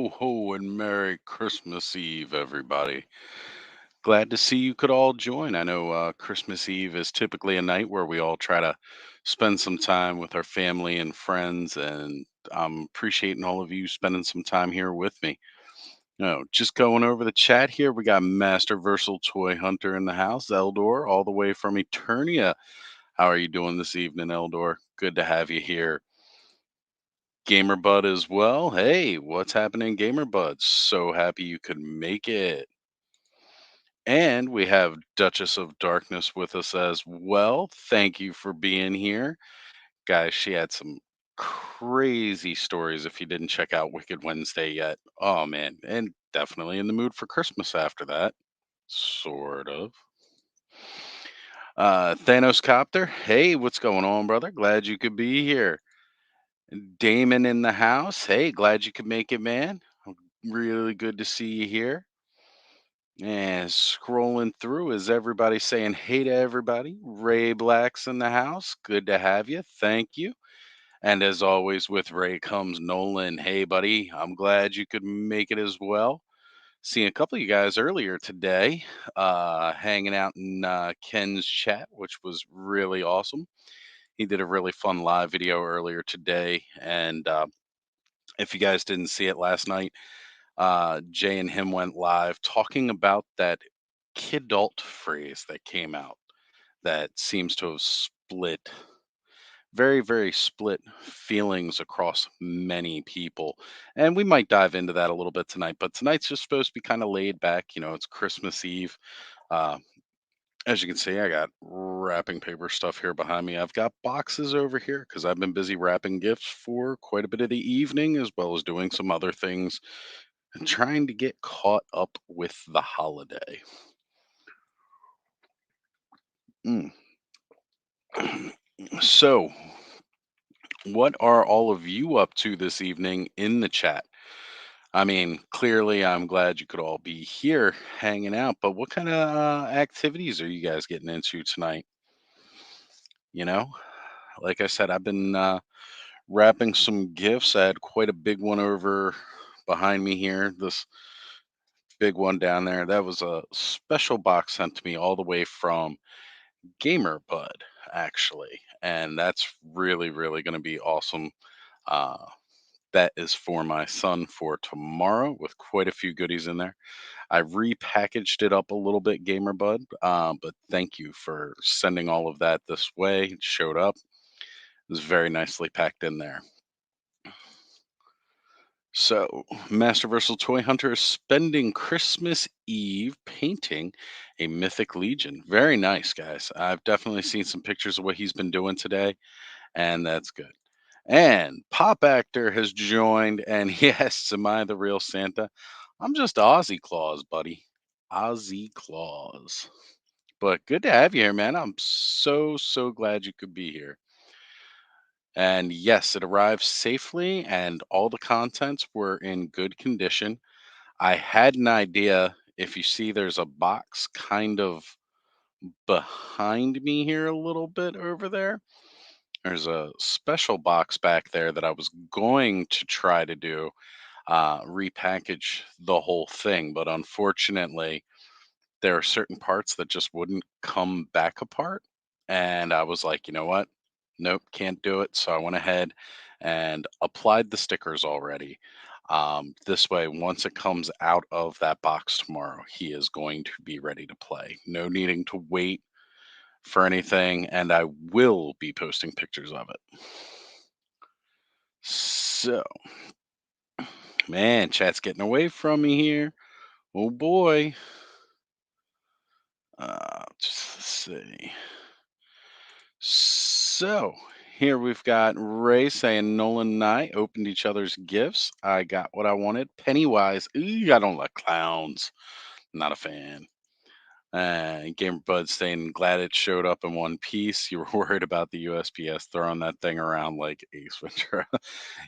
Ho ho and Merry Christmas Eve, everybody. Glad to see you could all join. I know Christmas Eve is typically a night where we all try to spend some time with our family and friends, and I'm appreciating all of you spending some time here with me. Just going over the chat here, we got Master Versal Toy Hunter in the house, Eldor, all the way from Eternia. How are you doing this evening, Eldor? Good to have you here. Gamer Bud as well. Hey, what's happening, Gamer Bud? So happy you could make it. And we have Duchess of Darkness with us as well. Thank you for being here. Guys, she had some crazy stories if you didn't check out Wicked Wednesday yet. Oh man, and definitely in the mood for Christmas after that. Sort of. Thanos Copter, hey, what's going on, brother? Glad you could be here. Damon in the house, hey, glad you could make it, man. Really good to see you here. And scrolling through, is everybody saying hey to everybody? Ray Black's in the house. Good to have you. Thank you. And as always, with Ray comes Nolan. Hey, buddy. I'm glad you could make it as well. Seeing a couple of you guys earlier today, hanging out in Ken's chat, which was really awesome. He did a really fun live video earlier today. And if you guys didn't see it last night, Jay and him went live talking about that kidult phrase that came out that seems to have split very split feelings across many people. And we might dive into that a little bit tonight, but tonight's just supposed to be kind of laid back. It's Christmas Eve. uh, as you can see, I got wrapping paper stuff here behind me. I've got boxes over here because I've been busy wrapping gifts for quite a bit of the evening, as well as doing some other things and trying to get caught up with the holiday. Mm. So, what are all of you up to this evening in the chat? I mean, clearly, I'm glad you could all be here hanging out, but what kind of activities are you guys getting into tonight? You know, like I said, I've been wrapping some gifts. I had quite a big one over behind me here. This big one down there. That was a special box sent to me all the way from Gamer Bud, actually. And that's really going to be awesome. Uh, that is for my son for tomorrow with quite a few goodies in there. I repackaged it up a little bit, Gamer Bud, but thank you for sending all of that this way. It showed up. It was very nicely packed in there. So, Master Versal Toy Hunter is spending Christmas Eve painting a Mythic Legion. Very nice, guys. I've definitely seen some pictures of what he's been doing today, and that's good. And Pop Actor has joined, and yes, am I the real Santa? I'm just Ozzy Clawz, buddy. Ozzy Clawz. But good to have you here, man. I'm so glad you could be here. And yes, it arrived safely, and all the contents were in good condition. I had an idea. If you see, there's a box kind of behind me here a little bit over there. There's a special box back there that I was going to try to do, repackage the whole thing, but unfortunately, there are certain parts that just wouldn't come back apart. And I was like, you know what? Nope, can't do it. So I went ahead and applied the stickers already. This way, once it comes out of that box tomorrow, he is going to be ready to play. No needing to wait for anything. And I will be posting pictures of it. So, man, chat's getting away from me here. Oh boy. Just let's see. So here we've got Ray saying Nolan and I opened each other's gifts. I got what I wanted. Pennywise, I don't like clowns. Not a fan. Gamer Bud saying glad it showed up in one piece. You were worried about the USPS throwing that thing around like Ace Ventura.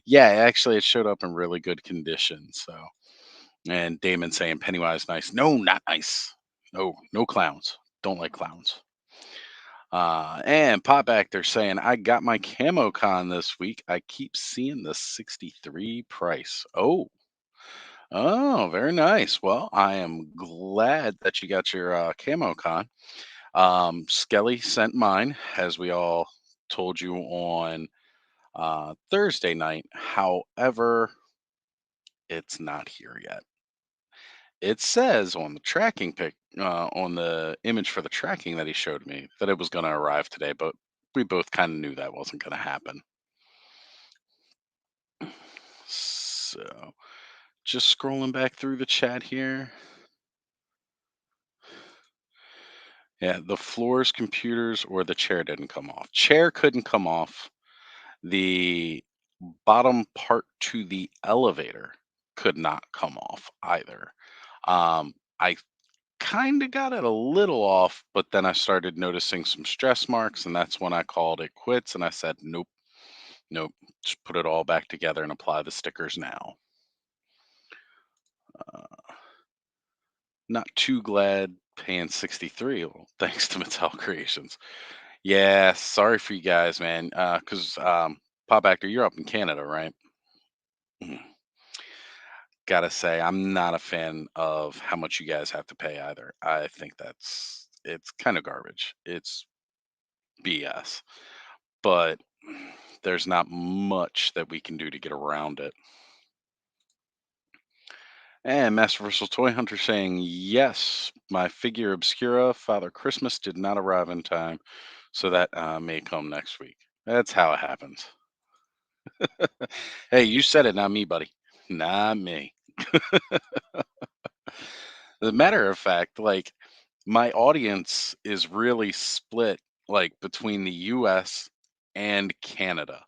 Yeah, actually, it showed up in really good condition. So, and Damon saying Pennywise nice. No, not nice. No, no clowns. Don't like clowns. And Pop Actor saying, I got my camo con this week. I keep seeing the 63 price. Oh, Oh, very nice. Well, I am glad that you got your camo con. Skelly sent mine, as we all told you on Thursday night. However, it's not here yet. It says on the tracking pic, on the image for the tracking that he showed me, that it was going to arrive today, but we both kind of knew that wasn't going to happen. So, just scrolling back through the chat here. Yeah, the floors, computers, or the chair didn't come off. Chair couldn't come off. The bottom part to the elevator could not come off either. I kind of got it a little off, but then I started noticing some stress marks, and that's when I called it quits. And I said, nope, nope, just put it all back together and apply the stickers now. Uh, Not too glad paying 63, well, thanks to Mattel Creations. Yeah, sorry for you guys, man. Because Pop Actor, you're up in Canada, right? Mhm. Gotta say, I'm not a fan of how much you guys have to pay either. I think it's kind of garbage. It's BS. But there's not much that we can do to get around it. And Masterversal Toy Hunter saying, yes, my figure Obscura Father Christmas did not arrive in time, so that may come next week. That's how it happens. Hey, you said it, not me, buddy. Not me. As a matter of fact, like my audience is really split like between the US and Canada,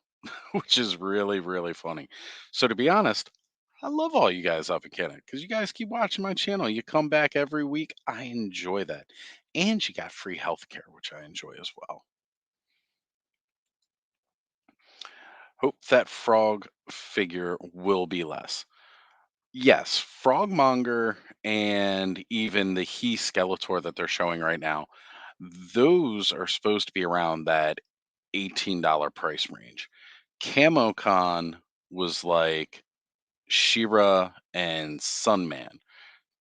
which is really, really funny. So to be honest, I love all you guys up in Canada because you guys keep watching my channel. You come back every week. I enjoy that. And you got free healthcare, which I enjoy as well. Hope that frog figure will be less. Yes, Frogmonger and even the He Skeletor that they're showing right now, those are supposed to be around that $18 price range. CamoCon was like Shira and Sunman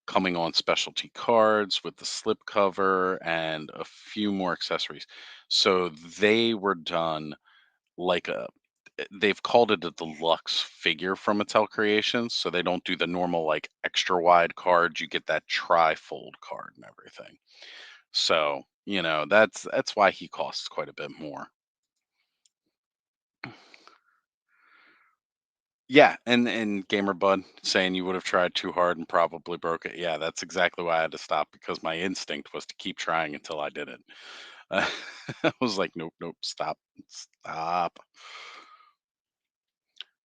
coming on specialty cards with the slipcover and a few more accessories. So they were done like they've called it a deluxe figure from Mattel Creations, so they don't do the normal like extra wide cards. You get that tri-fold card and everything. So, that's why he costs quite a bit more. Yeah, and Gamer Bud saying you would have tried too hard and probably broke it. Yeah, that's exactly why I had to stop because my instinct was to keep trying until I did it. Uh, I was like, nope, nope, stop, stop.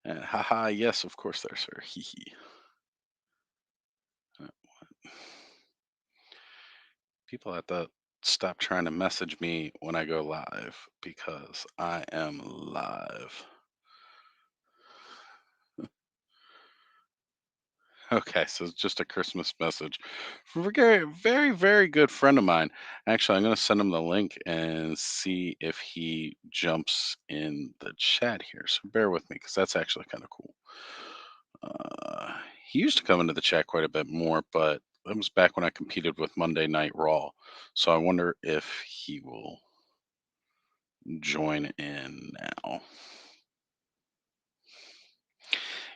And haha, yes, of course there, sir. Hee hee. Uh, People have to stop trying to message me when I go live because I am live. Okay, so it's just a Christmas message from a very, very, very good friend of mine. Actually, I'm going to send him the link and see if he jumps in the chat here. So bear with me because that's actually kind of cool. Uh, he used to come into the chat quite a bit more, but that was back when I competed with Monday Night Raw. So I wonder if he will join in now.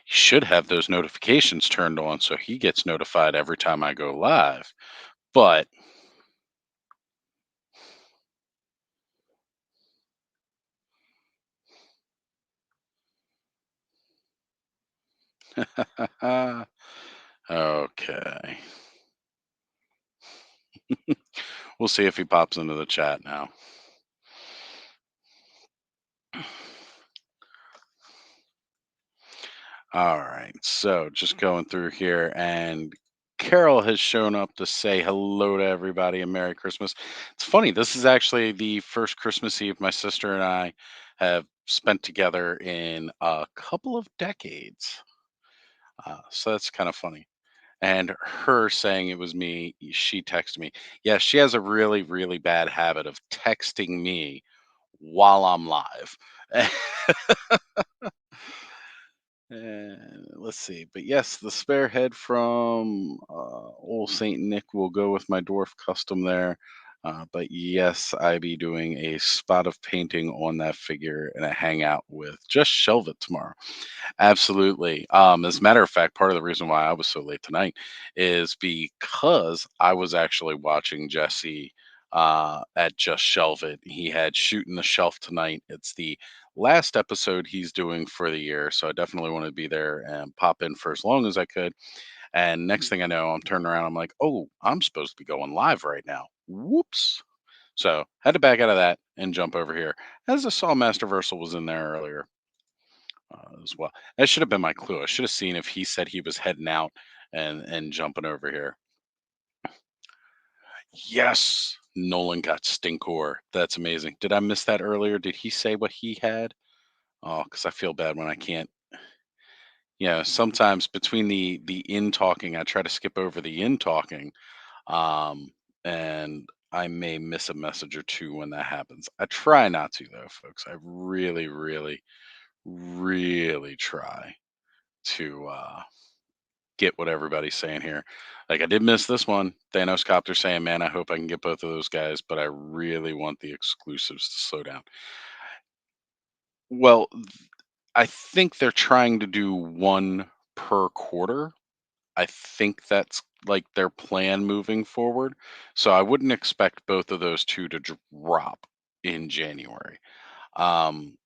He should have those notifications turned on so he gets notified every time I go live. But okay. We'll see if he pops into the chat now. All right. So just going through here, and Carol has shown up to say hello to everybody and Merry Christmas. It's funny. This is actually the first Christmas Eve my sister and I have spent together in a couple of decades. So that's kind of funny. And her saying it was me, she texted me. Yeah, she has a really, really bad habit of texting me while I'm live. Let's see. But yes, the spare head from old Saint Nick will go with my dwarf custom there. But yes, I be doing a spot of painting on that figure and a hangout with just shelve it tomorrow. Absolutely. As a matter of fact, part of the reason why I was so late tonight is because I was actually watching Jesse at Just Shelve It. He had Shooting the Shelf tonight. It's the last episode he's doing for the year. So I definitely wanted to be there and pop in for as long as I could. And next thing I know, I'm turning around. I'm like, oh, I'm supposed to be going live right now. Whoops. So had to back out of that and jump over here. As I saw Masterversal was in there earlier as well. That should have been my clue. I should have seen if he said he was heading out and jumping over here. Yes, Nolan got Stinkor. That's amazing. Did I miss that earlier? Did he say what he had? Oh, because I feel bad when I can't. Yeah, sometimes between the in talking, I try to skip over the in talking, um, and I may miss a message or two when that happens. I try not to though, folks. I really, really, really try to get what everybody's saying here. Like I did miss this one. Thanos Copter saying, "Man, I hope I can get both of those guys, but I really want the exclusives to slow down." Well, I think they're trying to do one per quarter. I think that's like their plan moving forward. So I wouldn't expect both of those two to drop in January. Um,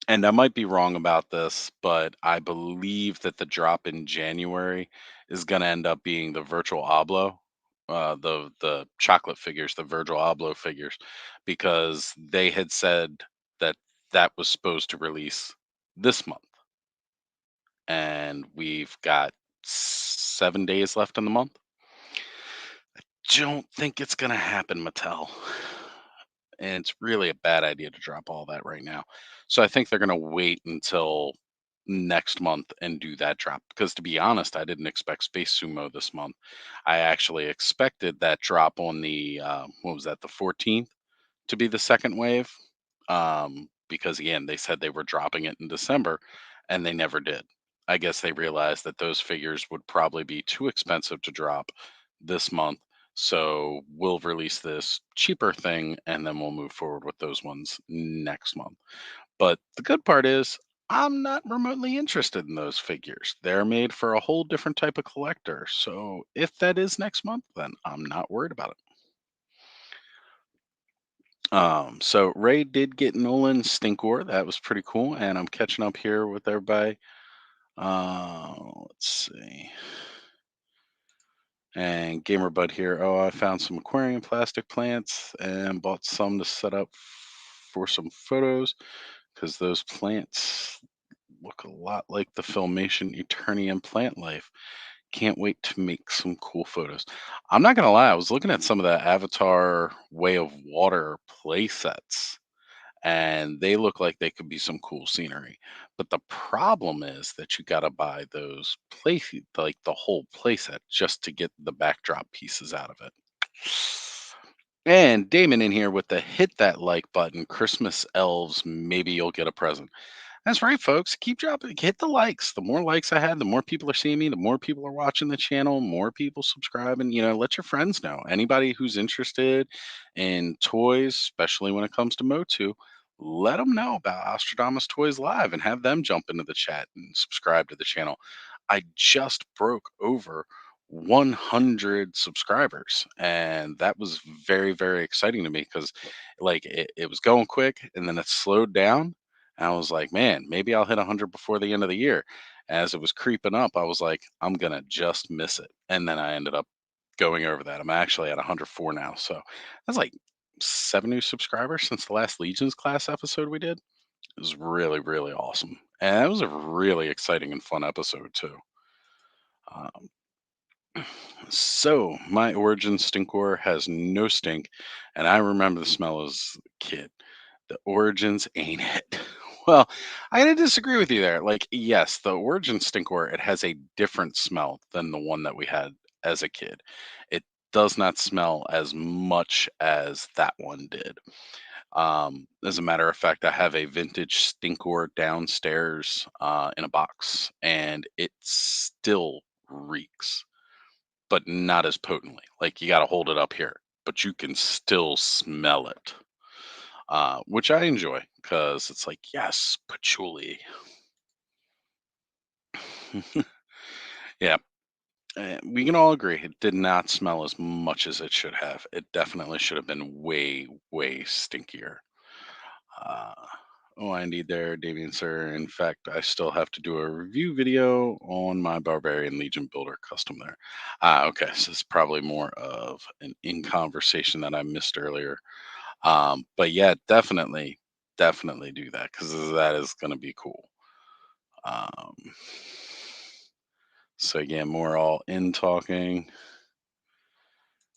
And I might be wrong about this, but I believe that the drop in January is going to end up being the Virtual Abloh, the chocolate figures, the Virgil Abloh figures, because they had said that that was supposed to release this month, and we've got 7 days left in the month. Don't think it's going to happen, Mattel. And it's really a bad idea to drop all that right now. So I think they're going to wait until next month and do that drop. Because to be honest, I didn't expect Space Sumo this month. I actually expected that drop on the what was that, the 14th, to be the second wave. Because again, they said they were dropping it in December, and they never did. I guess they realized that those figures would probably be too expensive to drop this month, so we'll release this cheaper thing and then we'll move forward with those ones next month. But the good part is, I'm not remotely interested in those figures. They're made for a whole different type of collector. So if that is next month, then I'm not worried about it. So Ray did get Nolan Stinkor. That was pretty cool. And I'm catching up here with everybody. Let's see. And Gamer Bud here. Oh, I found some aquarium plastic plants and bought some to set up for some photos because those plants look a lot like the Filmation Eternium plant life. Can't wait to make some cool photos. I'm not gonna lie, I was looking at some of the Avatar Way of Water play sets, and they look like they could be some cool scenery. But the problem is that you got to buy those like the whole playset just to get the backdrop pieces out of it. And Damon in here with the hit that like button. Christmas elves, maybe you'll get a present. That's right, folks. Keep dropping, hit the likes. The more likes I had, the more people are seeing me, the more people are watching the channel, more people subscribe, and let your friends know. Anybody who's interested in toys, especially when it comes to Motu, let them know about Ostradamus Toys Live and have them jump into the chat and subscribe to the channel. I just broke over 100 subscribers, and that was very, very exciting to me because like it was going quick and then it slowed down, and I was like, man, maybe I'll hit 100 before the end of the year. As it was creeping up, I was like, I'm going to just miss it. And then I ended up going over that. I'm actually at 104 now. So that's like 7 new subscribers since the last Legions class episode we did. It was really, really awesome. And it was a really exciting and fun episode, too. Um, so, my origin stinkor has no stink, and I remember the smell as a kid. The origins ain't it. Well, I gotta disagree with you there. Like, yes, the origin stinkor, it has a different smell than the one that we had as a kid. It does not smell as much as that one did. As a matter of fact, I have a vintage Stinkor downstairs in a box, and it still reeks, but not as potently. Like you got to hold it up here, but you can still smell it, which I enjoy because it's like, yes, patchouli. Yeah, we can all agree it did not smell as much as it should have. It definitely should have been way, way stinkier. Uh, oh, I indeed there, Davian sir. In fact, I still have to do a review video on my Barbarian Legion Builder custom there. Okay, so it's probably more of an in conversation that I missed earlier. But yeah, definitely, definitely do that because that is going to be cool. Um, so again, more all in talking.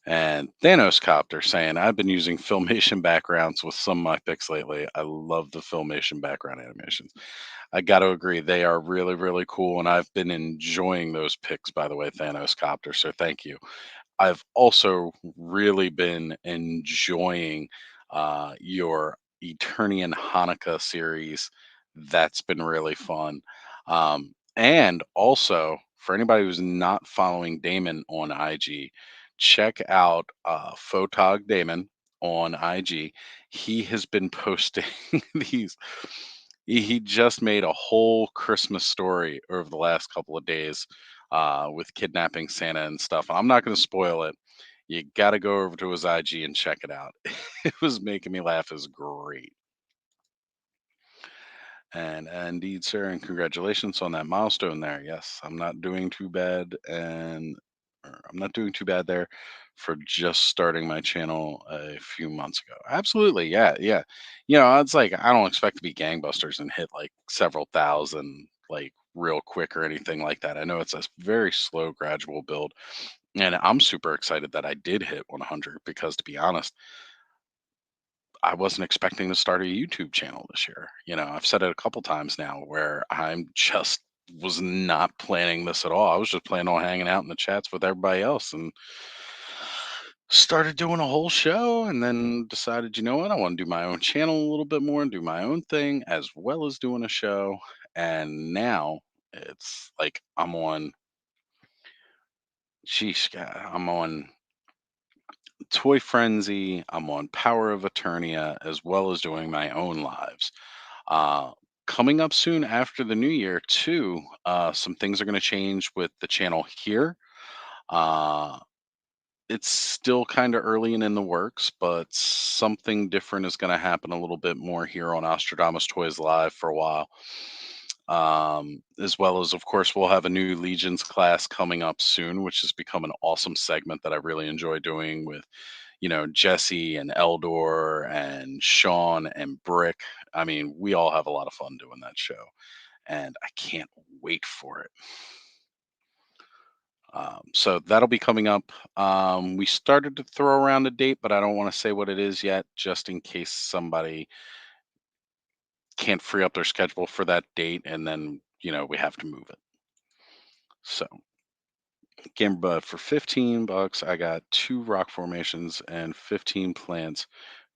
And Thanos Copter saying, I've been using filmation backgrounds with some of my pics lately. I love the filmation background animations. I got to agree, they are really, really cool. And I've been enjoying those pics, by the way, Thanos Copter. So thank you. I've also really been enjoying your Eternian Hanukkah series. That's been really fun. And also, for anybody who's not following Damon on IG, check out Photog Damon on IG. He has been posting these. He just made a whole Christmas story over the last couple of days with kidnapping Santa and stuff. I'm not going to spoil it. You got to go over to his IG and check it out. It was making me laugh. It was great. And indeed, sir, and congratulations on that milestone there. Yes, I'm not doing too bad, and I'm not doing too bad there for just starting my channel a few months ago. Absolutely, yeah, yeah. It's like I don't expect to be gangbusters and hit like several thousand like real quick or anything like that. I know it's a very slow, gradual build, and I'm super excited that I did hit 100 because, to be honest, I wasn't expecting to start a YouTube channel this year. I've said it a couple times now where I'm just was not planning this at all. I was just planning on hanging out in the chats with everybody else and started doing a whole show and then decided, you know what, I want to do my own channel a little bit more and do my own thing as well as doing a show. And now it's like I'm on, sheesh, God, I'm on Toy Frenzy, I'm on Power of Eternia, as well as doing my own lives. Uh, Coming up soon after the new year, too, some things are going to change with the channel here. Uh, it's still kind of early and in the works, but something different is going to happen a little bit more here on Ostradamus Toys Live for a while. As well as, of course, we'll have a new Legions class coming up soon, which has become an awesome segment that I really enjoy doing with Jesse and Eldor and Sean and Brick. I mean, we all have a lot of fun doing that show, and I can't wait for it. So that'll be coming up. We started to throw around a date, but I don't want to say what it is yet, just in case somebody can't free up their schedule for that date, and then we have to move it. So Game Bud for $15, I got two rock formations and 15 plants,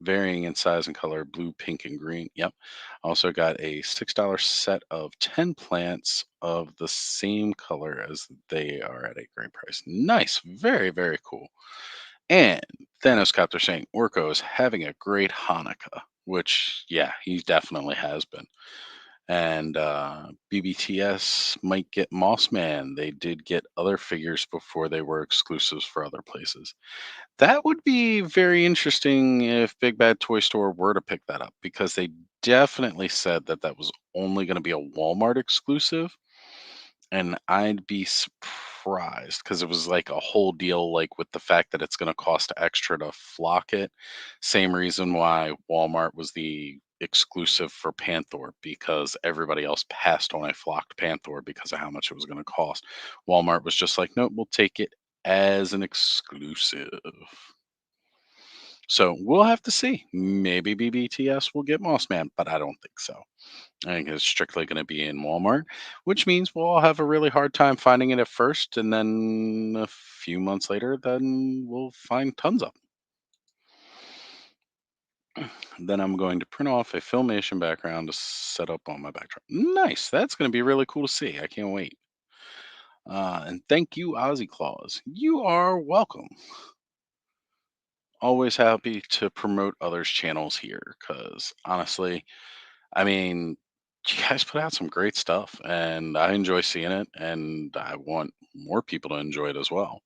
varying in size and color, blue, pink, and green. Yep. Also got a $6 set of 10 plants of the same color as they are at a great price. Nice. Very, very cool. And Thanos Copter saying Orko is having a great Hanukkah, which, yeah, he definitely has been. And BBTS might get Mossman. They did get other figures before they were exclusives for other places. That would be very interesting if Big Bad Toy Store were to pick that up because they definitely said that that was only going to be a Walmart exclusive. And I'd be surprised because it was like a whole deal, like with the fact that it's going to cost extra to flock it. Same reason why Walmart was the exclusive for Panther because everybody else passed on a flocked Panther because of how much it was going to cost. Walmart was just like, nope, we'll take it as an exclusive. So we'll have to see. Maybe BBTS will get Mossman, but I don't think so. I think it's strictly going to be in Walmart, which means we'll all have a really hard time finding it at first, and then a few months later, then we'll find tons of 'em. Then I'm going to print off a Filmation background to set up on my backdrop. Nice. That's going to be really cool to see. I can't wait. And thank you, Ozzy Clawz. You are welcome. Always happy to promote others' channels here because honestly, I mean, you guys put out some great stuff and I enjoy seeing it and I want more people to enjoy it as well.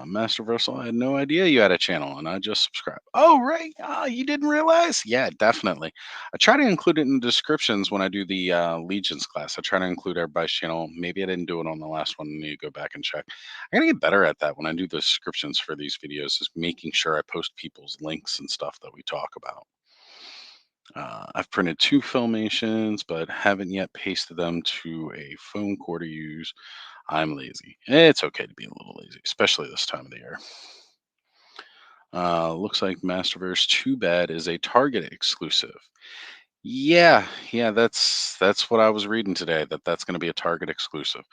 Master Versal, I had no idea you had a channel, and I just subscribed. Oh, right. You didn't realize? Yeah, definitely. I try to include it in the descriptions when I do the Legions class. I try to include everybody's channel. Maybe I didn't do it on the last one. I need to go back and check. I gotta get better at that when I do the descriptions for these videos, is making sure I post people's links and stuff that we talk about. I've printed two filmations, but haven't yet pasted them to a foam core to use. I'm lazy. It's okay to be a little lazy, especially this time of the year. Looks like Masterverse Too Bad is a Target exclusive. Yeah, that's what I was reading today. That's going to be a Target exclusive.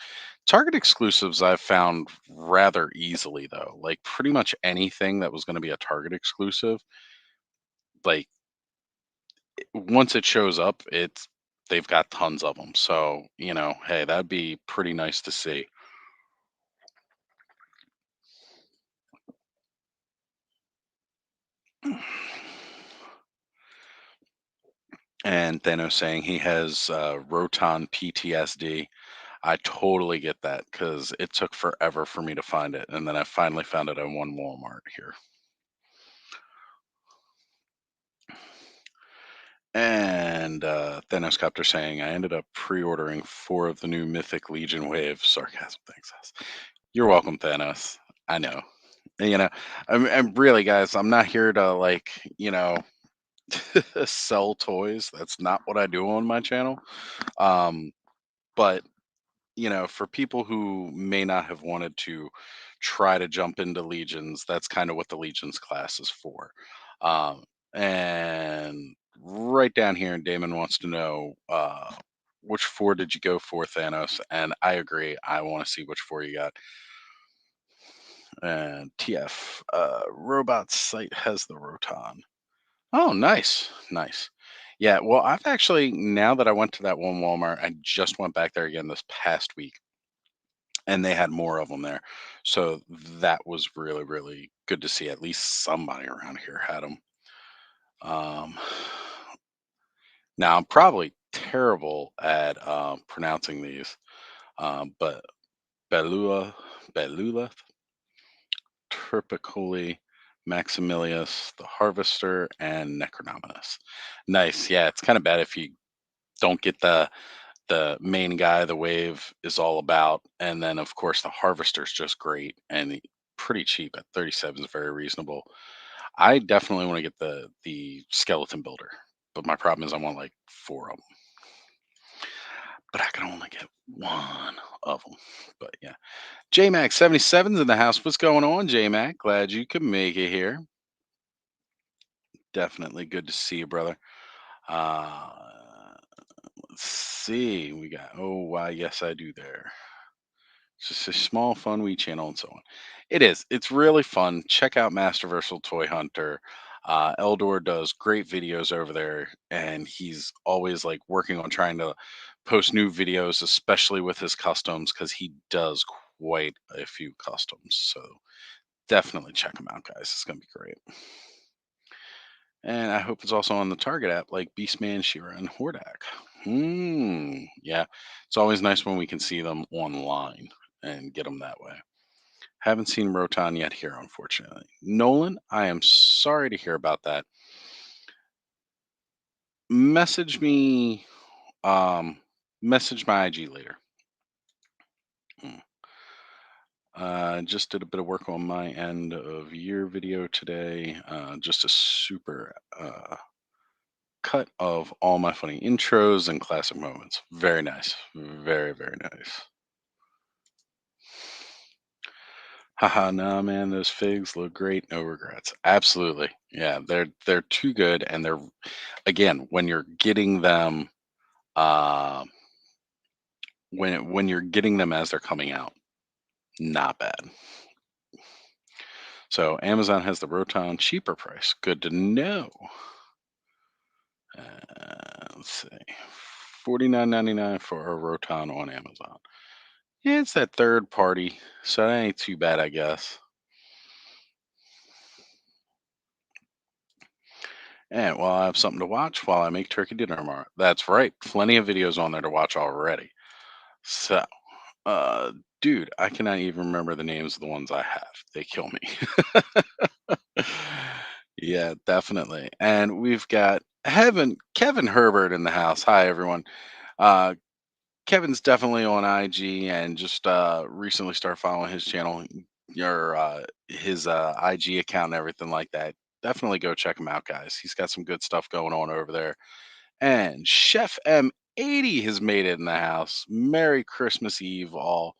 Target exclusives I've found rather easily though. Like pretty much anything that was going to be a Target exclusive, like once it shows up, they've got tons of them. So hey, that'd be pretty nice to see. And Thanos saying he has Roton PTSD. I totally get that because it took forever for me to find it, and then I finally found it at one Walmart here. And Thanos Copter saying I ended up pre-ordering 4 of the new Mythic Legion Wave. Sarcasm, thanks. Us. You're welcome, Thanos. I know. And, I'm really, guys. I'm not here to sell toys. That's not what I do on my channel. Um, but for people who may not have wanted to try to jump into legions, that's kind of what the legions class is for. And right down here, Damon wants to know which 4 did you go for, Thanos? And I agree. I want to see which 4 you got. And TF, robot site has the Roton. Oh, nice, nice. Yeah, well, I've actually, now that I went to that one Walmart, I just went back there again this past week and they had more of them there. So that was really, really good to see. At least somebody around here had them. Um, now I'm probably terrible at pronouncing these, but Belula, Terpicoli, Maximilius, the Harvester, and Necronominus. Nice. Yeah, it's kind of bad if you don't get the main guy the wave is all about, and then of course the harvester's just great and pretty cheap at 37 is very reasonable. I definitely want to get the skeleton builder, but my problem is I want like 4 of them, but I can only get 1 of them. But yeah, JMac 77's in the house. What's going on, JMac? Glad you could make it here. Definitely good to see you, brother. uh let's see, we got, oh why yes I do there. It's just a small, fun wee channel and so on. It is. It's really fun. Check out Masterversal Toy Hunter. Eldor does great videos over there, and he's always like working on trying to post new videos, especially with his customs, because he does quite a few customs. So definitely check him out, guys. It's gonna be great. And I hope it's also on the Target app, like Beastman, Shira, and Hordak. Yeah, it's always nice when we can see them online and get them that way. Haven't seen Rotan yet here, unfortunately. Nolan, I am sorry to hear about that. Message me, um, message my IG later. Mm. Just did a bit of work on my end of year video today. Just a super cut of all my funny intros and classic moments. Very nice. Very, very nice. Haha, nah, man, those figs look great. No regrets. Absolutely. Yeah, they're too good, and they're, again, when you're getting them, uh, when you're getting them as they're coming out, not bad. So Amazon has the Roton cheaper price. Good to know. Let's see, 49.99 for a Roton on Amazon. Yeah, it's that third party, so that ain't too bad, I guess. And while I have something to watch while I make turkey dinner tomorrow. That's right, plenty of videos on there to watch already. So, uh, dude, I cannot even remember the names of the ones I have. They kill me. Yeah, definitely. And we've got Kevin Herbert in the house. Hi, everyone. Uh, Kevin's definitely on IG and just recently started following his channel or his IG account and everything like that. Definitely go check him out, guys. He's got some good stuff going on over there. And Chef M80 has made it in the house. Merry Christmas Eve, all.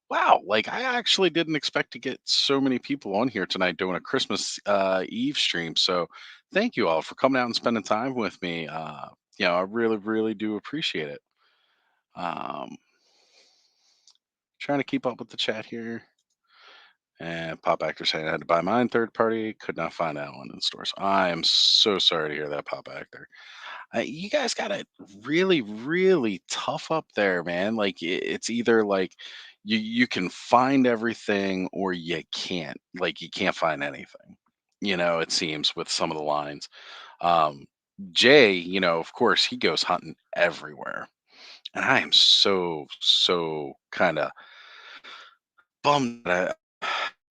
Wow, like I actually didn't expect to get so many people on here tonight doing a Christmas Eve stream. So thank you all for coming out and spending time with me. I really, really do appreciate it. Um, Trying to keep up with the chat here. And Pop Actor saying I had to buy mine third party. Could not find that one in stores. I am so sorry to hear that, Pop Actor. You guys got it really, really tough up there, man. Like it's either like you can find everything or you can't. Like you can't find anything. It seems with some of the lines. Um, Jay, of course, he goes hunting everywhere, and I am so kind of bummed that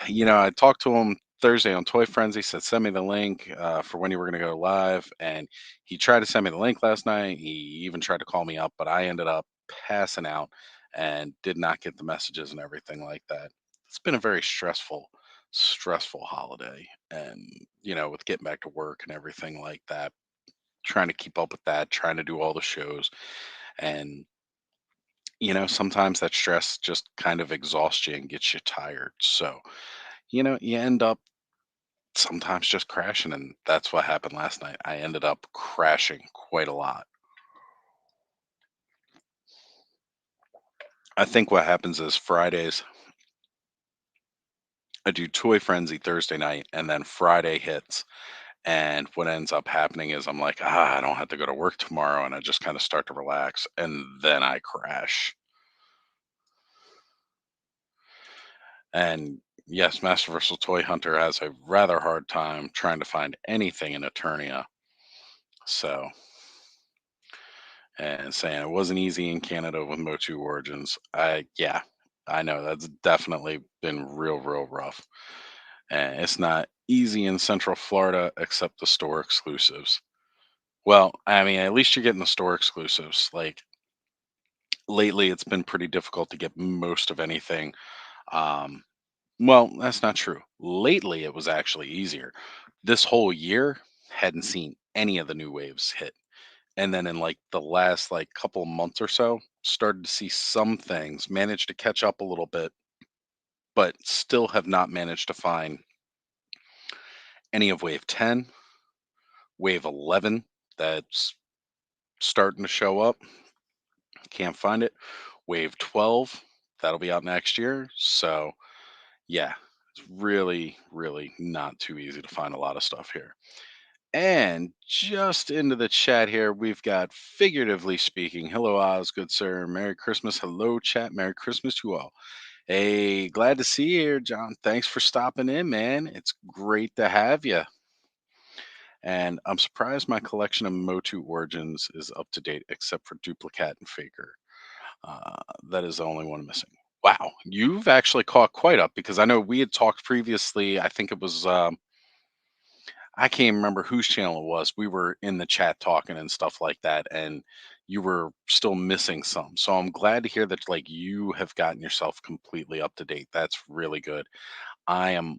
I talked to him Thursday on Toy Frenzy, said send me the link for when you were going to go live. And he tried to send me the link last night. He even tried to call me up, but I ended up passing out and did not get the messages and everything like that. It's been a very stressful holiday. And, with getting back to work and everything like that, trying to keep up with that, trying to do all the shows. And, sometimes that stress just kind of exhausts you and gets you tired. So, you end up sometimes just crashing, and that's what happened last night. I ended up crashing quite a lot. I think what happens is Fridays, I do Toy Frenzy Thursday night, and then Friday hits. And what ends up happening is I'm like, I don't have to go to work tomorrow. And I just kind of start to relax, and then I crash. And yes, Masterversal Toy Hunter has a rather hard time trying to find anything in Eternia. So, and saying it wasn't easy in Canada with Motu Origins. Yeah, I know that's definitely been real rough. And it's not easy in Central Florida except the store exclusives. Well, I mean, at least you're getting the store exclusives. Like lately, it's been pretty difficult to get most of anything. Um, well, that's not true. Lately, it was actually easier. This whole year, hadn't seen any of the new waves hit. And then in like the last like couple of months or so, started to see some things, managed to catch up a little bit, but still have not managed to find any of wave 10, wave 11 that's starting to show up. Can't find it. Wave 12, that'll be out next year. So, yeah, it's really not too easy to find a lot of stuff here. And just into the chat here, we've got figuratively speaking. Hello, Oz, good sir. Merry Christmas. Hello, chat. Merry Christmas to all. Hey, glad to see you here, John. Thanks for stopping in, man. It's great to have you. And I'm surprised my collection of Motu Origins is up to date, except for Duplicat and Faker. That is the only one missing. Wow, you've actually caught quite up because I know we had talked previously. I think it was I can't remember whose channel it was. We were in the chat talking and stuff like that, and you were still missing some. So I'm glad to hear that like you have gotten yourself completely up to date. That's really good. I am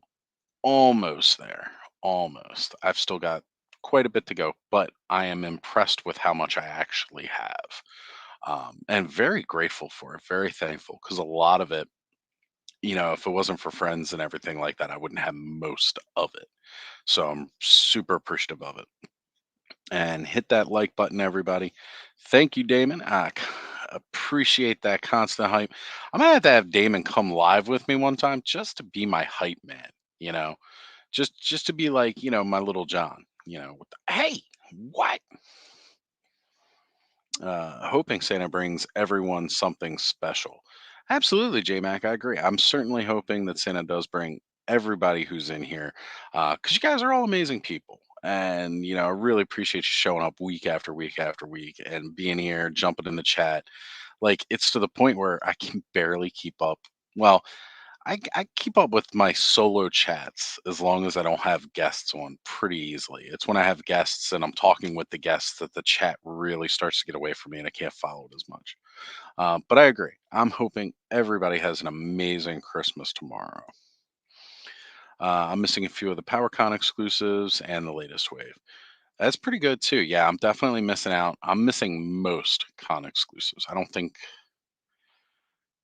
almost there. Almost. I've still got quite a bit to go, but I am impressed with how much I actually have. And very grateful for it, very thankful because a lot of it, if it wasn't for friends and everything like that, I wouldn't have most of it. So I'm super appreciative of it. And hit that like button, everybody. Thank you, Damon. Appreciate that constant hype. I'm gonna have to have Damon come live with me one time just to be my hype man. you know, just to be like, my little John, with the, hey, what? Hoping Santa brings everyone something special. Absolutely, J Mac. I agree. I'm certainly hoping that Santa does bring everybody who's in here, because you guys are all amazing people. And I really appreciate you showing up week after week after week and being here, jumping in the chat. Like it's to the point where I can barely keep up. Well, I keep up with my solo chats as long as I don't have guests on pretty easily. It's when I have guests and I'm talking with the guests that the chat really starts to get away from me and I can't follow it as much. But I agree. I'm hoping everybody has an amazing Christmas tomorrow. I'm missing a few of the PowerCon exclusives and the latest wave. That's pretty good too. Yeah, I'm definitely missing out. I'm missing most con exclusives. I don't think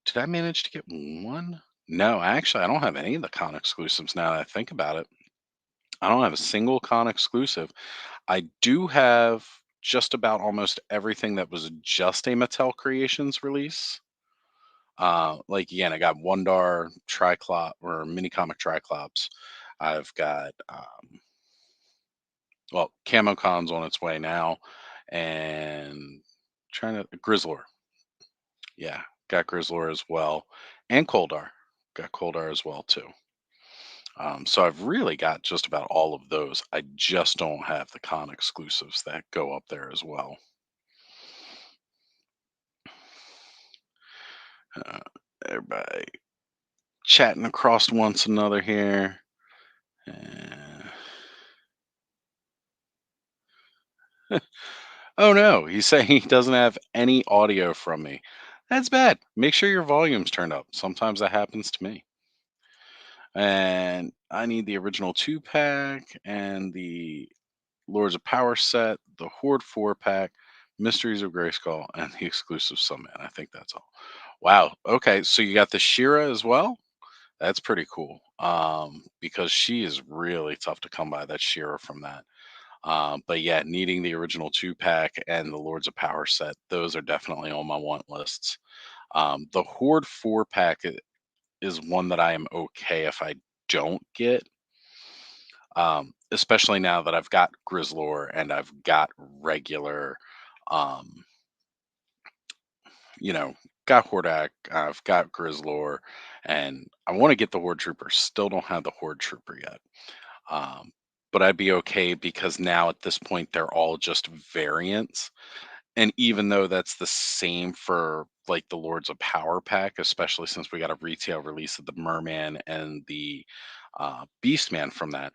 did I manage to get one? No, actually, I don't have any of the con exclusives now that I think about it. I don't have a single con exclusive. I do have just about almost everything that was just a Mattel Creations release. Like again, I got Wondar, Triclop, or Mini Comic Triclops. I've got well, CamoCon's on its way now, and trying to Grizzlor. Yeah, got Grizzlor as well, and Coldar. Got Coldar as well too. So I've really got just about all of those. I just don't have the con exclusives that go up there as well. Uh, Everybody chatting across once another here. Uh, oh no, he's saying he doesn't have any audio from me. That's bad. Make sure your volume's turned up. Sometimes that happens to me. And I need the original 2 pack and the Lords of Power set, the Horde 4 pack, Mysteries of Grayskull, and the exclusive Summon. I think that's all. Wow. Okay, so you got the Shira as well. That's pretty cool. Because she is really tough to come by. That Shira from that. But yeah, needing the original 2 pack and the Lords of Power set, those are definitely on my want lists. The Horde 4 pack is one that I am okay if I don't get, especially now that I've got Grizzlor and I've got regular, um, you know, got Hordak, I've got Grizzlor, and I want to get the Horde Trooper. Still don't have the Horde Trooper yet. Um, but I'd be okay because now at this point they're all just variants. And even though that's the same for like the Lords of Power pack, especially since we got a retail release of the Merman and the Beastman from that,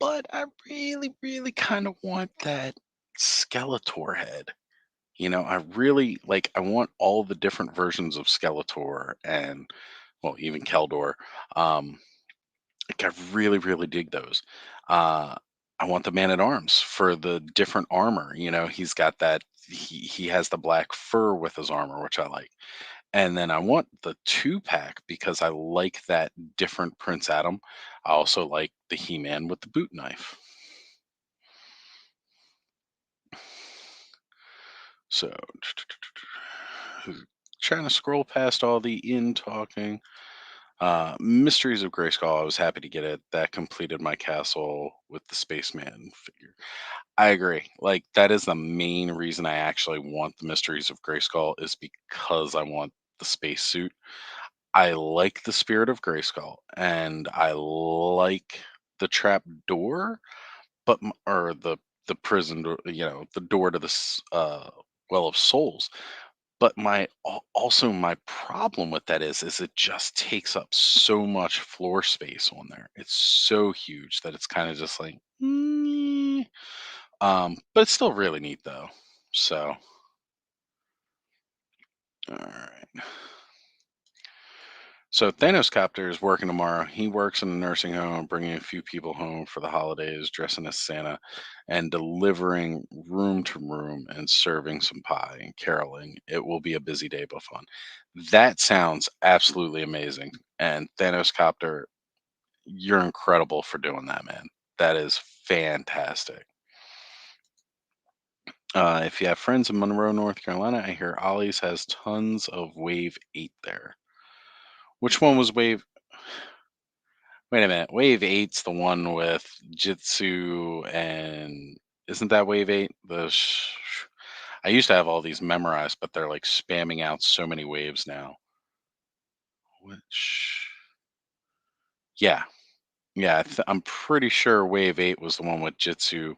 but I really, really kind of want that Skeletor head. I really like, I want all the different versions of Skeletor and, well, even Keldor. Um, like, I really, really dig those. Uh, I want the Man at Arms for the different armor. He's got that, he has the black fur with his armor, which I like. And then I want the 2 pack because I like that different Prince Adam. I also like the He Man with the boot knife. So, trying to scroll past all the in talking. Mysteries of Grayskull, I was happy to get it. That completed my castle with the Spaceman figure. I agree. Like, that is the main reason I actually want the Mysteries of Grayskull is because I want the spacesuit. I like the Spirit of Grayskull, and I like the trap door, or the prison door, the door to the Well of Souls. But also my problem with that is it just takes up so much floor space on there. It's so huge that it's kind of just like, but it's still really neat though. So, all right. So Thanos Copter is working tomorrow. He works in a nursing home, bringing a few people home for the holidays, dressing as Santa, and delivering room to room and serving some pie and caroling. It will be a busy day but fun. That sounds absolutely amazing. And Thanos Copter, you're incredible for doing that, man. That is fantastic. If you have friends in Monroe, North Carolina, I hear Ollie's has tons of Wave 8 there. Which one was Wave? Wait a minute. Wave eight's the one with Jitsu and isn't that Wave eight? I used to have all these memorized, but they're like spamming out so many waves now. Which yeah. Yeah, I'm pretty sure Wave 8 was the one with Jitsu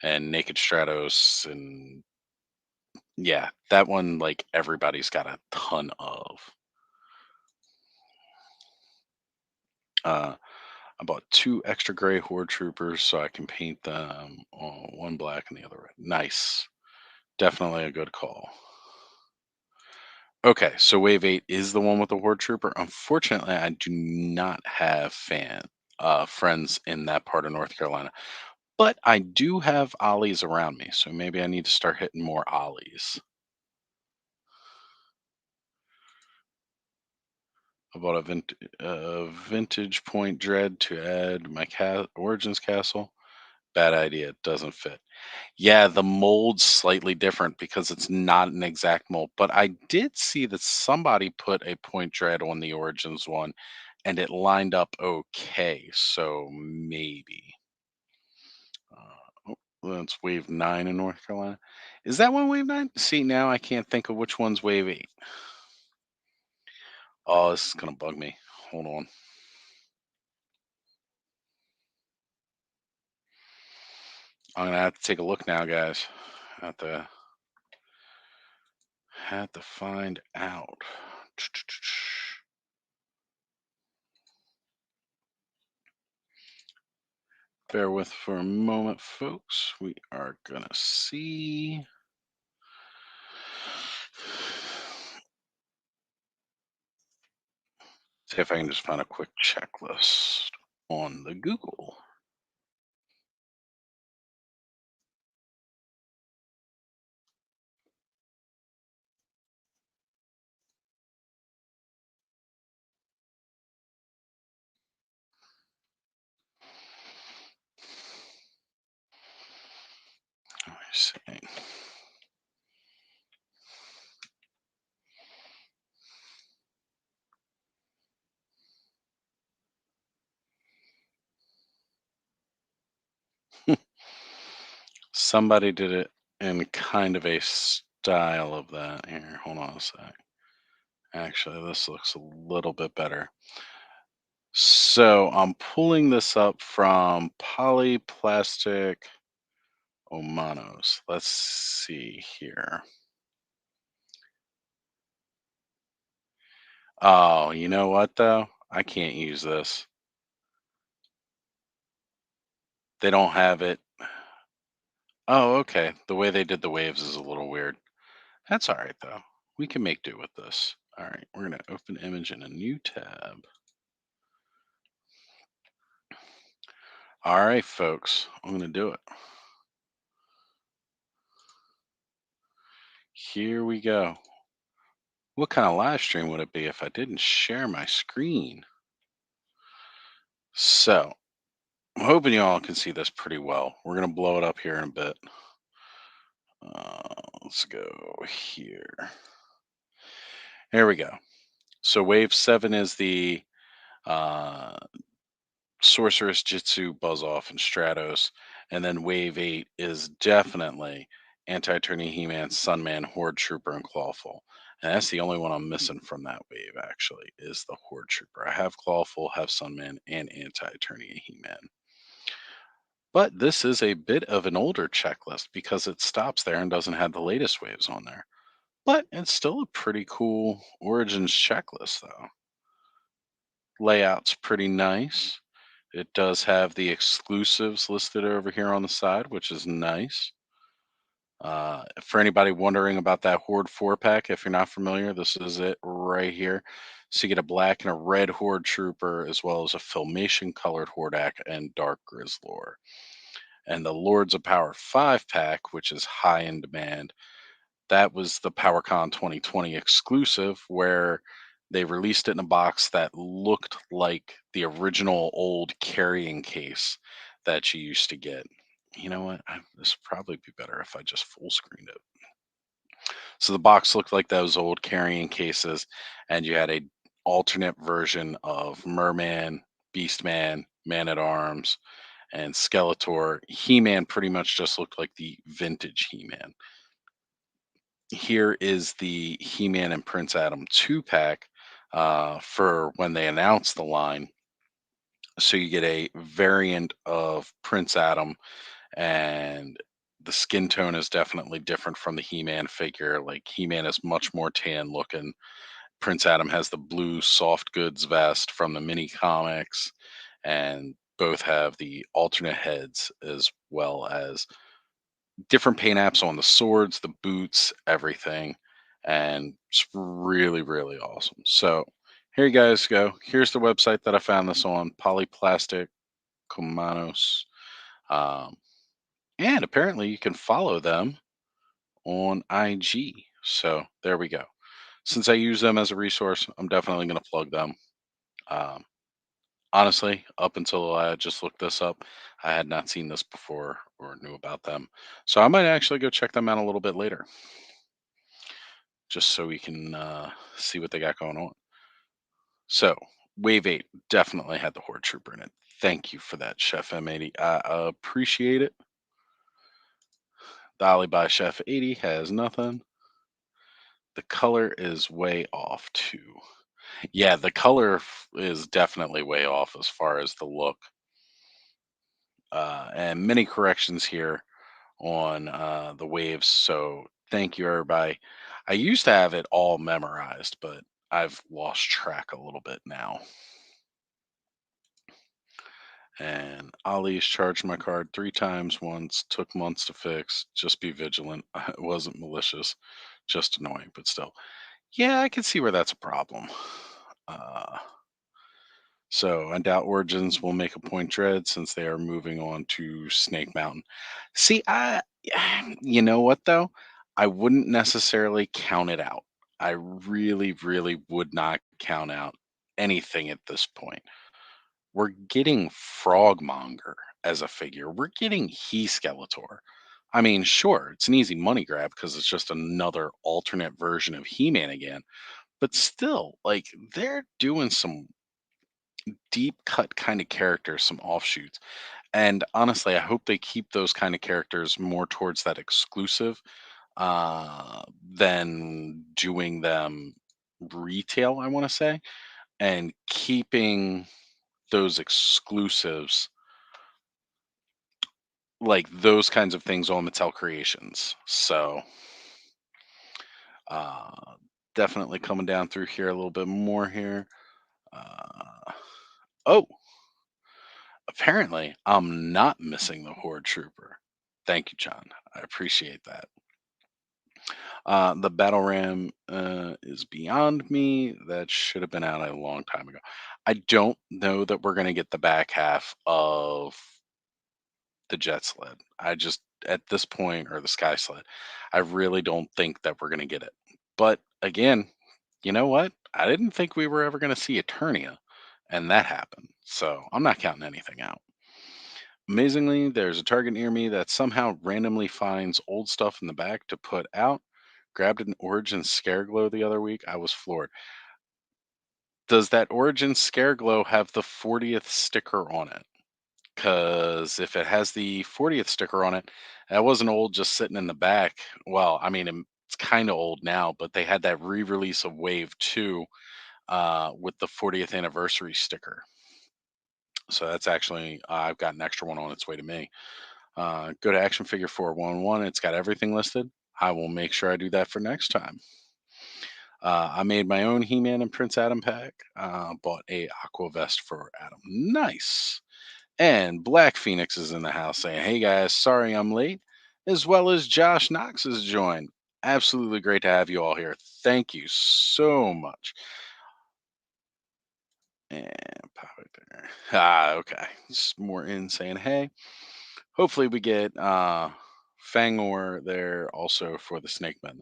and Naked Stratos and yeah, that one like everybody's got a ton of. Uh I bought two extra gray horde troopers so I can paint them one black and the other red. Nice. Definitely a good call. Okay, so Wave 8 is the one with the horde trooper. Unfortunately, I do not have friends in that part of North Carolina. But I do have ollies around me, so maybe I need to start hitting more ollies. I bought a vintage point dread to add my origins castle. Bad idea. It doesn't fit. Yeah, the mold's slightly different because it's not an exact mold. But I did see that somebody put a point dread on the origins one, and it lined up okay. So maybe. Well, it's wave nine in North Carolina. Is that one wave nine? See, now I can't think of which one's wave eight. Oh, this is gonna bug me. Hold on. I'm gonna have to take a look now, guys. Have to have to find out. Bear with for a moment, folks. We are gonna see. See if I can just find a quick checklist on the Google. Let me see. Somebody did it in kind of a style of that. Here, hold on a sec. Actually, this looks a little bit better. So I'm pulling this up from Polyplastic Omanos. Let's see here. Oh, you know what though? I can't use this. They don't have it. Oh, okay. The way they did the waves is a little weird. That's all right though. We can make do with this. All right, we're gonna open image in a new tab. All right, folks, I'm gonna do it. Here we go. What kind of live stream would it be if I didn't share my screen? So I'm hoping you all can see this pretty well. We're gonna blow it up here in a bit. Let's go here. There we go. So wave seven is the uh, Sorceress, Jitsu, Buzz Off, and Stratos, and then wave eight is definitely Anti-Attorney, He-Man, Sunman, Horde Trooper, and Clawful. And that's the only one I'm missing from that wave. Actually, is the Horde Trooper. I have Clawful, have Sunman, and Anti-Attorney and He-Man. But this is a bit of an older checklist because it stops there and doesn't have the latest waves on there. But it's still a pretty cool Origins checklist, though. Layout's pretty nice. It does have the exclusives listed over here on the side, which is nice. For anybody wondering about that Horde 4 pack, if you're not familiar, this is it right here. So you get a black and a red Horde Trooper, as well as a Filmation colored Hordak and Dark Grizzlor. And the Lords of Power 5 pack, which is high in demand, that was the PowerCon 2020 exclusive where they released it in a box that looked like the original old carrying case that you used to get. You know what? This would probably be better if I just full screened it. So the box looked like those old carrying cases, and you had a alternate version of Merman, Beastman, Man at Arms, and Skeletor. He-Man pretty much just looked like the vintage He-Man. Here is the He-Man and Prince Adam 2-pack for when they announced the line. So you get a variant of Prince Adam, and the skin tone is definitely different from the He-Man figure. Like He-Man is much more tan looking. Prince Adam has the blue soft goods vest from the mini comics, and both have the alternate heads as well as different paint apps on the swords, the boots, everything. And it's really, really awesome. So here you guys go. Here's the website that I found this on, Polyplastic Comanos. Um, and apparently you can follow them on IG. So there we go. Since I use them as a resource, I'm definitely going to plug them. Um, Honestly, up until I just looked this up, I had not seen this before or knew about them. So I might actually go check them out a little bit later, just so we can see what they got going on. So, Wave 8 definitely had the Horde Trooper in it. Thank you for that, Chef M80. I appreciate it. Dolly by Chef 80 has nothing. The color is way off, too. Yeah, the color is definitely way off as far as the look. And many corrections here on the waves. So thank you, everybody. I used to have it all memorized, but I've lost track a little bit now. And Ollie's charged my card 3 times once, took months to fix. Just be vigilant. It wasn't malicious, just annoying, but still. Yeah, I can see where that's a problem. Uh, so I doubt Origins will make a point dread since they are moving on to Snake Mountain. See, you know what though? I wouldn't necessarily count it out. I really, really would not count out anything at this point. We're getting Frogmonger as a figure. We're getting He Skeletor. I mean, sure, it's an easy money grab because it's just another alternate version of He-Man again. But still, like they're doing some deep cut kind of characters, some offshoots. And honestly, I hope they keep those kind of characters more towards that exclusive than doing them retail, I want to say, and keeping those exclusives, like those kinds of things on Mattel Creations. So, uh, definitely coming down through here a little bit more here. Oh, apparently I'm not missing the Horde Trooper. Thank you, John. I appreciate that. The battle ram is beyond me. That should have been out a long time ago. I don't know that we're going to get the back half of the jet sled. I just, at this point, or the sky sled, I really don't think that we're going to get it. But again, you know what? I didn't think we were ever going to see Eternia, and that happened. So I'm not counting anything out. Amazingly, there's a target near me that somehow randomly finds old stuff in the back to put out. Grabbed an Origin Scare Glow the other week. I was floored. Does that Origin Scare Glow have the 40th sticker on it? Because if it has the 40th sticker on it, that wasn't old just sitting in the back. Well, I mean, it's kind of old now, but they had that re release of Wave 2 with the 40th anniversary sticker. So that's actually, I've got an extra one on its way to me. Go to Action Figure 411. It's got everything listed. I will make sure I do that for next time. I made my own He-Man and Prince Adam pack. Bought a Aqua Vest for Adam. Nice. And Black Phoenix is in the house saying, "Hey guys, sorry I'm late." As well as Josh Knox has joined. Absolutely great to have you all here. Thank you so much. And pop it there. Okay. Just more in saying, hey. Hopefully we get Fangor there also for the Snake Men.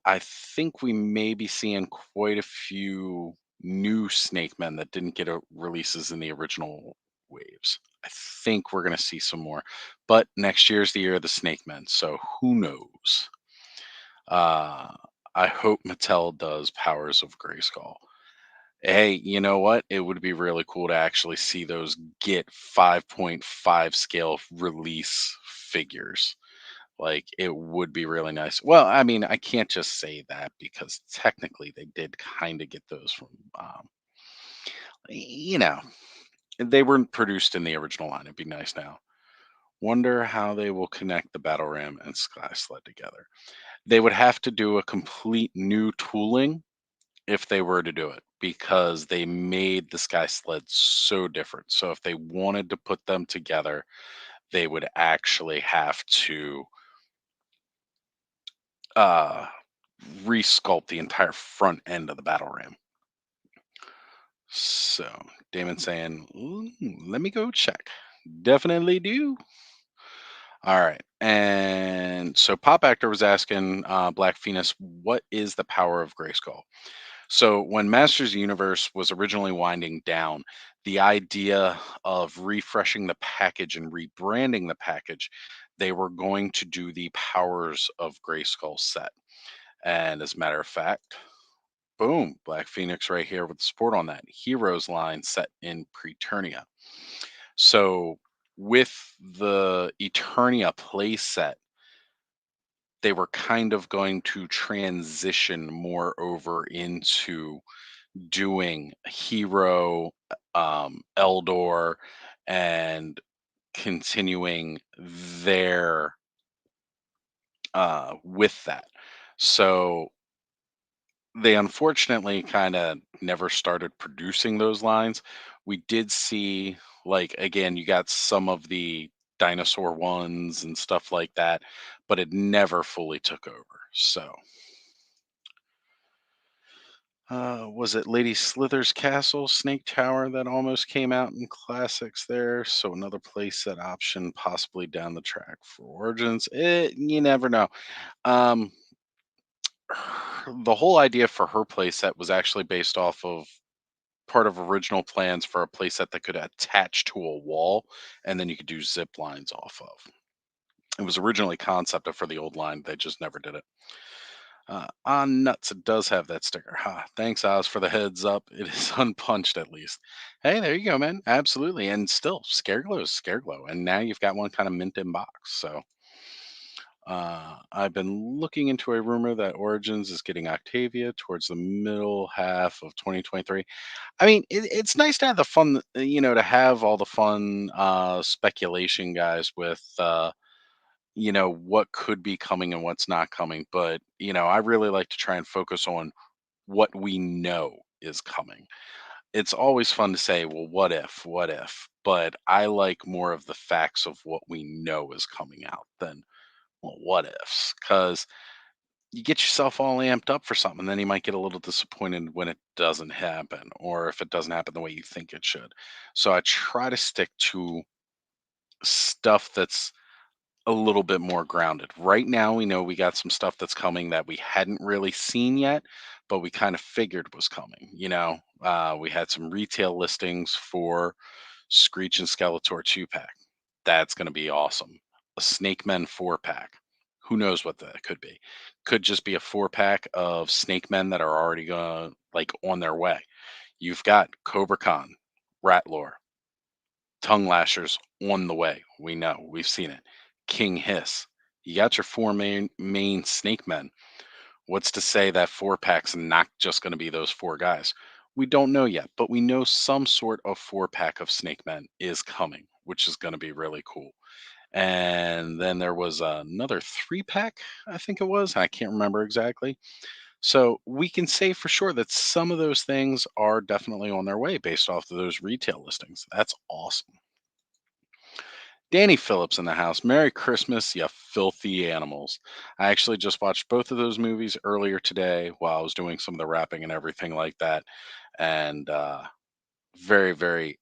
I think we may be seeing quite a few new Snake Men that didn't get releases in the original waves. I think we're going to see some more. But next year's the year of the Snake Men, so who knows? Uh, I hope Mattel does Powers of Grayskull. Hey, you know what? It would be really cool to actually see those get 5.5 scale release figures. Like, it would be really nice. Well, I mean, I can't just say that because technically they did kind of get those from, you know, they weren't produced in the original line. It'd be nice now. Wonder how they will connect the Battle Ram and Sky Sled together. They would have to do a complete new tooling if they were to do it because they made the Sky Sled so different. So if they wanted to put them together, they would actually have to uh resculpt the entire front end of the battle ram. So Damon saying, "Ooh, let me go check. Definitely do." All right. And so Pop Actor was asking Black Phoenix, what is the power of Grayskull? So when Masters Universe was originally winding down, the idea of refreshing the package and rebranding the package, they were going to do the Powers of Grayskull set. And as a matter of fact, boom, Black Phoenix right here with support on that. Heroes line set in Preternia. So with the Eternia play set, they were kind of going to transition more over into doing Hero, Eldor, and continuing there with that. So they unfortunately kind of never started producing those lines. We did see, like, again, you got some of the dinosaur ones and stuff like that, but it never fully took over. So, was it Lady Slither's Castle, Snake Tower that almost came out in classics there? So another playset option possibly down the track for Origins. You never know. Um, the whole idea for her playset was actually based off of part of original plans for a playset that could attach to a wall, and then you could do zip lines off of. It was originally concepted for the old line. They just never did it. On nuts, it does have that sticker. Ha! Thanks, Oz, for the heads up. It is unpunched at least. Hey, there you go, man. Absolutely, and still, Scareglow is Scareglow, and now you've got one kind of mint in box. So, I've been looking into a rumor that Origins is getting Octavia towards the middle half of 2023. I mean, it's nice to have the fun, to have all the fun speculation, guys, with what could be coming and what's not coming. But I really like to try and focus on what we know is coming. It's always fun to say, well, what if? But I like more of the facts of what we know is coming out than, well, what ifs, because you get yourself all amped up for something, then you might get a little disappointed when it doesn't happen, or if it doesn't happen the way you think it should. So I try to stick to stuff that's a little bit more grounded. Right now, we know we got some stuff that's coming that we hadn't really seen yet, but we kind of figured was coming. We had some retail listings for Screech and Skeletor 2 pack. That's going to be awesome. A Snake Men 4 pack. Who knows what that could be? Could just be a 4 pack of Snake Men that are already going like on their way. You've got Cobra Khan, Ratlore, Tongue Lashers on the way. We know. We've seen it. King Hiss. You got your four main Snake Men. What's to say that 4 pack's not just going to be those four guys? We don't know yet, but we know some sort of 4 pack of Snake Men is coming, which is going to be really cool. And then there was another 3 pack, I think it was. I can't remember exactly. So we can say for sure that some of those things are definitely on their way based off of those retail listings. That's awesome. Danny Phillips in the house. Merry Christmas, you filthy animals. I actually just watched both of those movies earlier today while I was doing some of the wrapping and everything like that. And very, very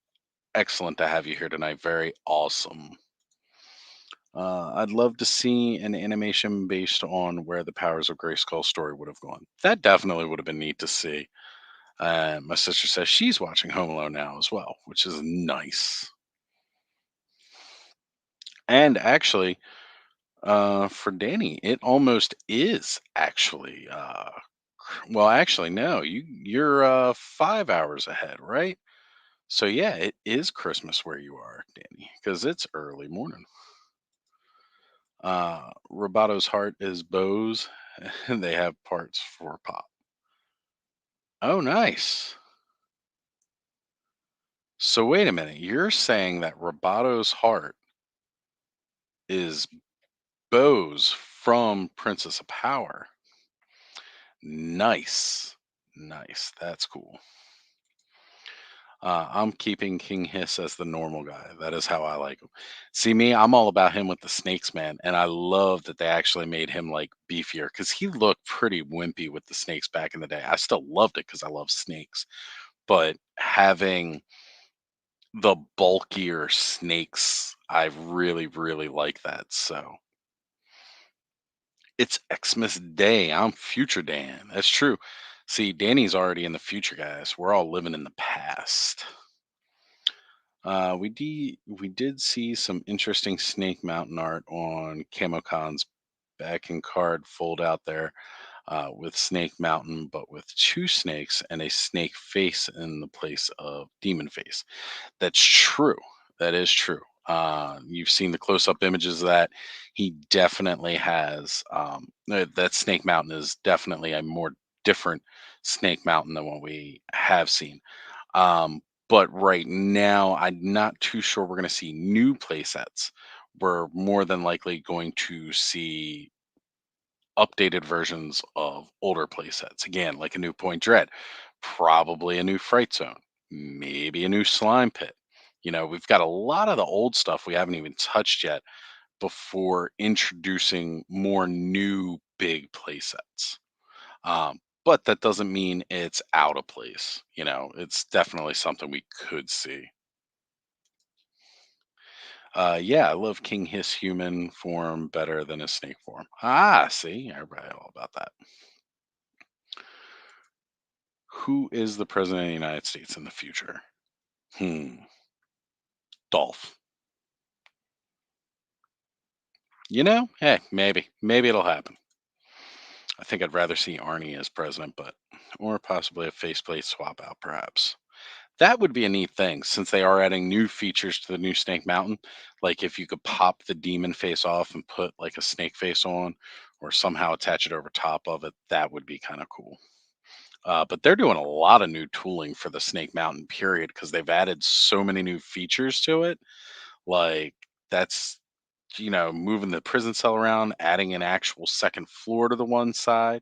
excellent to have you here tonight. Very awesome. I'd love to see an animation based on where the Powers of Grayskull story would have gone. That definitely would have been neat to see. My sister says she's watching Home Alone now as well, which is nice. And actually, for Danny, it almost is actually Well, actually, no. You're 5 hours ahead, right? So yeah, it is Christmas where you are, Danny, because it's early morning. Robato's heart is Bose, and they have parts for pop. Oh, nice. So wait a minute. You're saying that Robato's heart is Bose from Princess of Power. Nice. Nice. That's cool. I'm keeping King Hiss as the normal guy. That is how I like him. See me, I'm all about him with the snakes, man. And I love that they actually made him like beefier because he looked pretty wimpy with the snakes back in the day. I still loved it because I love snakes. But having the bulkier snakes, I really, really like that. So it's Xmas Day. I'm future Dan. That's true. See, Danny's already in the future, guys. We're all living in the past. We did see some interesting Snake Mountain art on CamoCon's backing card fold out there with Snake Mountain, but with two snakes and a snake face in the place of demon face. That's true. That is true. You've seen the close-up images of that. He definitely has. That Snake Mountain is definitely a more different Snake Mountain than what we have seen. But right now, I'm not too sure we're going to see new play sets. We're more than likely going to see updated versions of older play sets. Again, like a new Point Dread, probably a new Fright Zone, maybe a new Slime Pit. We've got a lot of the old stuff we haven't even touched yet before introducing more new big play sets. But that doesn't mean it's out of place. It's definitely something we could see. Yeah, I love King Hiss human form better than his snake form. See, everybody all about that. Who is the president of the United States in the future? Hmm, Dolph. Hey, maybe it'll happen. I think I'd rather see Arnie as president, or possibly a faceplate swap out, perhaps. That would be a neat thing since they are adding new features to the new Snake Mountain. Like if you could pop the demon face off and put like a snake face on, or somehow attach it over top of it, that would be kind of cool. But they're doing a lot of new tooling for the Snake Mountain period because they've added so many new features to it. Like that's moving the prison cell around, adding an actual second floor to the one side.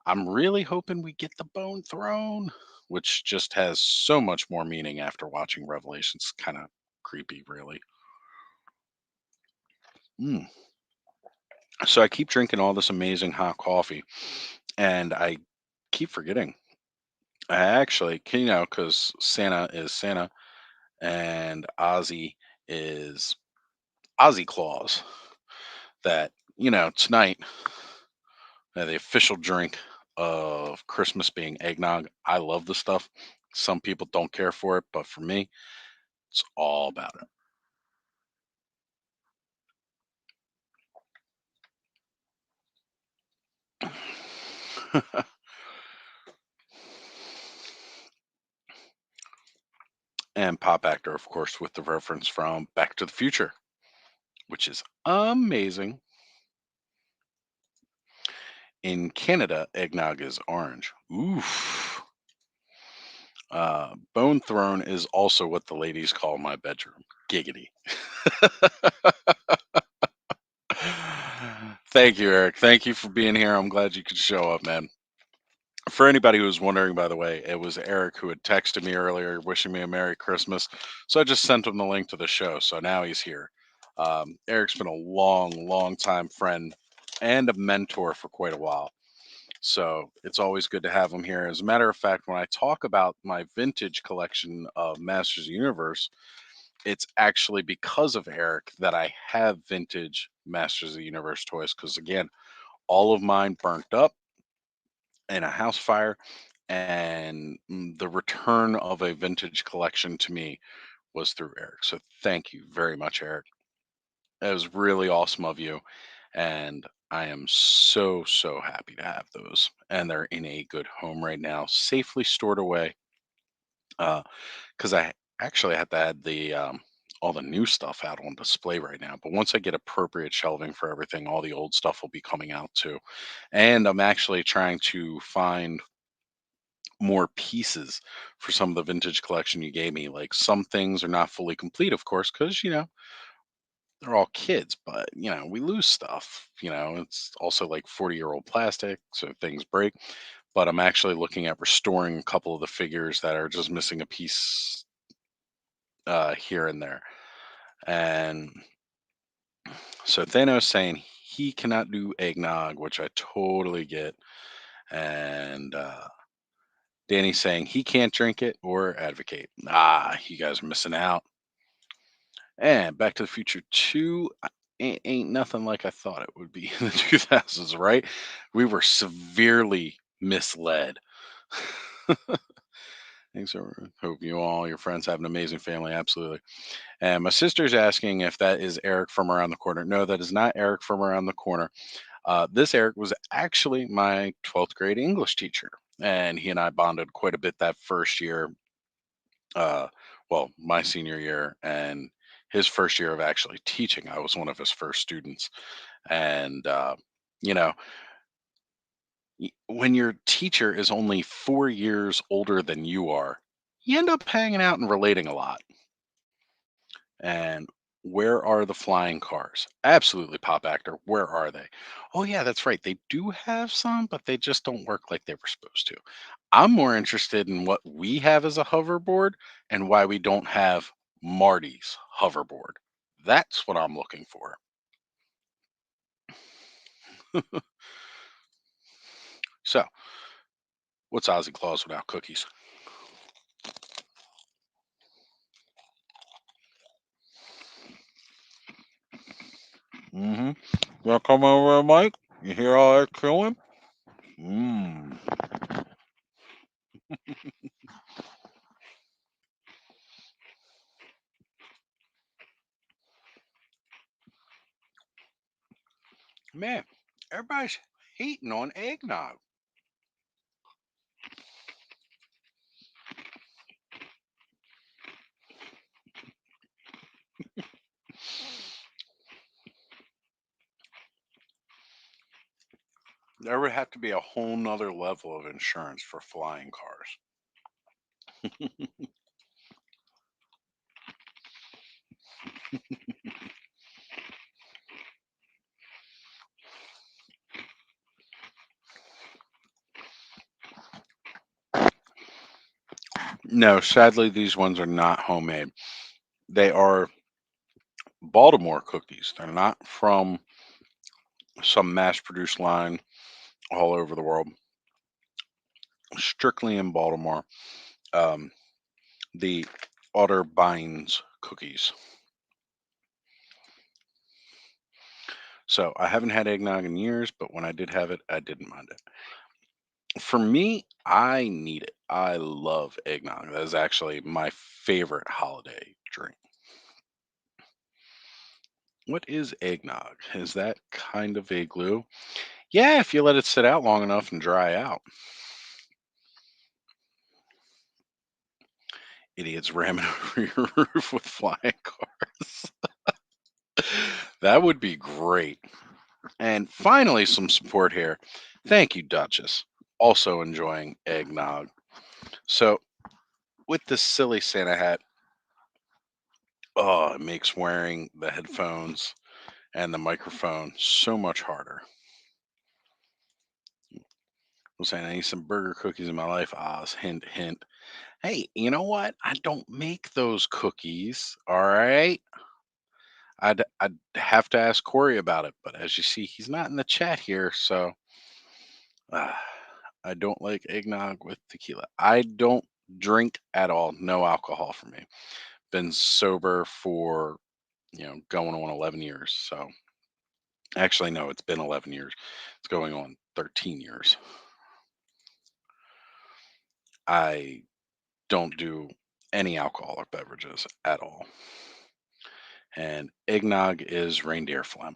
I'm really hoping we get the Bone Throne, which just has so much more meaning after watching Revelations. Kind of creepy, really. Mm. So I keep drinking all this amazing hot coffee, and I keep forgetting. I actually, because Santa is Santa, and Ozzy is Ozzy Clawz. That tonight, the official drink of Christmas being eggnog. I love the stuff. Some people don't care for it, but for me, it's all about it. And pop actor, of course, with the reference from Back to the Future, which is amazing. In Canada, eggnog is orange. Oof. Bone Throne is also what the ladies call my bedroom. Giggity. Thank you, Eric. Thank you for being here. I'm glad you could show up, man. For anybody who was wondering, by the way, it was Eric who had texted me earlier wishing me a Merry Christmas. So I just sent him the link to the show. So now he's here. Eric's been a long, long time friend and a mentor for quite a while. So it's always good to have him here. As a matter of fact, when I talk about my vintage collection of Masters of the Universe, it's actually because of Eric that I have vintage Masters of the Universe toys. Because again, all of mine burnt up in a house fire, and the return of a vintage collection to me was through Eric. So thank you very much, Eric. It was really awesome of you, and I am so, so happy to have those. And they're in a good home right now, safely stored away. Because I actually had to add all the new stuff out on display right now. But once I get appropriate shelving for everything, all the old stuff will be coming out too. And I'm actually trying to find more pieces for some of the vintage collection you gave me. Like some things are not fully complete, of course, because they're all kids, but we lose stuff. It's also like 40-year-old plastic, so things break. But I'm actually looking at restoring a couple of the figures that are just missing a piece here and there. And so Thanos saying he cannot do eggnog, which I totally get. And Danny saying he can't drink it or advocate. Ah, you guys are missing out. And Back to the Future 2 ain't nothing like I thought it would be in the 2000s, right? We were severely misled. Thanks. Hope you all, your friends, have an amazing family. Absolutely. And my sister's asking if that is Eric from around the corner. No, that is not Eric from around the corner. This Eric was actually my 12th grade English teacher, and he and I bonded quite a bit that first year. Uh, well, my senior year and his first year of actually teaching. I was one of his first students, and you know, when your teacher is only 4 years older than you are, you end up hanging out and relating a lot. And where are the flying cars? Absolutely, pop actor. Where are they? Oh, yeah, that's right. They do have some, but they just don't work like they were supposed to. I'm more interested in what we have as a hoverboard and why we don't have Marty's hoverboard. That's what I'm looking for. So, what's Ozzy Claus without cookies? Mm-hmm. You come over, Mike? You hear all that chewing? Mmm. Man, everybody's hating on eggnog. There would have to be a whole nother level of insurance for flying cars. No, sadly, these ones are not homemade. They are Baltimore cookies. They're not from some mass produced line all over the world, strictly in Baltimore. Um, the Otterbeins cookies. So I haven't had eggnog in years, but when I did have it, I didn't mind it. For me, I need it. I love eggnog. That is actually my favorite holiday drink. What is eggnog? Is that kind of a glue? Yeah, if you let it sit out long enough and dry out. Idiots ramming over your roof with flying cars. That would be great. And finally, some support here. Thank you, Duchess. Also enjoying eggnog. So, with this silly Santa hat, oh, it makes wearing the headphones and the microphone so much harder. I'm saying I need some burger cookies in my life. Ah, hint, hint. Hey, you know what? I don't make those cookies. All right. I'd have to ask Corey about it, but as you see, he's not in the chat here, so uh, I don't like eggnog with tequila. I don't drink at all. No alcohol for me. Been sober for going on 11 years. So actually, no, it's been 11 years. It's going on 13 years. I don't do any alcoholic beverages at all. And eggnog is reindeer phlegm.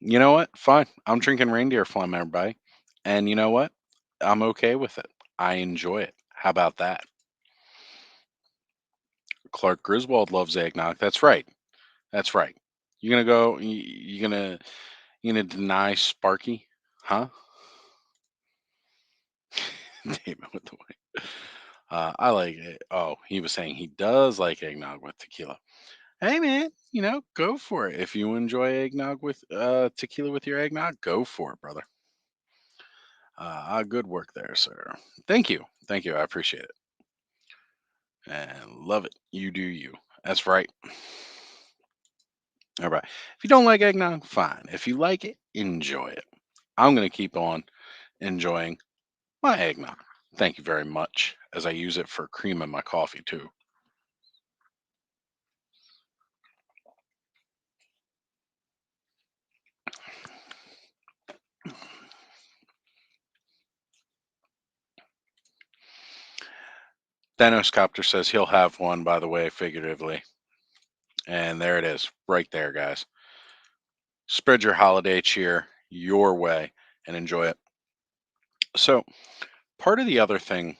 You know what? Fine. I'm drinking reindeer phlegm, everybody. And you know what? I'm okay with it. I enjoy it. How about that? Clark Griswold loves eggnog. That's right. That's right. You gonna go? You gonna deny Sparky? Huh? Damon with the way. I like it. Oh, he was saying he does like eggnog with tequila. Hey man, go for it. If you enjoy eggnog with tequila with your eggnog, go for it, brother. Good work there, sir. Thank you. Thank you. I appreciate it. And love it. You do you. That's right. All right. If you don't like eggnog, fine. If you like it, enjoy it. I'm going to keep on enjoying my eggnog. Thank you very much, as I use it for cream in my coffee too. Thanoscopter says he'll have one, by the way, figuratively. And there it is, right there, guys. Spread your holiday cheer your way and enjoy it. So, part of the other thing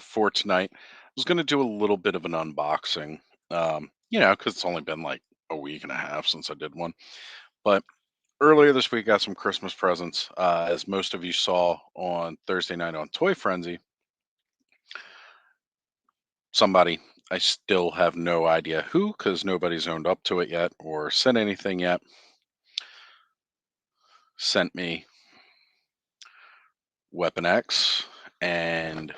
for tonight, I was going to do a little bit of an unboxing, because it's only been like a week and a half since I did one. But earlier this week, I got some Christmas presents. As most of you saw on Thursday night on Toy Frenzy, somebody, I still have no idea who, because nobody's owned up to it yet or sent anything yet, sent me Weapon X and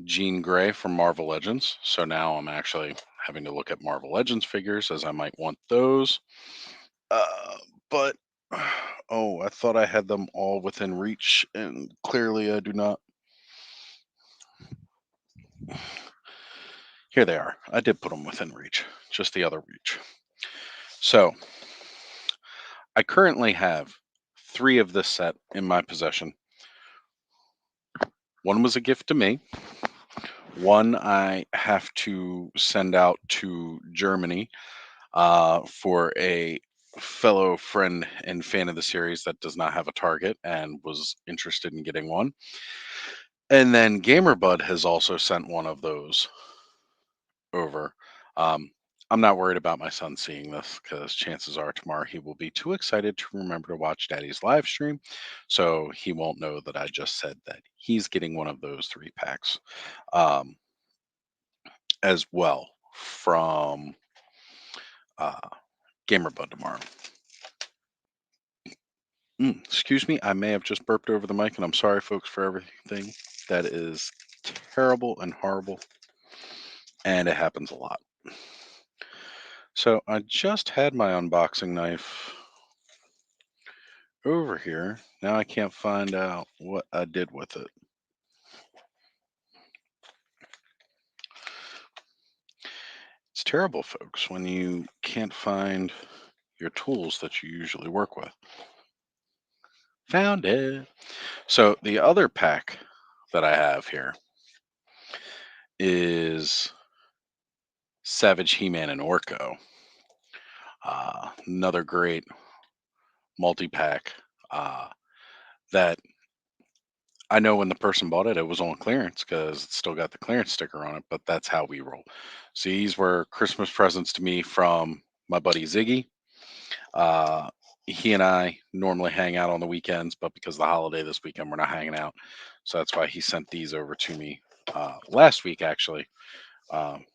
Jean Grey from Marvel Legends. So now I'm actually having to look at Marvel Legends figures as I might want those. Uh, but oh, I thought I had them all within reach, and clearly I do not. Here they are. I did put them within reach, just the other reach. So I currently have three of this set in my possession. One was a gift to me. One I have to send out to Germany for a fellow friend and fan of the series that does not have a Target and was interested in getting one. And then Gamerbud has also sent one of those over. Um, I'm not worried about my son seeing this because chances are tomorrow he will be too excited to remember to watch Daddy's live stream. So he won't know that I just said that he's getting one of those 3 packs um, as well from uh, Gamerbud tomorrow. Excuse me, I may have just burped over the mic, and I'm sorry, folks, for everything. That is terrible and horrible, and it happens a lot. So I just had my unboxing knife over here. Now I can't find out what I did with it. It's terrible, folks, when you can't find your tools that you usually work with. Found it. So the other pack that I have here is Savage He-Man and Orko. Another great multi-pack that I know when the person bought it, it was on clearance because it's still got the clearance sticker on it, but that's how we roll. So these were Christmas presents to me from my buddy Ziggy. Uh, he and I normally hang out on the weekends, but because of the holiday this weekend, we're not hanging out. So that's why he sent these over to me last week, actually, um,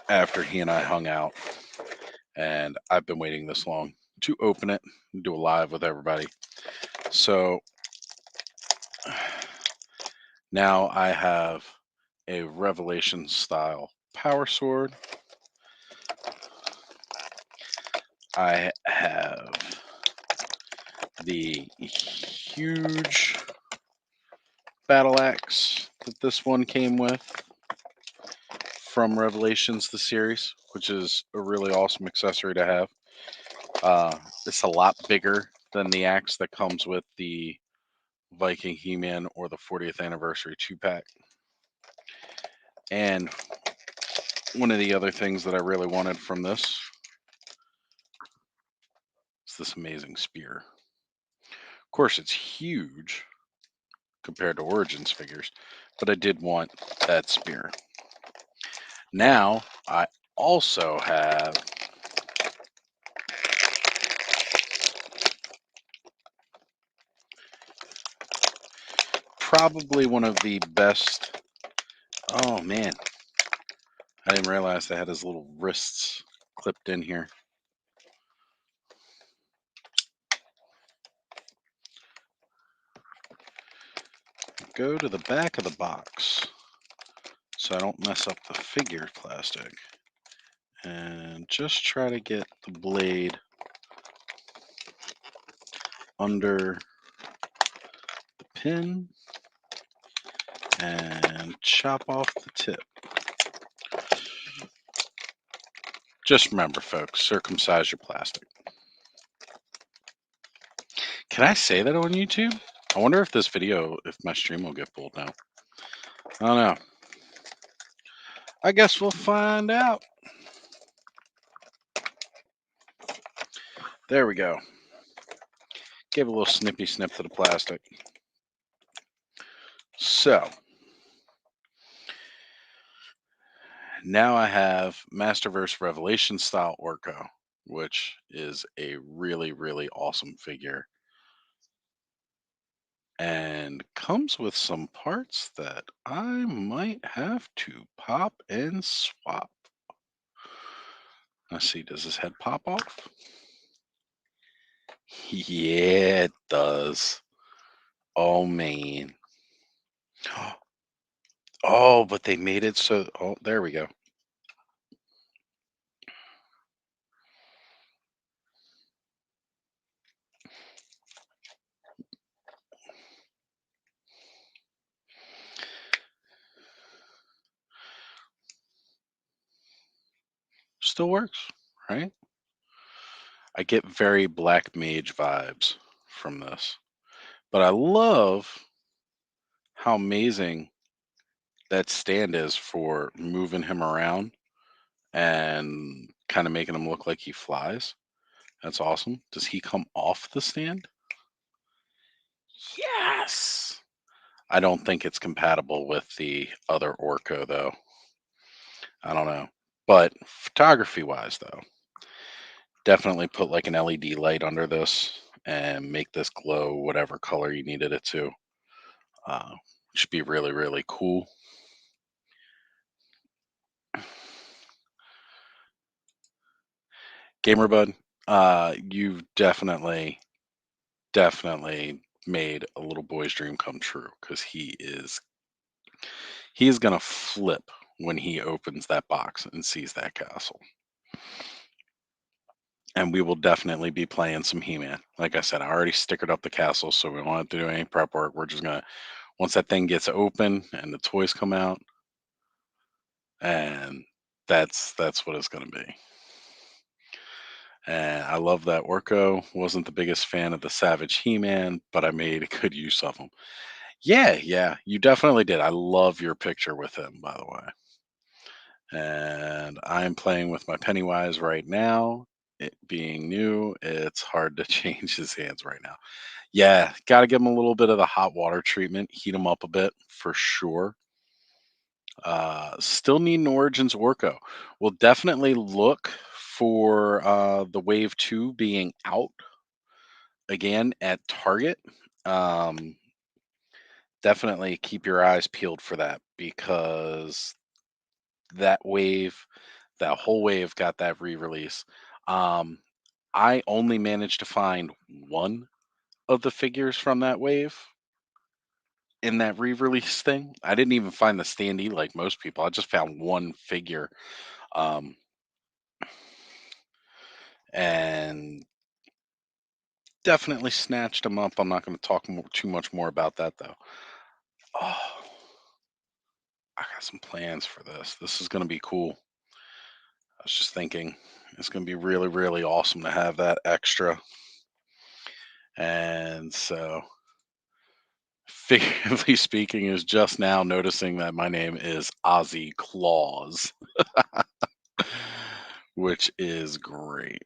after he and I hung out. And I've been waiting this long to open it and do a live with everybody. So now I have a Revelation style power sword. I have the huge battle axe that this one came with from Revelations, the series, which is a really awesome accessory to have. It's a lot bigger than the axe that comes with the Viking He-Man or the 40th anniversary 2 pack. And one of the other things that I really wanted from this this amazing spear. Of course, it's huge compared to Origins figures, but I did want that spear. Now, I also have probably one of the best. Oh man, I didn't realize they had his little wrists clipped in here. Go to the back of the box so I don't mess up the figure plastic, and just try to get the blade under the pin and chop off the tip. Just remember, folks, circumcise your plastic. Can I say that on YouTube? I wonder if this video, if my stream will get pulled now. I don't know. I guess we'll find out. There we go. Give a little snippy snip to the plastic. So, now I have Masterverse Revelation style Orko, which is a really, really awesome figure. And comes with some parts that I might have to pop and swap. Let's see, does his head pop off? Yeah, it does. Oh man. Oh, but they made it so. Oh, there we go. Still works, right? I get very Black Mage vibes from this. But I love how amazing that stand is for moving him around and kind of making him look like he flies. That's awesome. Does he come off the stand? Yes. I don't think it's compatible with the other Orco though. I don't know. But photography wise though, definitely put like an LED light under this and make this glow whatever color you needed it to. Uh, should be really, really cool. Gamerbud, you've definitely made a little boy's dream come true because he is gonna flip when he opens that box and sees that castle. And we will definitely be playing some He-Man. Like I said, I already stickered up the castle, so we don't have to do any prep work. We're just gonna once that thing gets open and the toys come out, and that's what it's gonna be. And I love that Orko. Wasn't the biggest fan of the Savage He-Man, but I made good use of him. Yeah, yeah, you definitely did. I love your picture with him, by the way. And I'm playing with my Pennywise right now. It being new, it's hard to change his hands right now. Yeah, got to give him a little bit of the hot water treatment, heat him up a bit for sure. Still need an Origins Orco. We'll definitely look for the Wave 2 being out again at Target. Um, Definitely keep your eyes peeled for that because that wave, that whole wave got that re-release. Um, I only managed to find one of the figures from that wave in that re-release thing. I didn't even find the standee like most people. I just found one figure. Um, and definitely snatched them up. I'm not going to talk too much more about that though. Oh, I got some plans for this. This is going to be cool. I was just thinking it's going to be really, really awesome to have that extra. And so, figuratively speaking, is just now noticing that my name is Ozzy Clawz, which is great.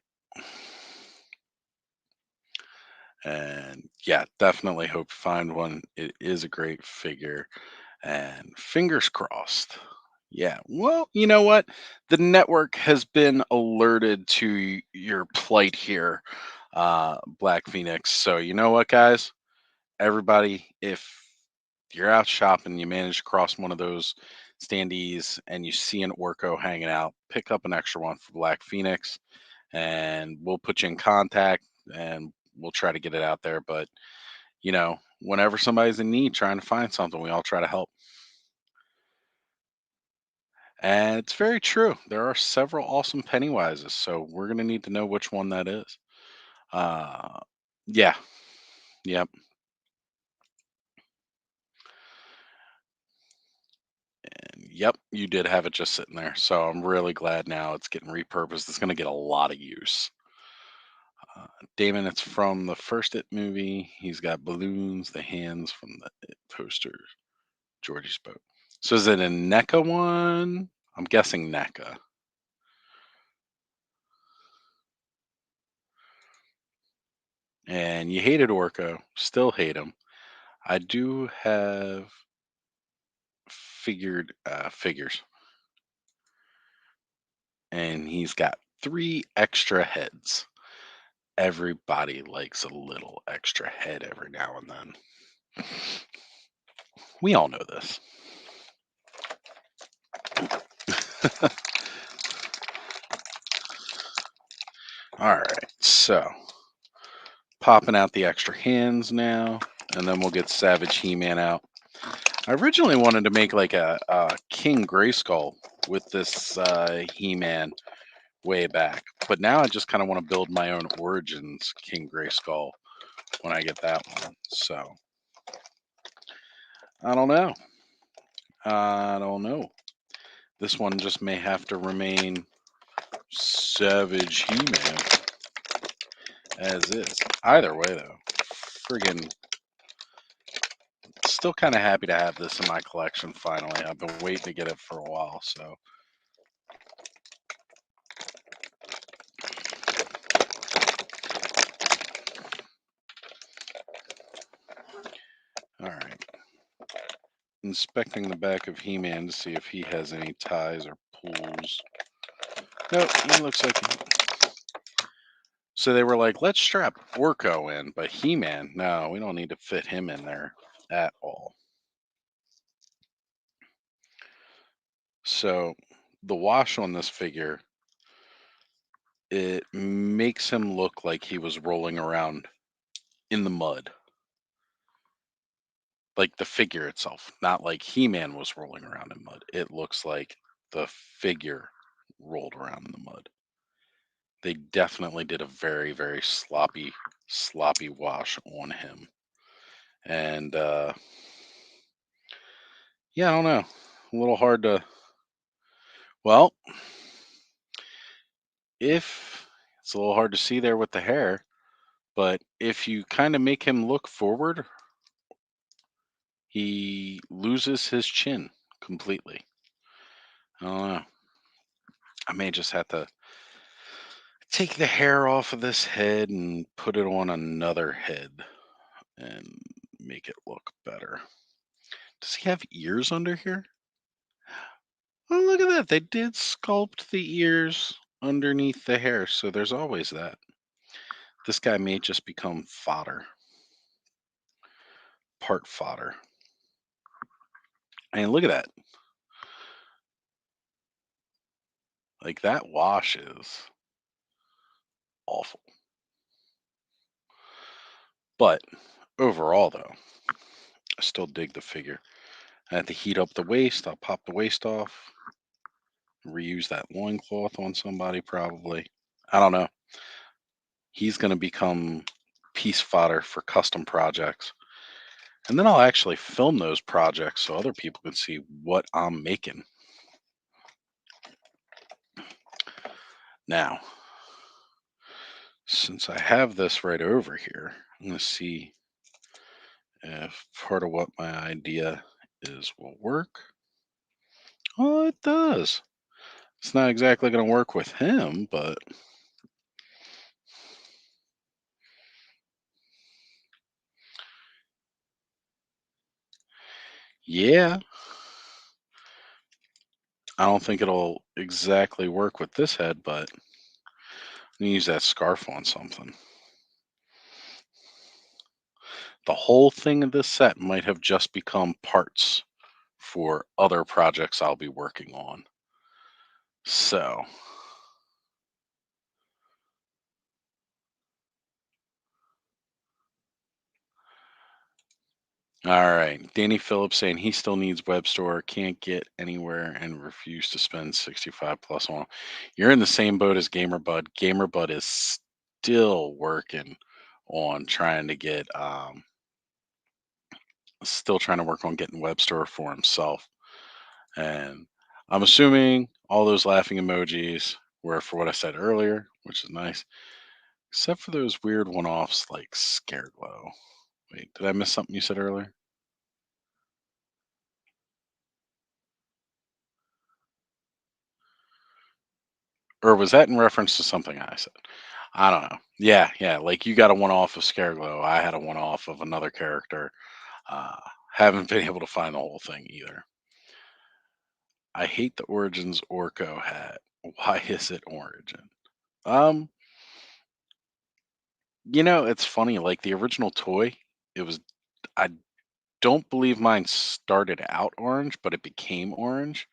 And yeah, definitely hope to find one. It is a great figure, and fingers crossed. Yeah. Well, you know what? The network has been alerted to your plight here, Black Phoenix. So you know what, guys? Everybody, if you're out shopping, you manage to cross one of those standees and you see an Orco hanging out, pick up an extra one for Black Phoenix, and we'll put you in contact and we'll try to get it out there. But whenever somebody's in need trying to find something, we all try to help. And it's very true. There are several awesome Pennywises, so we're gonna need to know which one that is. Uh, yeah, yep, and yep. You did have it just sitting there, so I'm really glad now it's getting repurposed. It's gonna get a lot of use. Uh, Damon, it's from the first It movie. He's got balloons, the hands from the It poster. Georgie spoke. So is it a NECA one? I'm guessing NECA. And you hated Orko, still hate him. I do have figures, and he's got three extra heads. Everybody likes a little extra head every now and then. We all know this. All right, so popping out the extra hands now, and then we'll get Savage He-Man out. I originally wanted to make like a King Grayskull with this He-Man way back, but now I just kind of want to build my own Origins King Grayskull when I get that one. So I don't know. I don't know. This one just may have to remain Savage He-Man as is. Either way, though, friggin' still kind of happy to have this in my collection finally. I've been waiting to get it for a while, so. All right. Inspecting the back of He-Man to see if he has any ties or pulls. Nope, he looks like. So they were like, let's strap Orko in, but He-Man, no, we don't need to fit him in there at all. So the wash on this figure, it makes him look like he was rolling around in the mud. Like the figure itself, not like He-Man was rolling around in mud. It looks like the figure rolled around in the mud. They definitely did a very, very sloppy wash on him. And yeah, I don't know. A little hard to. Well, if it's a little hard to see there with the hair, but if you kind of make him look forward, he loses his chin completely. I don't know. I may just have to take the hair off of this head and put it on another head and make it look better. Does he have ears under here? Oh, look at that. They did sculpt the ears underneath the hair, so there's always that. This guy may just become fodder, part fodder. And look at that. Like that wash is awful. But overall, though, I still dig the figure. I have to heat up the waist. I'll pop the waist off, reuse that loincloth on somebody probably. I don't know. He's going to become piece fodder for custom projects. And then I'll actually film those projects so other people can see what I'm making. Now, since I have this right over here, I'm going to see if part of what my idea is will work. Oh, it does. It's not exactly going to work with him, but Yeah, I don't think it'll exactly work with this head, but you use that scarf on something. The whole thing of this set might have just become parts for other projects I'll be working on. So, all right. Danny Phillips saying he still needs web store, can't get anywhere, and refuse to spend 65 plus on. You're in the same boat as GamerBud. GamerBud is still working on trying to get, still trying to work on getting web store for himself. And I'm assuming all those laughing emojis were for what I said earlier, which is nice, except for those weird one offs like Scareglow. Wait, did I miss something you said earlier? Or was that in reference to something I said? I don't know. Yeah, yeah. Like you got a one off of Scareglow. I had a one off of another character. Uh, haven't been able to find the whole thing either. I hate the Origins Orco hat. Why is it Origin? Um, it's funny. Like the original toy, it was. I don't believe mine started out orange, but it became orange.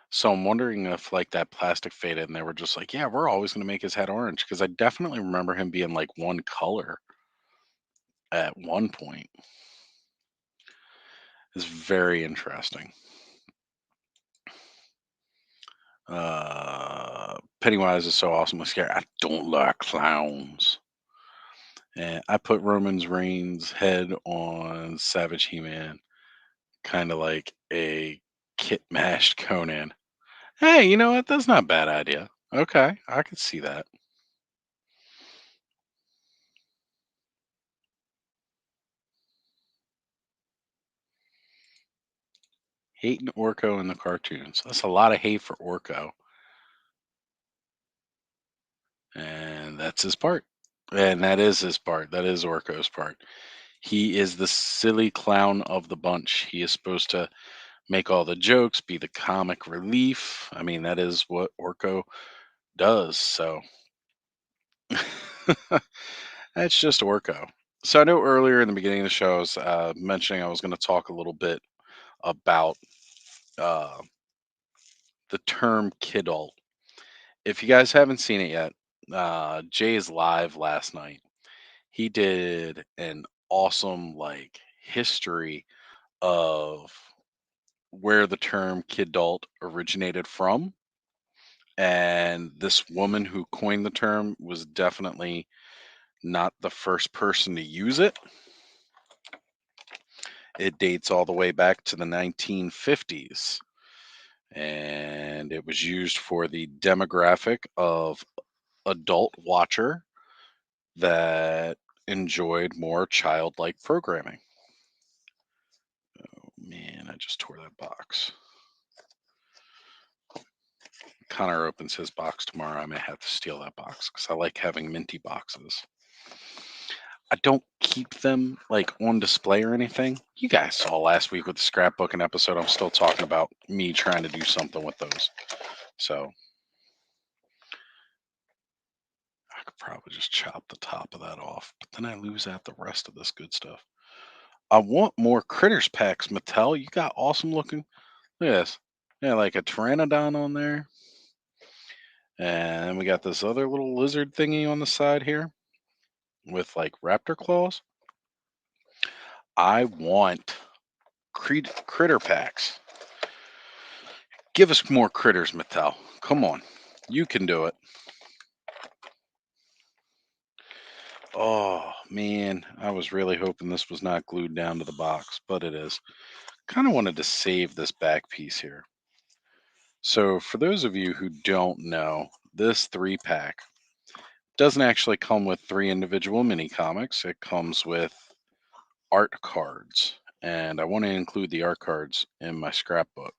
So I'm wondering if like that plastic faded and they were just like, yeah, we're always going to make his head orange because I definitely remember him being like one color at one point. It's very interesting. Pennywise is so awesome with scary. I don't like clowns. And I put Roman's Reigns' head on Savage He-Man, kind of like a kit mashed Conan. Hey, you know what? That's not a bad idea. Okay, I could see that. Hating Orko in the cartoons. That's a lot of hate for Orko. And that's his part. And that is his part. That is Orko's part. He is the silly clown of the bunch. He is supposed to make all the jokes, be the comic relief. I mean, that is what Orko does. So that's just Orko. So I know earlier in the beginning of the show, I was mentioning I was going to talk a little bit about uh, the term kidult. If you guys haven't seen it yet, Jay's live last night. He did an awesome like history of where the term kidult originated from. And this woman who coined the term was definitely not the first person to use it. It dates all the way back to the 1950s. And it was used for the demographic of adult watcher that enjoyed more childlike programming. Oh, man, I just tore that box. Connor opens his box tomorrow. I may have to steal that box because I like having minty boxes. I don't keep them like on display or anything. You guys saw last week with the scrapbooking episode. I'm still talking about me trying to do something with those. So I could probably just chop the top of that off, but then I lose out the rest of this good stuff. I want more critters packs, Mattel. You got awesome looking. Look at this. Yeah, like a pteranodon on there. And we got this other little lizard thingy on the side here with like raptor claws. I want critter packs. Give us more critters, Mattel. Come on. You can do it. Oh, man. I was really hoping this was not glued down to the box, but it is. Kind of wanted to save this back piece here. So, for those of you who don't know, this three pack doesn't actually come with three individual mini comics. It comes with art cards. And I want to include the art cards in my scrapbook.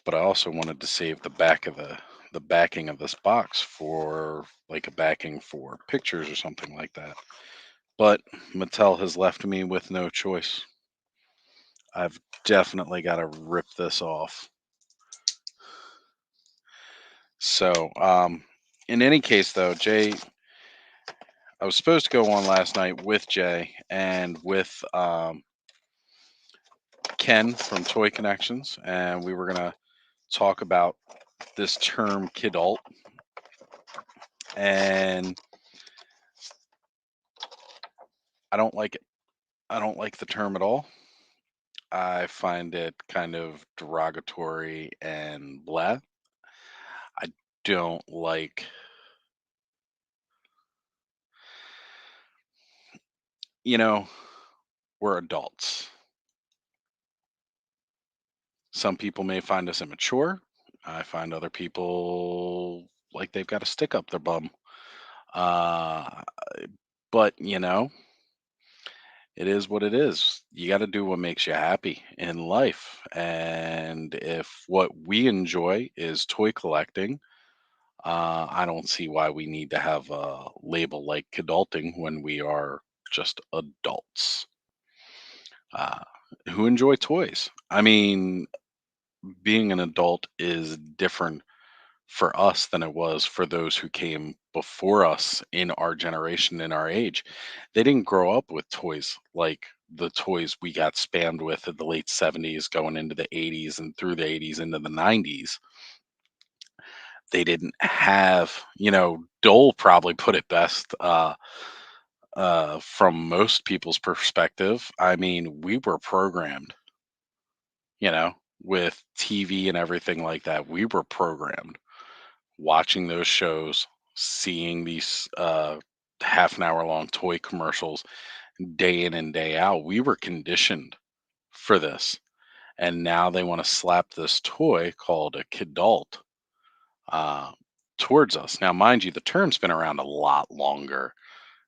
But I also wanted to save the backing of this box for like a backing for pictures or something like that. But Mattel has left me with no choice. I've definitely got to rip this off. So, in any case, though, Jay, I was supposed to go on last night with Jay and with Ken from Toy Connections, and we were gonna talk about this term kidult, and I don't like it. I don't like the term at all. I find it kind of derogatory and blah. I don't like, you know, we're adults. Some people may find us immature. I find other people like they've got a stick up their bum. Uh, but, it is what it is. You got to do what makes you happy in life. And if what we enjoy is toy collecting, I don't see why we need to have a label like adulting when we are just adults uh, who enjoy toys. I mean, being an adult is different for us than it was for those who came before us in our generation, in our age. They didn't grow up with toys like the toys we got spammed with in the late 70s, going into the 80s and through the 80s into the 90s. They didn't have, Dole probably put it best from most people's perspective. I mean, we were programmed, you know, with TV and everything like that. We were programmed watching those shows, seeing these half an hour long toy commercials day in and day out. We were conditioned for this. And now they want to slap this toy called a kidult uh, towards us. Now, mind you, the term's been around a lot longer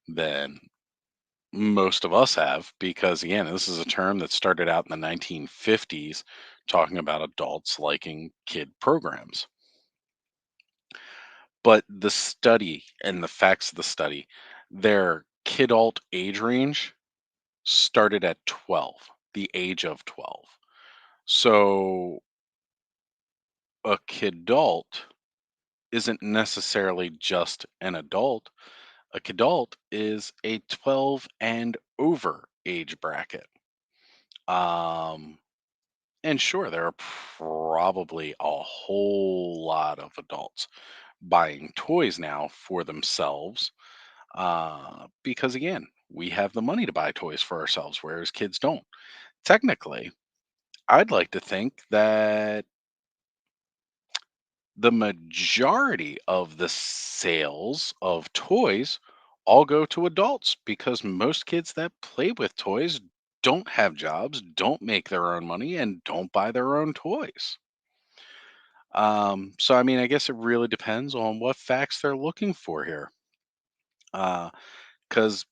than most of us have, because again, this is a term that started out in the 1950s talking about adults liking kid programs. But the study and the facts of the study, their kidult age range started at 12, the age of 12. So a kidult isn't necessarily just an adult. A kidult is a 12 and over age bracket. Um, and sure, there are probably a whole lot of adults buying toys now for themselves because, again, we have the money to buy toys for ourselves, whereas kids don't. Technically, I'd like to think that the majority of the sales of toys all go to adults because most kids that play with toys don't have jobs, don't make their own money, and don't buy their own toys. So, I mean, I guess it really depends on what facts they're looking for here. Because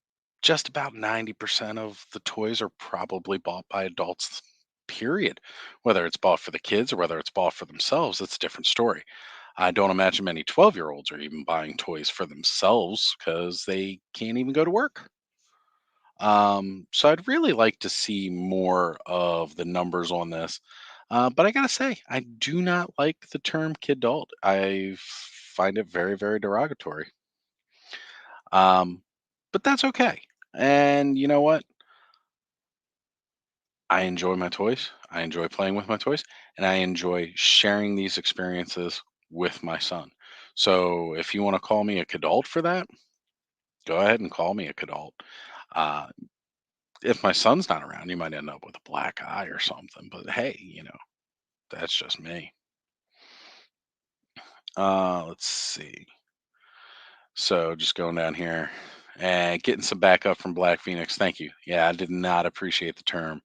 just about 90% of the toys are probably bought by adults, period. Whether it's bought for the kids or whether it's bought for themselves, it's a different story. I don't imagine many 12-year-olds are even buying toys for themselves because they can't even go to work. So I'd really like to see more of the numbers on this. But I gotta say, I do not like the term kidult. I find it very, very derogatory. Um, but that's okay. And you know what? I enjoy my toys. I enjoy playing with my toys, and I enjoy sharing these experiences with my son. So if you want to call me a kidult for that, go ahead and call me a kidult. Uh, if my son's not around, you might end up with a black eye or something. But hey, that's just me. Let's see. So just going down here and getting some backup from Black Phoenix. Thank you. Yeah, I did not appreciate the term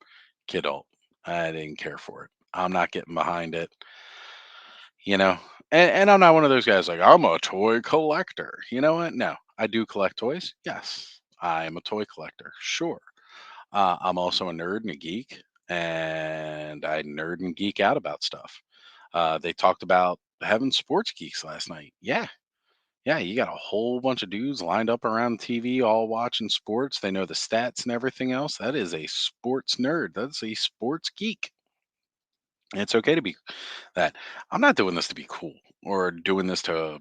kidult. I didn't care for it. I'm not getting behind it, you know. And I'm not one of those guys like I'm a toy collector. You know what? No, I do collect toys. Yes, I am a toy collector. Sure. I'm also a nerd and a geek, and I nerd and geek out about stuff. They talked about having sports geeks last night. Yeah, Yeah, you got a whole bunch of dudes lined up around the TV all watching sports. They know the stats and everything else. That is a sports nerd. That's a sports geek. And it's okay to be that. I'm not doing this to be cool or doing this to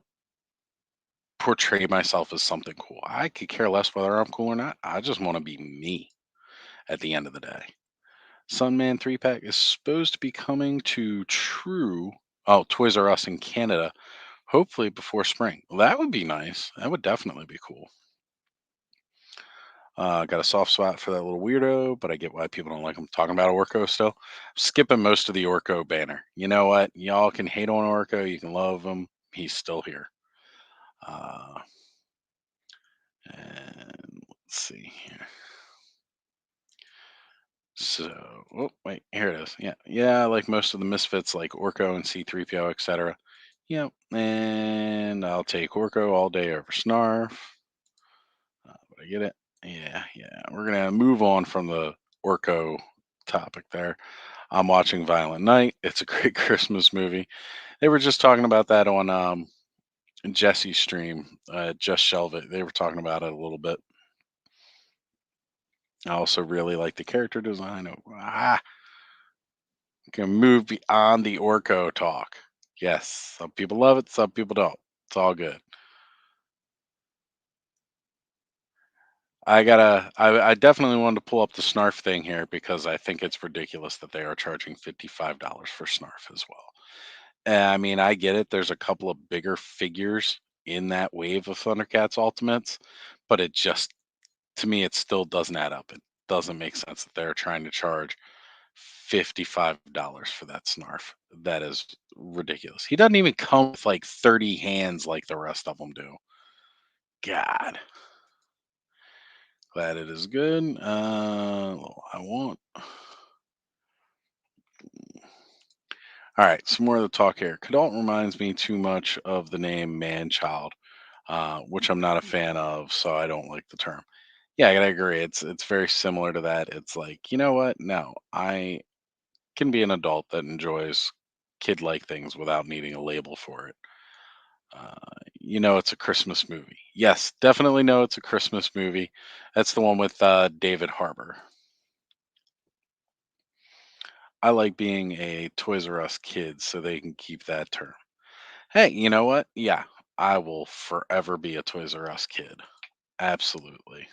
portray myself as something cool. I could care less whether I'm cool or not. I just want to be me at the end of the day. Sunman 3 pack is supposed to be coming to Toys R Us in Canada, hopefully before spring. Well, that would be nice. That would definitely be cool. Got a soft spot for that little weirdo, but I get why people don't like him. Talking about Orko still. Skipping most of the Orko banner. You know what? Y'all can hate on Orko. You can love him. He's still here. Uh, and let's see here. So, oh, wait, here it is. Yeah. Yeah, like most of the misfits, like Orko and C3PO, etc. Yep. And I'll take Orko all day over Snarf. But I get it. Yeah. Yeah. We're going to move on from the Orko topic there. I'm watching Violent Night. It's a great Christmas movie. They were just talking about that on Jesse's stream. Just Shelve It. They were talking about it a little bit. I also really like the character design. Can move beyond the Orko talk. Yes, some people love it, some people don't. It's all good. I definitely wanted to pull up the Snarf thing here because I think it's ridiculous that they are charging $55 for Snarf as well. I mean, I get it. There's a couple of bigger figures in that wave of Thundercats Ultimates, but it just, to me, it still doesn't add up. It doesn't make sense that they're trying to charge $55 for that Snarf. That is ridiculous. He doesn't even come with like 30 hands like the rest of them do. God. Glad it is good. I want. All right, some more of the talk here. Cadalt reminds me too much of the name man-child, which I'm not a fan of, so I don't like the term. Yeah, I gotta agree. It's very similar to that. It's like, you know what? No, I can be an adult that enjoys kid-like things without needing a label for it. Uh, it's a Christmas movie. Yes, definitely know it's a Christmas movie. That's the one with David Harbour. I like being a Toys R Us kid, so they can keep that term. Hey, you know what? Yeah, I will forever be a Toys R Us kid. Absolutely.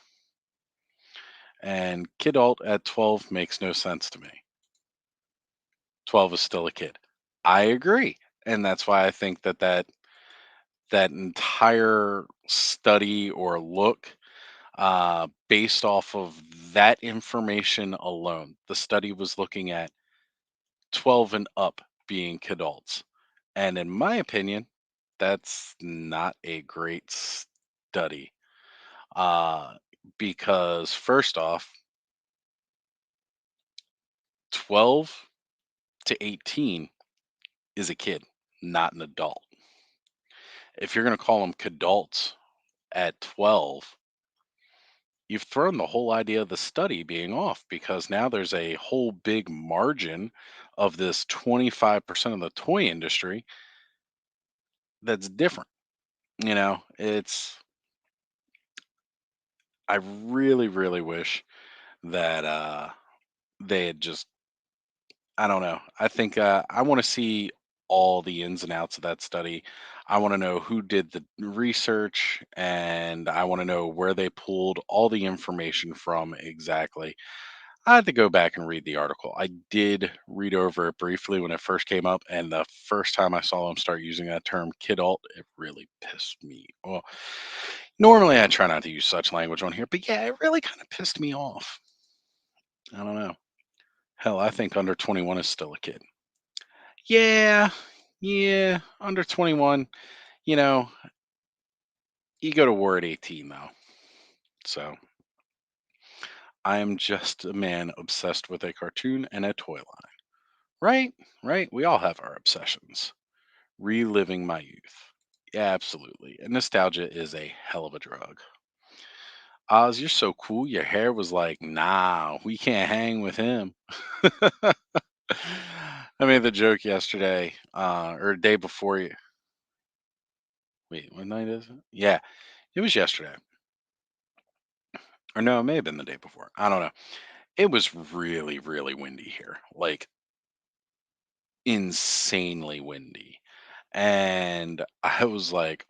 And kidult at 12 makes no sense to me. 12 is still a kid. I agree. And that's why I think that entire study or look based off of that information alone. The study was looking at 12 and up being kidults. And in my opinion, that's not a great study. Uh, because first off, 12 to 18 is a kid, not an adult. If you're going to call them kidults at 12, you've thrown the whole idea of the study being off because now there's a whole big margin of this 25% of the toy industry that's different. It's, I really, really wish that they had just, I don't know. I think I want to see all the ins and outs of that study. I want to know who did the research and I want to know where they pulled all the information from exactly. I had to go back and read the article. I did read over it briefly when it first came up, and the first time I saw them start using that term kidult, it really pissed me. Well, normally I try not to use such language on here, but yeah, it really kind of pissed me off. I don't know. Hell, I think under 21 is still a kid. Yeah, yeah, under 21. You know, you go to war at 18 though. So I am just a man obsessed with a cartoon and a toy line. Right? Right? We all have our obsessions. Reliving my youth. Yeah, absolutely. And nostalgia is a hell of a drug. Oz, you're so cool. Your hair was like, nah, we can't hang with him. I made the joke yesterday, or day before you. Wait, what night is it? Yeah, it was yesterday. Or no, it may have been the day before. I don't know. It was really, really windy here. Like insanely windy. And I was like,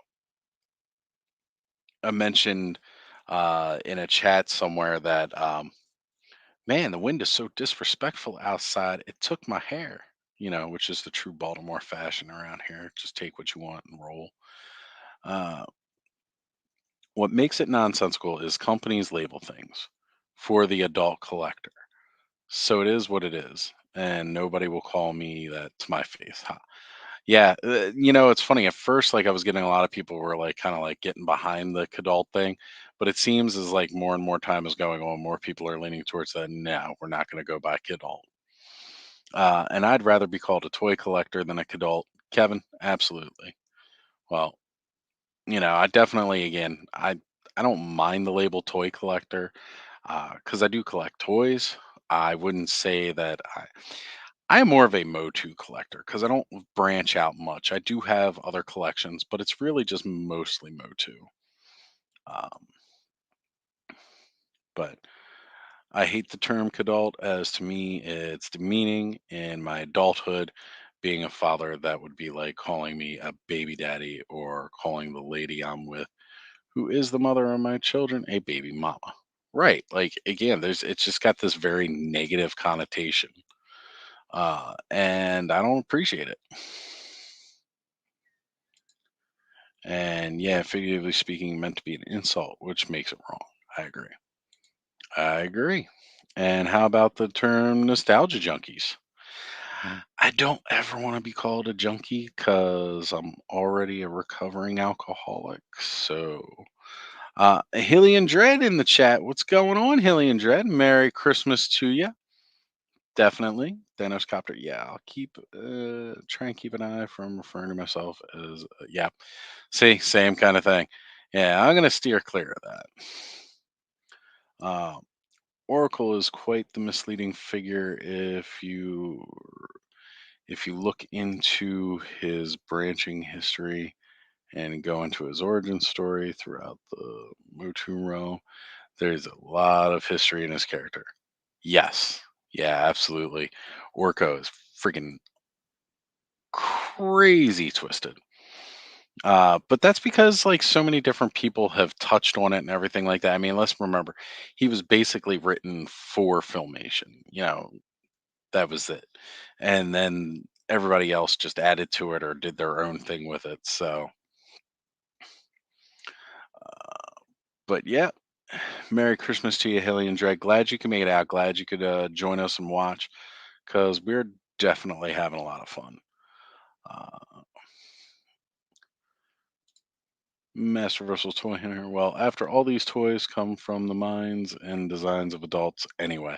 I mentioned in a chat somewhere that man, the wind is so disrespectful outside. It took my hair, which is the true Baltimore fashion around here. Just take what you want and roll. Uh, what makes it nonsensical is companies label things for the adult collector. So it is what it is. And nobody will call me that to my face. Ha. Yeah, it's funny. At first, like I was getting a lot of people were like kind of like getting behind the adult thing, but it seems as like more and more time is going on, more people are leaning towards that. No, we're not going to go back adult. And I'd rather be called a toy collector than a adult. Kevin, absolutely. Well, I definitely again, I don't mind the label toy collector because I do collect toys. I wouldn't say that I am more of a Motu collector because I don't branch out much. I do have other collections, but it's really just mostly Motu. Um, but I hate the term adult as to me it's demeaning in my adulthood. Being a father, that would be like calling me a baby daddy or calling the lady I'm with, who is the mother of my children, a baby mama. Right. Like again, it's just got this very negative connotation. And I don't appreciate it. And yeah, figuratively speaking, meant to be an insult, which makes it wrong. I agree. I agree. And how about the term nostalgia junkies? I don't ever want to be called a junkie because I'm already a recovering alcoholic. So, Hilly and Dread in the chat. What's going on, Hilly and Dread? Merry Christmas to you. Definitely. Thanos Copter. Yeah, I'll try and keep an eye from referring to myself as, yeah. See, same kind of thing. Yeah, I'm going to steer clear of that. Um, Oracle is quite the misleading figure if you look into his branching history and go into his origin story throughout the Motu realm. There's a lot of history in his character. Yes, yeah, absolutely. Orko is freaking crazy twisted. But that's because like so many different people have touched on it and everything like that. I mean, let's remember, he was basically written for filmation. That was it. And then everybody else just added to it or did their own thing with it. So, but yeah, Merry Christmas to you, Hilly and Dreg. Glad you can make it out. Glad you could join us and watch because we're definitely having a lot of fun. Uh, Master Russell's toy here. Well, after all these toys come from the minds and designs of adults anyway.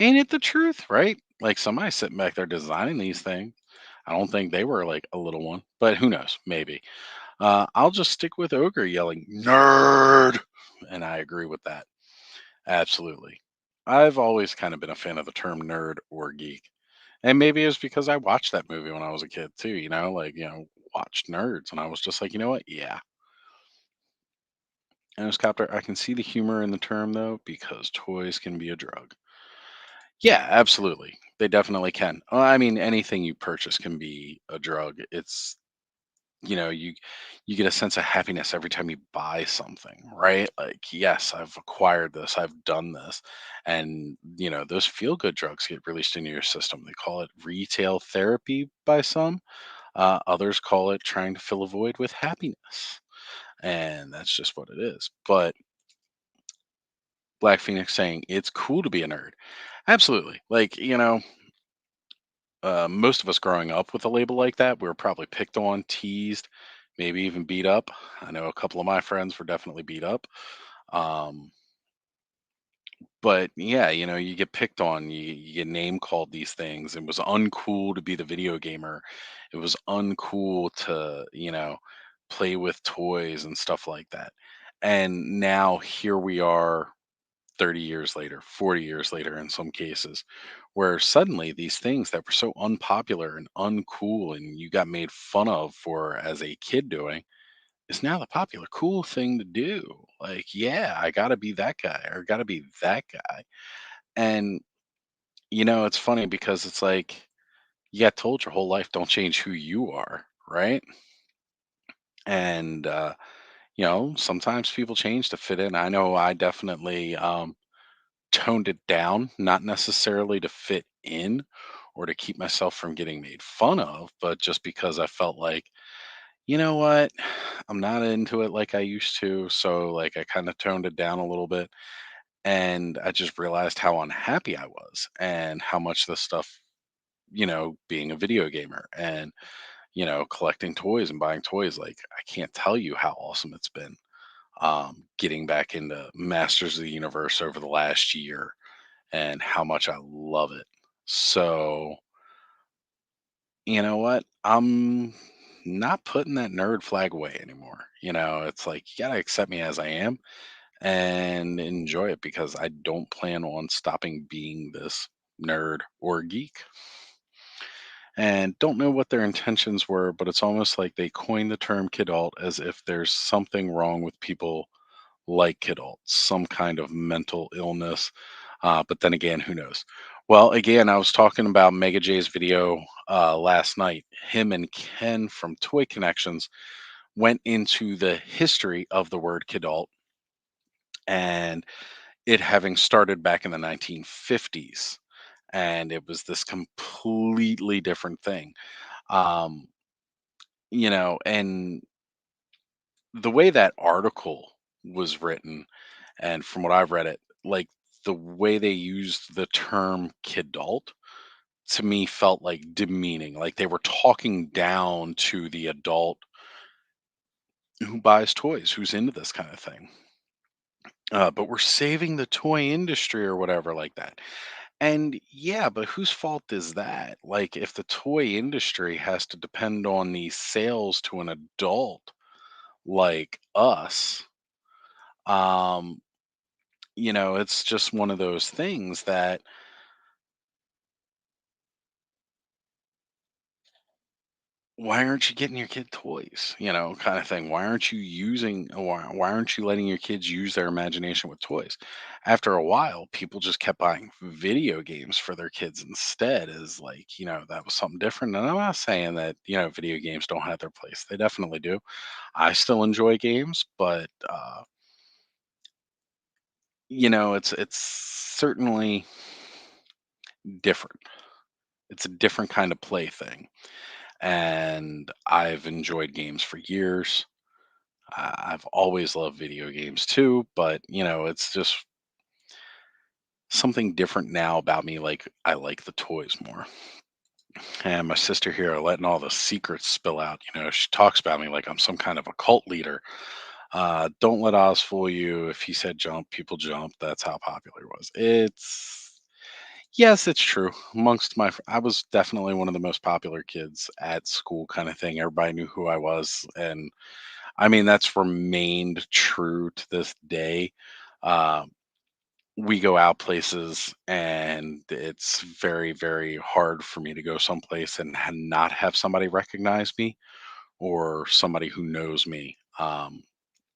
Ain't it the truth, right? Like somebody sitting back there designing these things. I don't think they were like a little one, but who knows? Maybe. I'll just stick with Ogre yelling, nerd! And I agree with that. Absolutely. I've always kind of been a fan of the term nerd or geek. And maybe it's because I watched that movie when I was a kid too, watched nerds. And I was just like, you know what? Yeah. Copter, I can see the humor in the term though, because toys can be a drug. Yeah, absolutely. They definitely can. Well, I mean, anything you purchase can be a drug. It's you get a sense of happiness every time you buy something, right? Like, yes, I've acquired this, I've done this. And those feel good drugs get released into your system. They call it retail therapy by some. Others call it trying to fill a void with happiness. And that's just what it is. But Black Phoenix saying it's cool to be a nerd. Absolutely. Like, most of us growing up with a label like that, we were probably picked on, teased, maybe even beat up. I know a couple of my friends were definitely beat up. Um, but yeah, you get picked on, you get name called these things. It was uncool to be the video gamer. It was uncool to, play with toys and stuff like that. And now here we are 30 years later, 40 years later in some cases, where suddenly these things that were so unpopular and uncool and you got made fun of for as a kid doing, is now the popular cool thing to do. Like, yeah, I got to be that guy or got to be that guy. And, it's funny because it's like, you got told your whole life, don't change who you are. Right. And, sometimes people change to fit in. I know I definitely toned it down, not necessarily to fit in or to keep myself from getting made fun of, but just because I felt like, you know what, I'm not into it like I used to. So, like, I kind of toned it down a little bit. And I just realized how unhappy I was and how much this stuff, being a video gamer and, collecting toys and buying toys, like, I can't tell you how awesome it's been getting back into Masters of the Universe over the last year and how much I love it. So, you know what? I'm not putting that nerd flag away anymore. It's like you got to accept me as I am and enjoy it because I don't plan on stopping being this nerd or geek. And don't know what their intentions were, but it's almost like they coined the term kidult as if there's something wrong with people like kidults, some kind of mental illness. But then again, who knows? Well, again, I was talking about Mega J's video last night. Him and Ken from Toy Connections went into the history of the word kidult and it having started back in the 1950s. And it was this completely different thing. Um, and the way that article was written, and from what I've read it, like the way they used the term kidult to me felt like demeaning. Like they were talking down to the adult who buys toys, who's into this kind of thing. But we're saving the toy industry or whatever like that. And yeah, but whose fault is that? Like if the toy industry has to depend on these sales to an adult like us, um, it's just one of those things that why aren't you getting your kid toys? Kind of thing. Why aren't you why aren't you letting your kids use their imagination with toys? After a while, people just kept buying video games for their kids instead as like, that was something different. And I'm not saying that, video games don't have their place. They definitely do. I still enjoy games, but it's certainly different. It's a different kind of play thing. And I've enjoyed games for years. I've always loved video games too, but it's just something different now about me. Like I like the toys more. And my sister here are letting all the secrets spill out. She talks about me like I'm some kind of a cult leader. Don't let Oz fool you. If he said jump, people jump. That's how popular it was. Yes, it's true. Amongst I was definitely one of the most popular kids at school, kind of thing. Everybody knew who I was, and I mean, that's remained true to this day. Um, we go out places, and it's very, very hard for me to go someplace and not have somebody recognize me or somebody who knows me.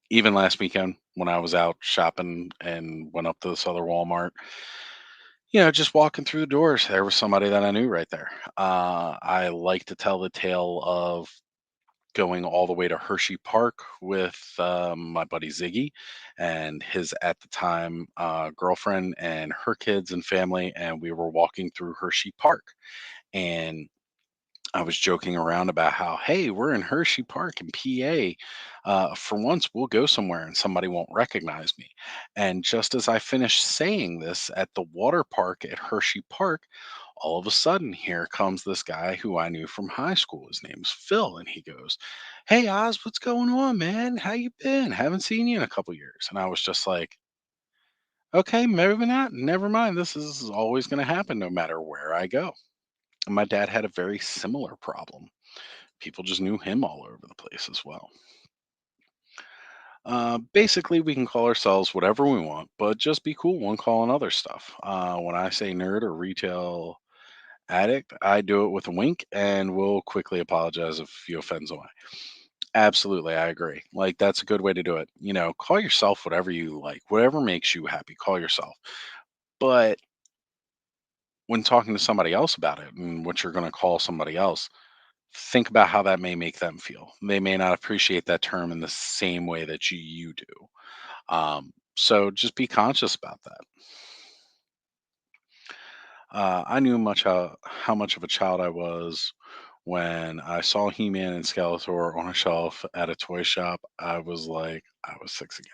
Even last weekend when I was out shopping and went up to this other Walmart, just walking through the doors, there was somebody that I knew right there. I like to tell the tale of going all the way to Hershey Park with my buddy Ziggy and his at the time girlfriend and her kids and family, and we were walking through Hershey Park. And I was joking around about how, hey, we're in Hershey Park in PA. For once, we'll go somewhere and somebody won't recognize me. And just as I finished saying this at the water park at Hershey Park, all of a sudden, here comes this guy who I knew from high school. His name's Phil, and he goes, "Hey, Oz, what's going on, man? How you been? Haven't seen you in a couple years." And I was just like, "Okay, maybe not. Never mind. This is always going to happen, no matter where I go." And my dad had a very similar problem. People just knew him all over the place as well. Basically, we can call ourselves whatever we want, but just be cool when calling other stuff. When I say nerd or retail addict, I do it with a wink and will quickly apologize if you offend someone. Absolutely, I agree. Like that's a good way to do it. Call yourself whatever you like, whatever makes you happy, call yourself. But when talking to somebody else about it and what you're going to call somebody else, think about how that may make them feel. They may not appreciate that term in the same way that you do. So just be conscious about that. I knew how much of a child I was when I saw He-Man and Skeletor on a shelf at a toy shop. I was like, I was six again.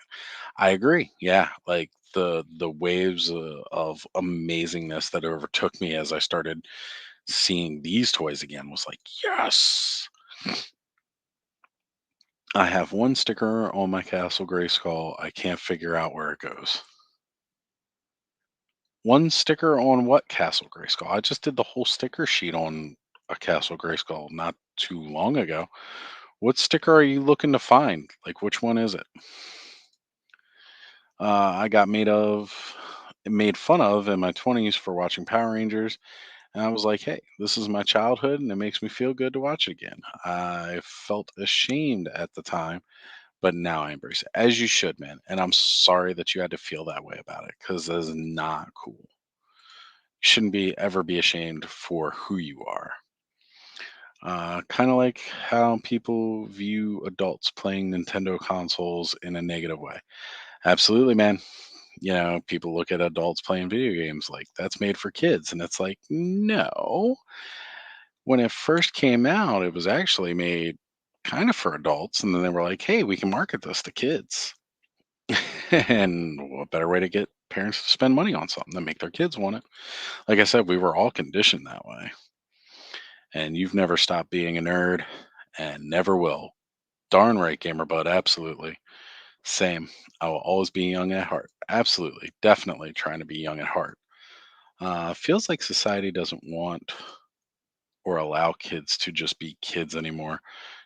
I agree. Yeah, like the waves of amazingness that overtook me as I started seeing these toys again was like, yes. I have one sticker on my Castle Grayskull. I can't figure out where it goes. One sticker on what Castle Grayskull? I just did the whole sticker sheet on a Castle Grayskull not too long ago. What sticker are you looking to find? Like, which one is it? I got made fun of in my 20s for watching Power Rangers, and I was like, hey, this is my childhood, and it makes me feel good to watch it again. I felt ashamed at the time, but now I embrace it, as you should, man. And I'm sorry that you had to feel that way about it, because that is not cool. You shouldn't be ever be ashamed for who you are. Kind of like how people view adults playing Nintendo consoles in a negative way. Absolutely, man. People look at adults playing video games like that's made for kids. And it's like, no. When it first came out, it was actually made kind of for adults. And then they were like, hey, we can market this to kids. And what better way to get parents to spend money on something than make their kids want it? Like I said, we were all conditioned that way. And you've never stopped being a nerd and never will. Darn right, gamer bud. Absolutely. Same. I will always be young at heart. Absolutely. Definitely trying to be young at heart. Feels like society doesn't want or allow kids to just be kids anymore.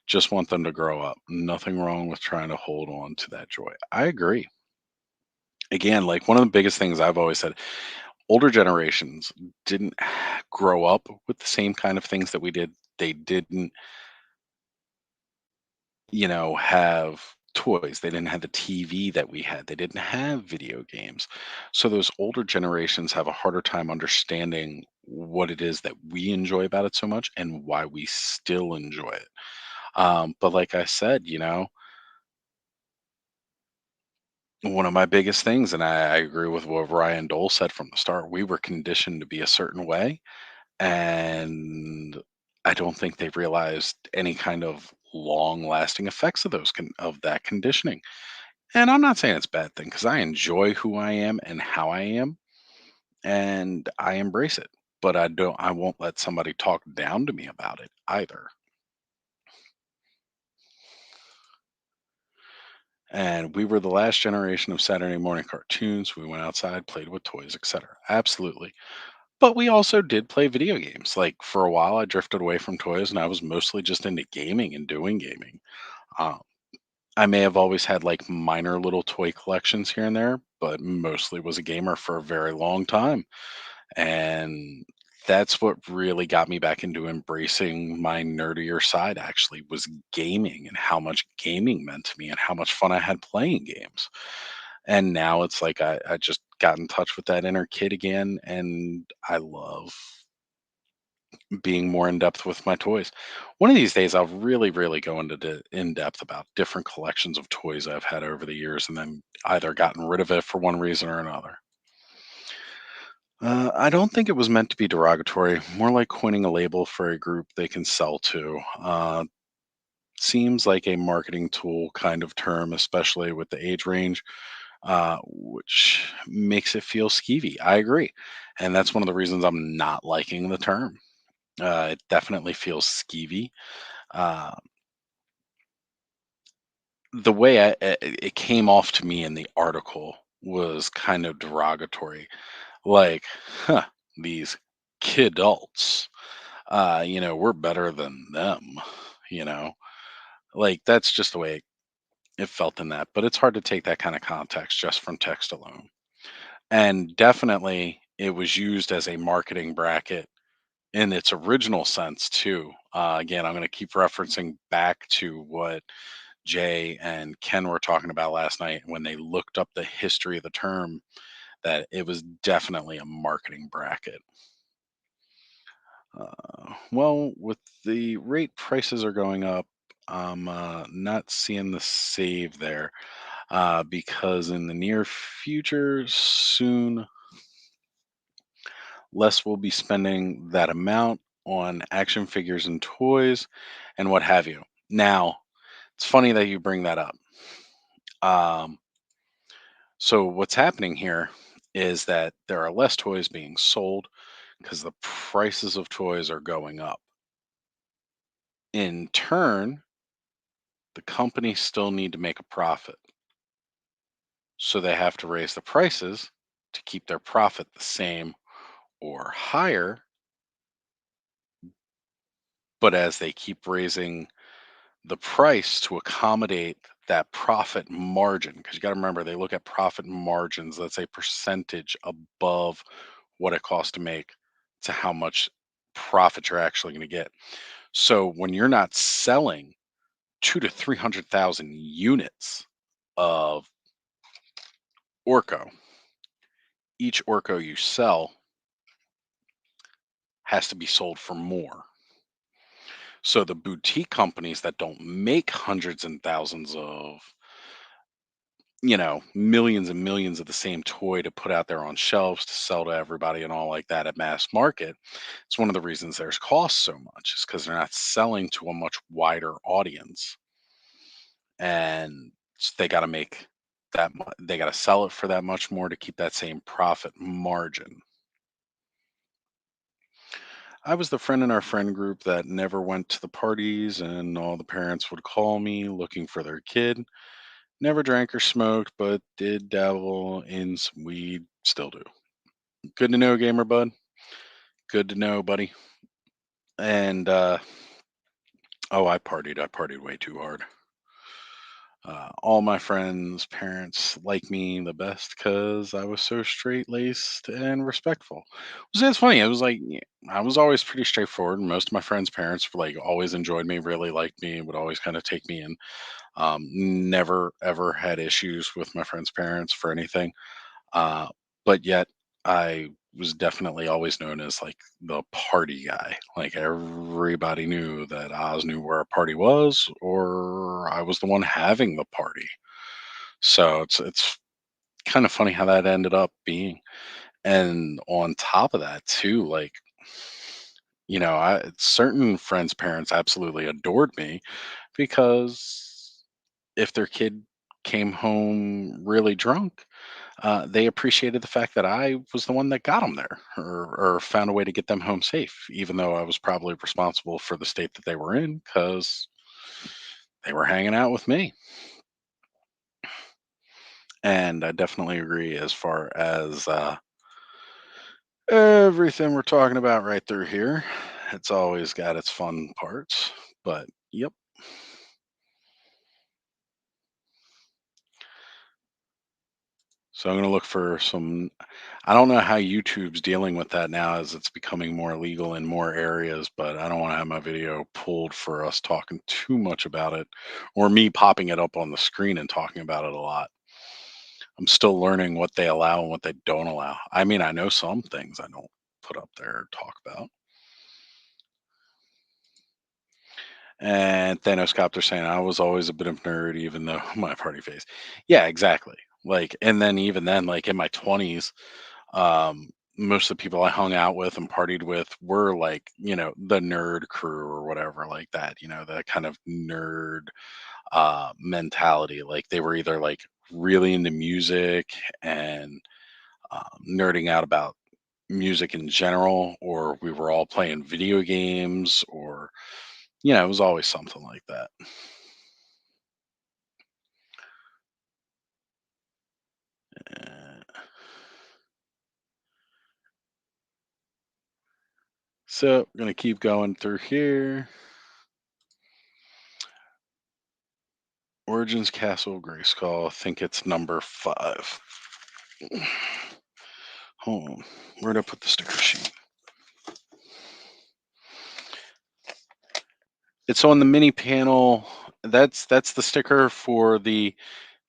Just want them to grow up. Nothing wrong with trying to hold on to that joy. I agree. Again, like one of the biggest things I've always said, older generations didn't grow up with the same kind of things that we did. They didn't, have toys. They didn't have the TV that we had. They didn't have video games. So those older generations have a harder time understanding what it is that we enjoy about it so much and why we still enjoy it. But like I said, one of my biggest things, and I agree with what Ryan Dole said from the start, we were conditioned to be a certain way. And I don't think they realized any kind of long lasting effects of of that conditioning. And I'm not saying it's a bad thing because I enjoy who I am and how I am, and I embrace it. But I won't let somebody talk down to me about it either. And we were the last generation of Saturday morning cartoons. We went outside, played with toys, etc. Absolutely. But we also did play video games. Like for a while, I drifted away from toys and I was mostly just into gaming and doing gaming. Um, I may have always had like minor little toy collections here and there, but mostly was a gamer for a very long time. And that's what really got me back into embracing my nerdier side actually was gaming and how much gaming meant to me and how much fun I had playing games. And now it's like I just got in touch with that inner kid again and I love being more in depth with my toys. One of these days, I'll really, really go into in depth about different collections of toys I've had over the years, and then either gotten rid of it for one reason or another. I don't think it was meant to be derogatory. More like coining a label for a group they can sell to. Seems like a marketing tool kind of term, especially with the age range, which makes it feel skeevy. I agree, and that's one of the reasons I'm not liking the term. It definitely feels skeevy. Uh, the way it came off to me in the article was kind of derogatory. Like, huh, these kidults, we're better than them, you know? Like, that's just the way it felt in that. But it's hard to take that kind of context just from text alone. And definitely, it was used as a marketing bracket in its original sense, too. Again, I'm going to keep referencing back to what Jay and Ken were talking about last night when they looked up the history of the term, that it was definitely a marketing bracket. Well, with the rate prices are going up, I'm not seeing the save there because in the near future, soon, less will be spending that amount on action figures and toys and what have you. Now, it's funny that you bring that up. Um, so, what's happening here is that there are less toys being sold because the prices of toys are going up. In turn, the companies still need to make a profit. So they have to raise the prices to keep their profit the same or higher. But as they keep raising the price to accommodate that profit margin, because you got to remember, they look at profit margins, that's a percentage above what it costs to make to how much profit you're actually going to get. So when you're not selling two to 300,000 units of Orco, each Orco you sell has to be sold for more. So the boutique companies that don't make hundreds and thousands of, millions and millions of the same toy to put out there on shelves to sell to everybody and all like that at mass market, it's one of the reasons there's cost so much is because they're not selling to a much wider audience. And they got to make they got to sell it for that much more to keep that same profit margin. I was the friend in our friend group that never went to the parties, and all the parents would call me looking for their kid. Never drank or smoked, but did dabble in some weed. Still do. Good to know, gamer bud. Good to know, buddy. And oh, I partied. I partied way too hard. All my friends' parents like me the best because I was so straight laced and respectful. It's funny. It was like I was always pretty straightforward. Most of my friends' parents were like always enjoyed me, really liked me, would always kind of take me in. Never ever had issues with my friends' parents for anything. Uh, but yet I was definitely always known as like the party guy. Like everybody knew that Oz knew where a party was, or I was the one having the party. So it's kind of funny how that ended up being. And on top of that, too, like certain friends' parents absolutely adored me because if their kid came home really drunk, they appreciated the fact that I was the one that got them there or found a way to get them home safe, even though I was probably responsible for the state that they were in because they were hanging out with me. And I definitely agree as far as everything we're talking about right through here. It's always got its fun parts, but yep. So I'm going to look for some. I don't know how YouTube's dealing with that now as it's becoming more legal in more areas, but I don't want to have my video pulled for us talking too much about it or me popping it up on the screen and talking about it a lot. I'm still learning what they allow and what they don't allow. I mean, I know some things I don't put up there or talk about. And Thanos Copter saying I was always a bit of a nerd, even though my party face. Yeah, exactly. Like, and then even then, like in my 20s, um, most of the people I hung out with and partied with were like, the nerd crew or whatever, like that, the kind of nerd mentality. Like they were either like really into music and nerding out about music in general, or we were all playing video games, or, it was always something like that. Uh, So, gonna keep going through here. Origins Castle Grayskull. I think it's number 5. Hold on. Where'd I put the sticker sheet? It's on the mini panel. That's the sticker for the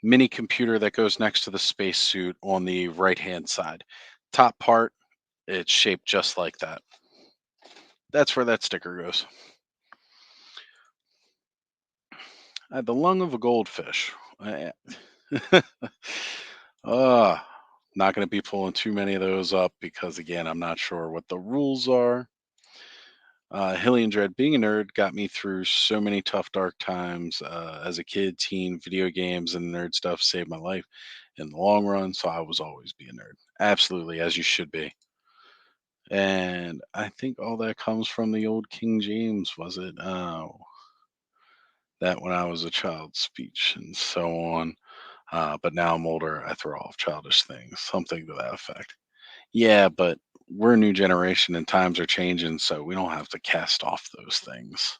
mini computer that goes next to the spacesuit on the right hand side. Top part, it's shaped just like that. That's where that sticker goes. The lung of a goldfish. Uh, uh, Not going to be pulling too many of those up because, again, I'm not sure what the rules are. Hilly and Dread, being a nerd got me through so many tough, dark times as a kid, teen, video games, and nerd stuff saved my life in the long run. So I was always be a nerd. Absolutely, as you should be. And I think all that comes from the old King James, was it? That when I was a child speech and so on. But now I'm older, I throw off childish things, something to that effect. Yeah, but we're a new generation and times are changing, so we don't have to cast off those things.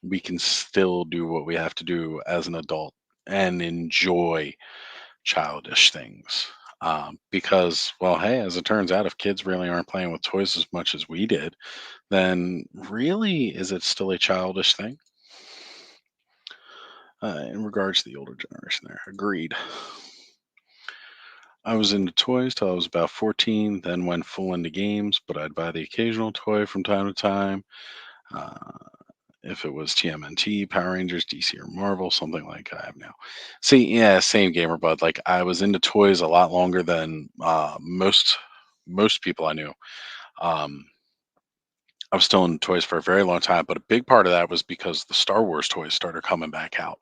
We can still do what we have to do as an adult and enjoy childish things. Because, well, hey, as it turns out, if kids really aren't playing with toys as much as we did, then really is it still a childish thing? In regards to the older generation, there, agreed. I was into toys till I was about 14, then went full into games, but I'd buy the occasional toy from time to time. Uh, if it was TMNT, Power Rangers, DC, or Marvel, something like I have now. See, yeah, same gamer, bud. Like I was into toys a lot longer than most people I knew. Um, I was still into toys for a very long time, but a big part of that was because the Star Wars toys started coming back out.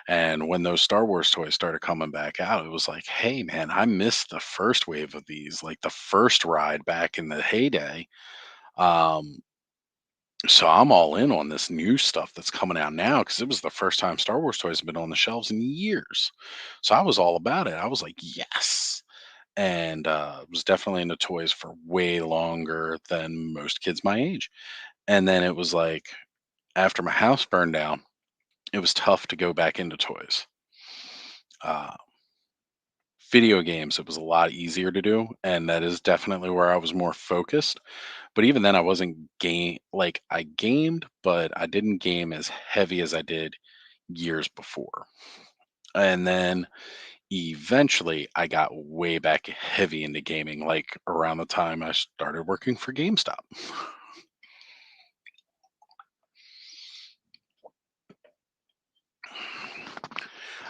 And when those Star Wars toys started coming back out, it was like, hey, man, I missed the first wave of these, like the first ride back in the heyday. Um, so I'm all in on this new stuff that's coming out now because it was the first time Star Wars toys have been on the shelves in years. So I was all about it. I was like, yes. And was definitely into toys for way longer than most kids my age. And then it was like after my house burned down, it was tough to go back into toys. Uh, Video games, it was a lot easier to do, and that is definitely where I was more focused. But even then, I wasn't game like I gamed, but I didn't game as heavy as I did years before. And then eventually, I got way back heavy into gaming, like around the time I started working for GameStop.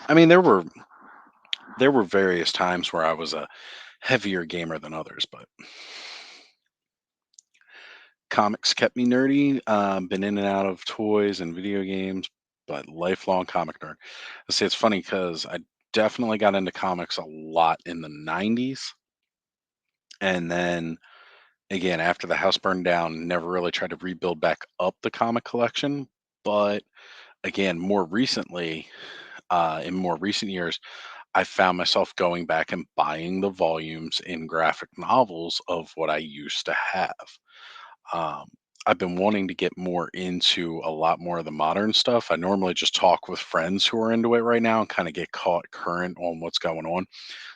I mean, there were various times where I was a heavier gamer than others, but comics kept me nerdy. Been in and out of toys and video games, but lifelong comic nerd. I say it's funny because I definitely got into comics a lot in the '90s, and then again after the house burned down, never really tried to rebuild back up the comic collection. But again, more recently, in more recent years, I found myself going back and buying the volumes in graphic novels of what I used to have. Um, I've been wanting to get more into a lot more of the modern stuff. I normally just talk with friends who are into it right now and kind of get caught current on what's going on,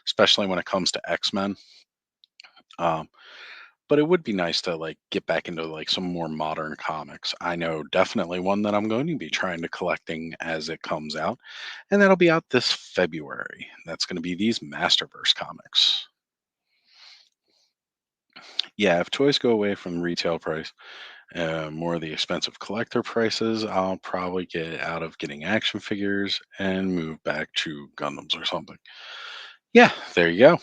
especially when it comes to X-Men. Um, but it would be nice to like get back into like some more modern comics. I know definitely one that I'm going to be trying to collecting as it comes out, and that'll be out this February. That's going to be these Masterverse comics. Yeah, if toys go away from retail price, more of the expensive collector prices, I'll probably get out of getting action figures and move back to Gundams or something. Yeah, there you go.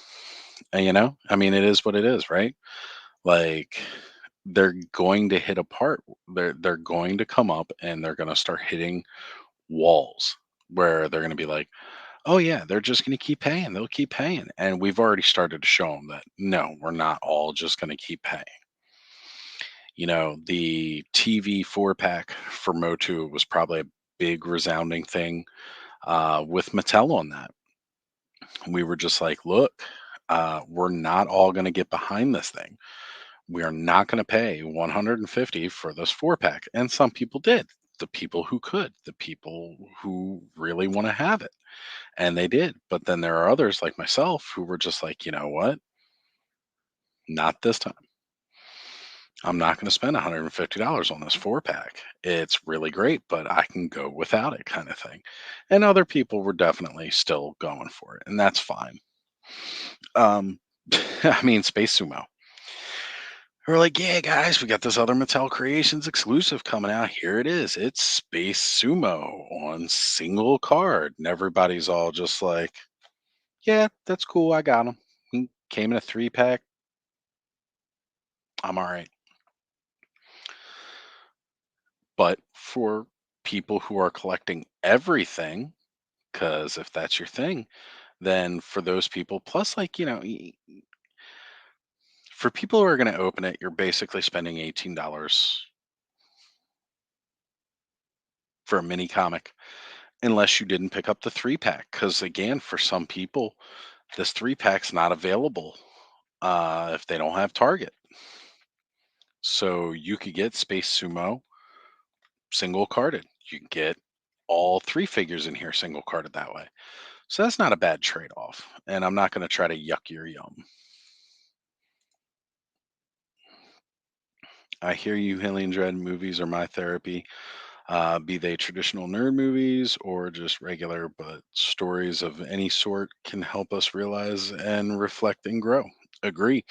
And, I mean, it is what it is, right? Like they're going to hit a part. They're going to come up and they're going to start hitting walls where they're going to be like, oh yeah, they're just going to keep paying. They'll keep paying, and we've already started to show them that no, we're not all just going to keep paying. The TV 4 pack for Motu was probably a big resounding thing with Mattel on that. We were just like, look, we're not all going to get behind this thing. We are not going to pay 150 for this 4 pack. And some people did. The people who could, the people who really want to have it. And they did. But then there are others like myself who were just like, you know what? Not this time. I'm not going to spend $150 on this 4 pack. It's really great, but I can go without it, kind of thing. And other people were definitely still going for it, and that's fine. Um, I mean, Space Sumo. We're like, yeah, guys, we got this other Mattel Creations exclusive coming out. Here it is. It's Space Sumo on single card. And everybody's all just like, yeah, that's cool. I got them. Came in a 3 pack. I'm all right. But for people who are collecting everything, because if that's your thing, then for those people, plus, like, for people who are going to open it, you're basically spending $18 for a mini comic, unless you didn't pick up the 3 pack. Because again, for some people, this 3 pack's not available if they don't have Target. So you could get Space Sumo single carded. You can get all 3 figures in here single carded that way. So that's not a bad trade off. And I'm not going to try to yuck your yum. I hear you, Alien Dread movies are my therapy, be they traditional nerd movies or just regular, but stories of any sort can help us realize and reflect and grow. Agree.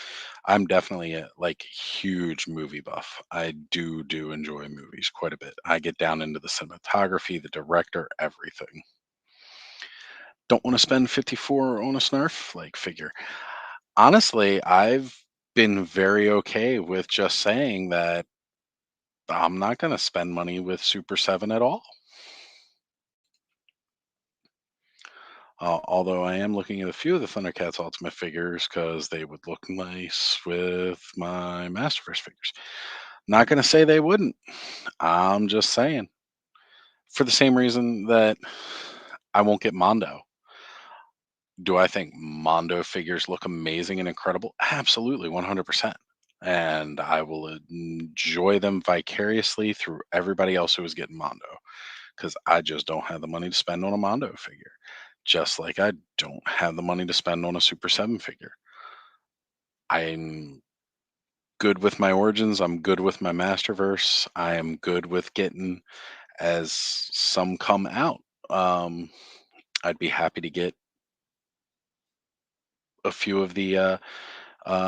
I'm definitely a like huge movie buff. I do enjoy movies quite a bit. I get down into the cinematography, the director, everything. Don't want to spend 54 on a Snarf like figure. Honestly, I've been very okay with just saying that I'm not going to spend money with Super 7 at all. Although I am looking at a few of the Thundercats Ultimate figures because they would look nice with my Masterverse figures. Not going to say they wouldn't. I'm just saying. For the same reason that I won't get Mondo. Do I think Mondo figures look amazing and incredible? Absolutely, 100%. And I will enjoy them vicariously through everybody else who is getting Mondo because I just don't have the money to spend on a Mondo figure. Just like I don't have the money to spend on a Super 7 figure. I'm good with my Origins. I'm good with my Masterverse. I am good with getting as some come out. Um, I'd be happy to get a few of the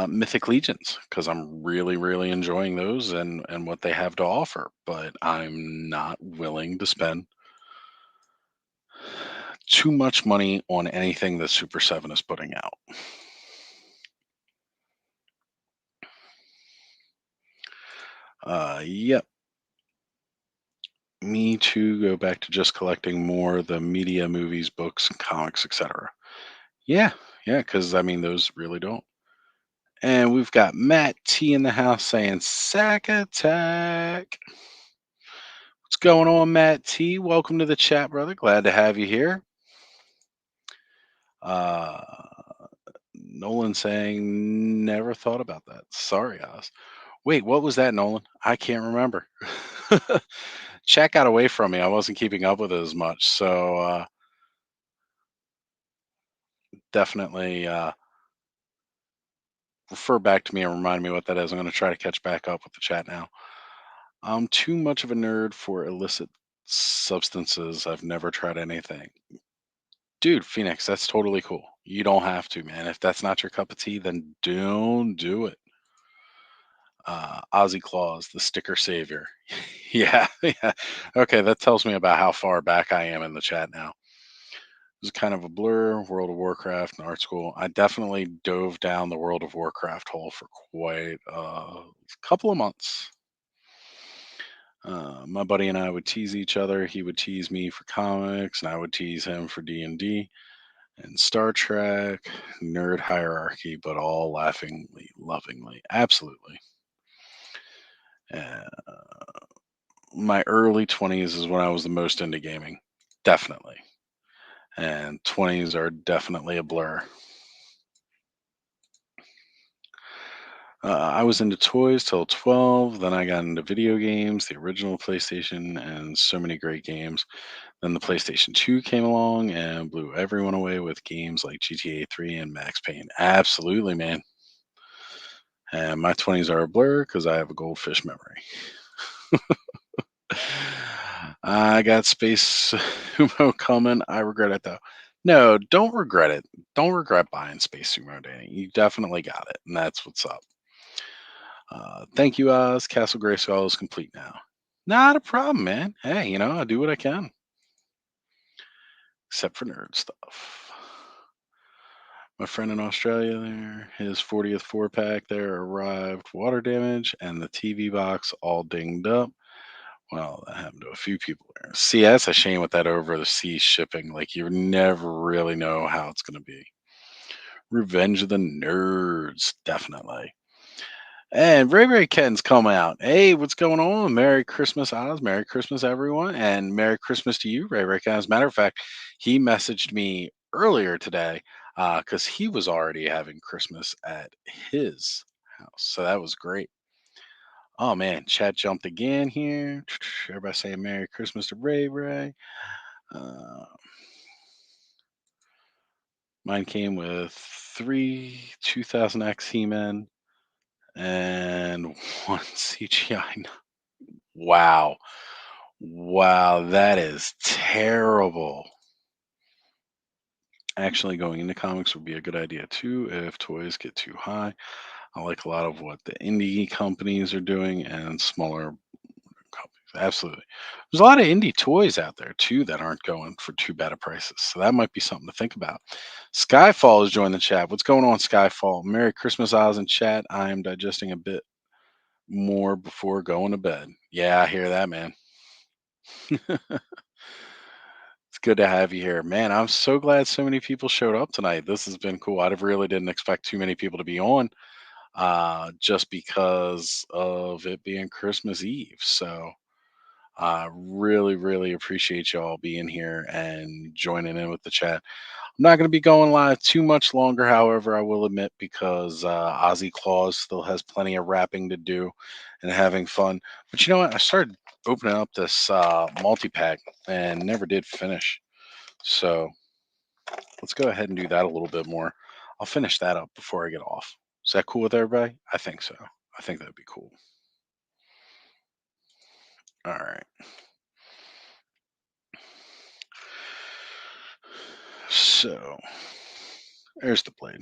Mythic Legions because I'm really enjoying those and what they have to offer. But I'm not willing to spend too much money on anything that Super 7 is putting out. Yep, me too. Go back to just collecting more the media, movies, books, comics, etc. Yeah, yeah, because I mean those really don't. And we've got Matt T in the house saying sack attack. What's going on, Matt T? Welcome to the chat, brother. Glad to have you here. Uh, Nolan saying never thought about that. Sorry, Oz. Wait, what was that, Nolan? I can't remember. Chat got away from me. I wasn't keeping up with it as much. So definitely refer back to me and remind me what that is. I'm going to try to catch back up with the chat now. I'm too much of a nerd for illicit substances. I've never tried anything. Dude, Phoenix, that's totally cool. You don't have to, man. If that's not your cup of tea, then don't do it. Ozzy Clawz, the sticker savior. Yeah, yeah. Okay, that tells me about how far back I am in the chat now. It was kind of a blur. World of Warcraft and art school. I definitely dove down the World of Warcraft hole for quite a couple of months. My buddy and I would tease each other. He would tease me for comics, and I would tease him for D&D and Star Trek, nerd hierarchy, but all laughingly, lovingly. Absolutely. Uh, my early 20s is when I was the most into gaming. Definitely. And 20s are definitely a blur. I was into toys till 12. Then I got into video games, the original PlayStation, and so many great games. Then the PlayStation 2 came along and blew everyone away with games like GTA 3 and Max Payne. Absolutely, man. And my 20s are a blur because I have a goldfish memory. I got Space Sumo coming. I regret it though. No, don't regret it. Don't regret buying Space Sumo, Danny. You definitely got it, and that's what's up. Thank you, Oz. Castle Grayskull is complete now. Not a problem, man. Hey, I do what I can, except for nerd stuff. My friend in Australia there, his 40th four pack there arrived, water damage, and the TV box all dinged up. Well, that happened to a few people there. See, that's a shame with that over the sea shipping. Like, you never really know how it's going to be. Revenge of the Nerds, definitely. And Ray Ray Ken's come out. Hey, what's going on? Merry Christmas, Oz. Merry Christmas, everyone. And Merry Christmas to you, Ray Ray Ken. As a matter of fact, he messaged me earlier today because he was already having Christmas at his house. So that was great. Oh, man. Chat jumped again here. Everybody saying Merry Christmas to Ray Ray. Uh, Mine came with three 2000X He Men and one CGI. Wow. Wow, that is terrible. Actually, going into comics would be a good idea too if toys get too high. I like a lot of what the indie companies are doing and smaller companies. Absolutely. There's a lot of indie toys out there too that aren't going for too bad of prices. So that might be something to think about. Skyfall has joined the chat. What's going on, Skyfall? Merry Christmas, Oz in chat. I am digesting a bit more before going to bed. Yeah, I hear that, man. It's good to have you here. Man, I'm so glad so many people showed up tonight. This has been cool. I really didn't expect too many people to be on just because of it being Christmas Eve. So I really appreciate y'all being here and joining in with the chat. I'm not going to be going live too much longer, however, I will admit, because Ozzy Clawz still has plenty of rapping to do and having fun. But you know what? I started opening up this multi pack and never did finish. So let's go ahead and do that a little bit more. I'll finish that up before I get off. Is that cool with everybody? I think so. I think that'd be cool. All right. So there's the blade.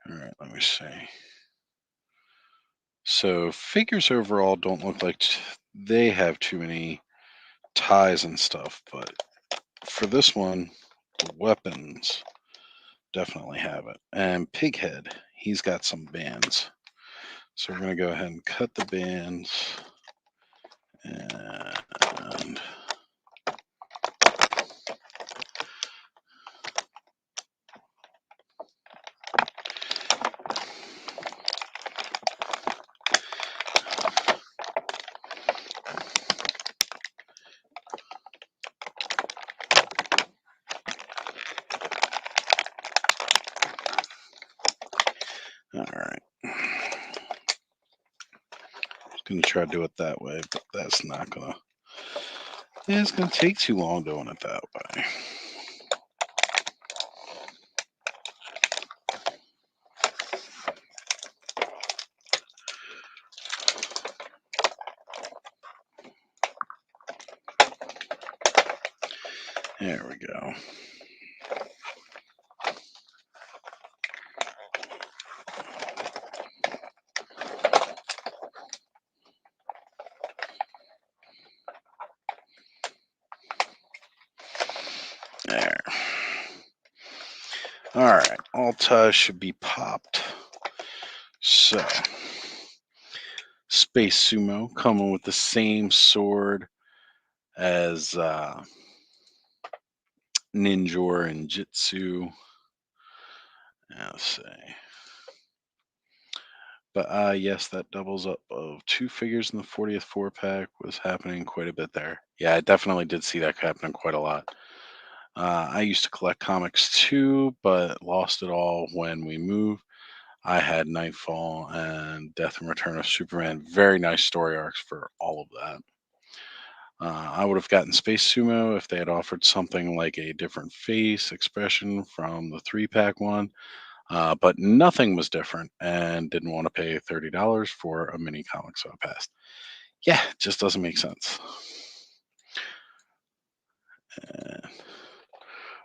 All right, let me see. So figures overall don't look like they have too many ties and stuff, but for this one, the weapons definitely have it. And Pighead, he's got some bands. So we're going to go ahead and cut the bands. And all right. Gonna try to do it that way, but that's not gonna. Yeah, it's gonna take too long doing it that way. There we go. There. All right, all ties should be popped. So, Space Sumo coming with the same sword as Ninjor and Jitsu. Let's see. But yes, that doubles up of two figures in the 40th four pack was happening quite a bit there. Yeah, I definitely did see that happening quite a lot. I used to collect comics too, but lost it all when we moved. I had Nightfall and Death and Return of Superman. Very nice story arcs for all of that. I would have gotten Space Sumo if they had offered something like a different face expression from the three pack one. But nothing was different, and didn't want to pay $30 for a mini comic, so I passed. Yeah, it just doesn't make sense. Uh,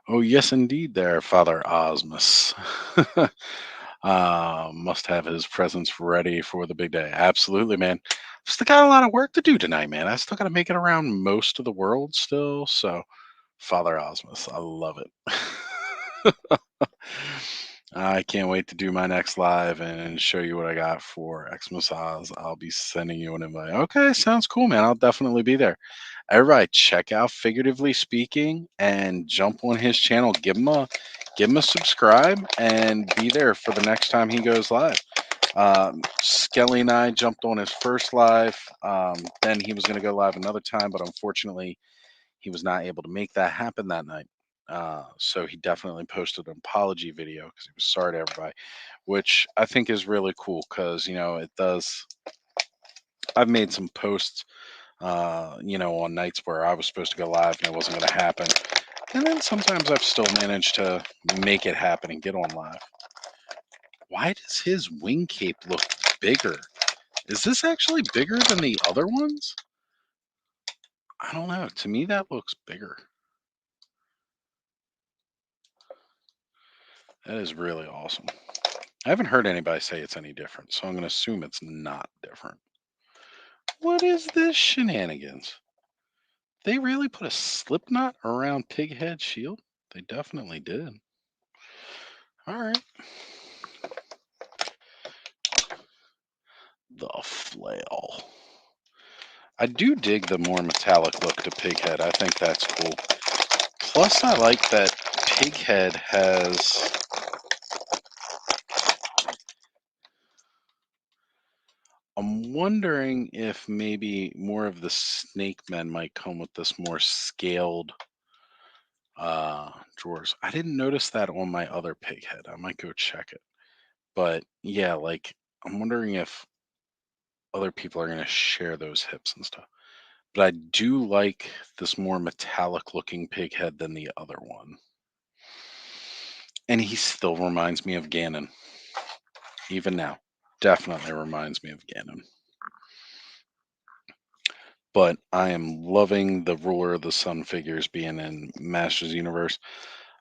oh, yes, indeed, there, Father Osmus. Must have his presents ready for the big day. Absolutely, man. Still got a lot of work to do tonight, man. I still got to make it around most of the world still. So, Father Osmus, I love it. I can't wait to do my next live and show you what I got for Xmas Oz. I'll be sending you an invite. Okay, sounds cool, man. I'll definitely be there. Everybody, check out Figuratively Speaking and jump on his channel. Give him a subscribe and be there for the next time he goes live. Skelly and I jumped on his first live. Then he was going to go live another time, but unfortunately, he was not able to make that happen that night. So he definitely posted an apology video because he was sorry to everybody, which I think is really cool because it does. I've made some posts, on nights where I was supposed to go live and it wasn't going to happen, and then sometimes I've still managed to make it happen and get on live. Why does his wing cape look bigger? Is this actually bigger than the other ones? I don't know. To me, that looks bigger. That is really awesome. I haven't heard anybody say it's any different, so I'm going to assume it's not different. What is this shenanigans? They really put a slip knot around Pighead's shield? They definitely did. All right. The flail. I do dig the more metallic look to Pighead. I think that's cool. Plus, I like that Pighead has. I'm wondering if maybe more of the snake men might come with this more scaled drawers. I didn't notice that on my other pig head. I might go check it. But yeah, like I'm wondering if other people are going to share those hips and stuff. But I do like this more metallic looking pig head than the other one. And he still reminds me of Ganon. Even now. Definitely reminds me of Ganon. But I am loving the Ruler of the Sun figures being in Masters Universe.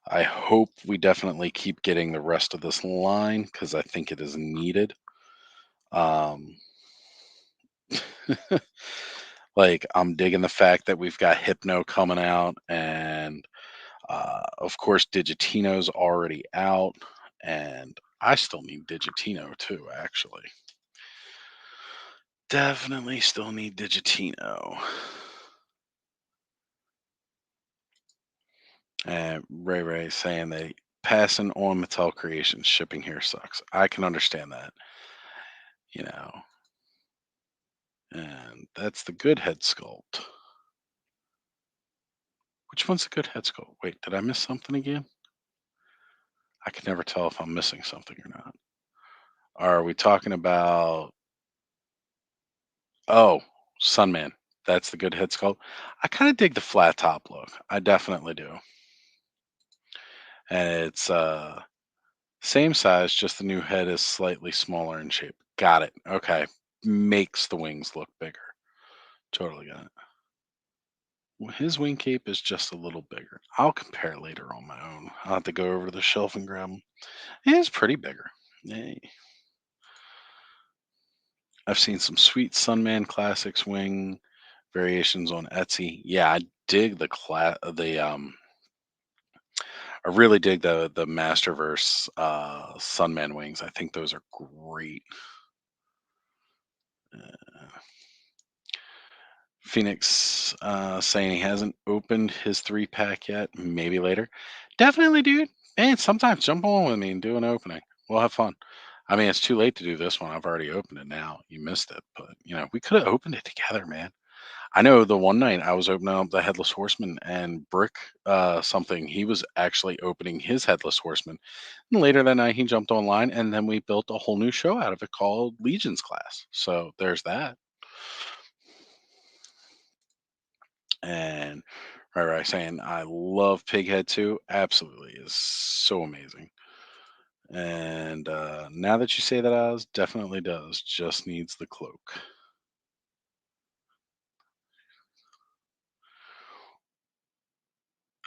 I hope we definitely keep getting the rest of this line because I think it is needed. Um, like I'm digging the fact that we've got Hypno coming out, and of course Digitino's already out, and I still need Digitino too. Actually, definitely still need Digitino. And Ray Ray saying that passing on Mattel Creations shipping here sucks. I can understand that, you know. And that's the good head sculpt. Which one's the good head sculpt? Wait, did I miss something again? I can never tell if I'm missing something or not. Are we talking about? Oh, Sunman. That's the good head sculpt. I kind of dig the flat top look. I definitely do. And it's same size, just the new head is slightly smaller in shape. Got it. Okay. Makes the wings look bigger. Totally got it. Well, his wing cape is just a little bigger. I'll compare later on my own. I'll have to go over to the shelf and grab them. It's pretty bigger. Hey. I've seen some sweet Sunman Classics wing variations on Etsy. Yeah, I dig the I really dig the Masterverse Sunman wings. I think those are great. Uh, Phoenix saying he hasn't opened his 3-pack yet. Maybe later. Definitely, dude. Man, sometimes jump on with me and do an opening. We'll have fun. I mean, it's too late to do this one. I've already opened it now. You missed it, but we could have opened it together, man. I know the one night I was opening up the Headless Horseman and Brick something, he was actually opening his Headless Horseman. And later that night he jumped online and then we built a whole new show out of it called Legion's Class. So there's that. And right, saying I love Pighead too. Absolutely is so amazing. And now that you say that, Oz definitely does. Just needs the cloak.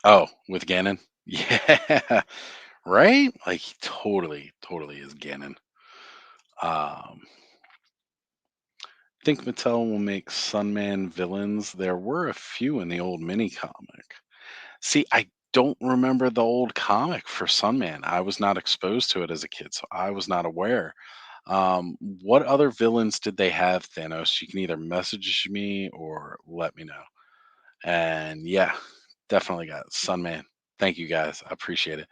Oh, with Ganon? Yeah, right? Like he totally is Ganon. Um, think Mattel will make Sunman villains. There were a few in the old mini comic. See, I don't remember the old comic for Sunman. I was not exposed to it as a kid, so I was not aware. What other villains did they have, Thanos? You can either message me or let me know. And yeah, definitely got it. Sunman. Thank you guys. I appreciate it.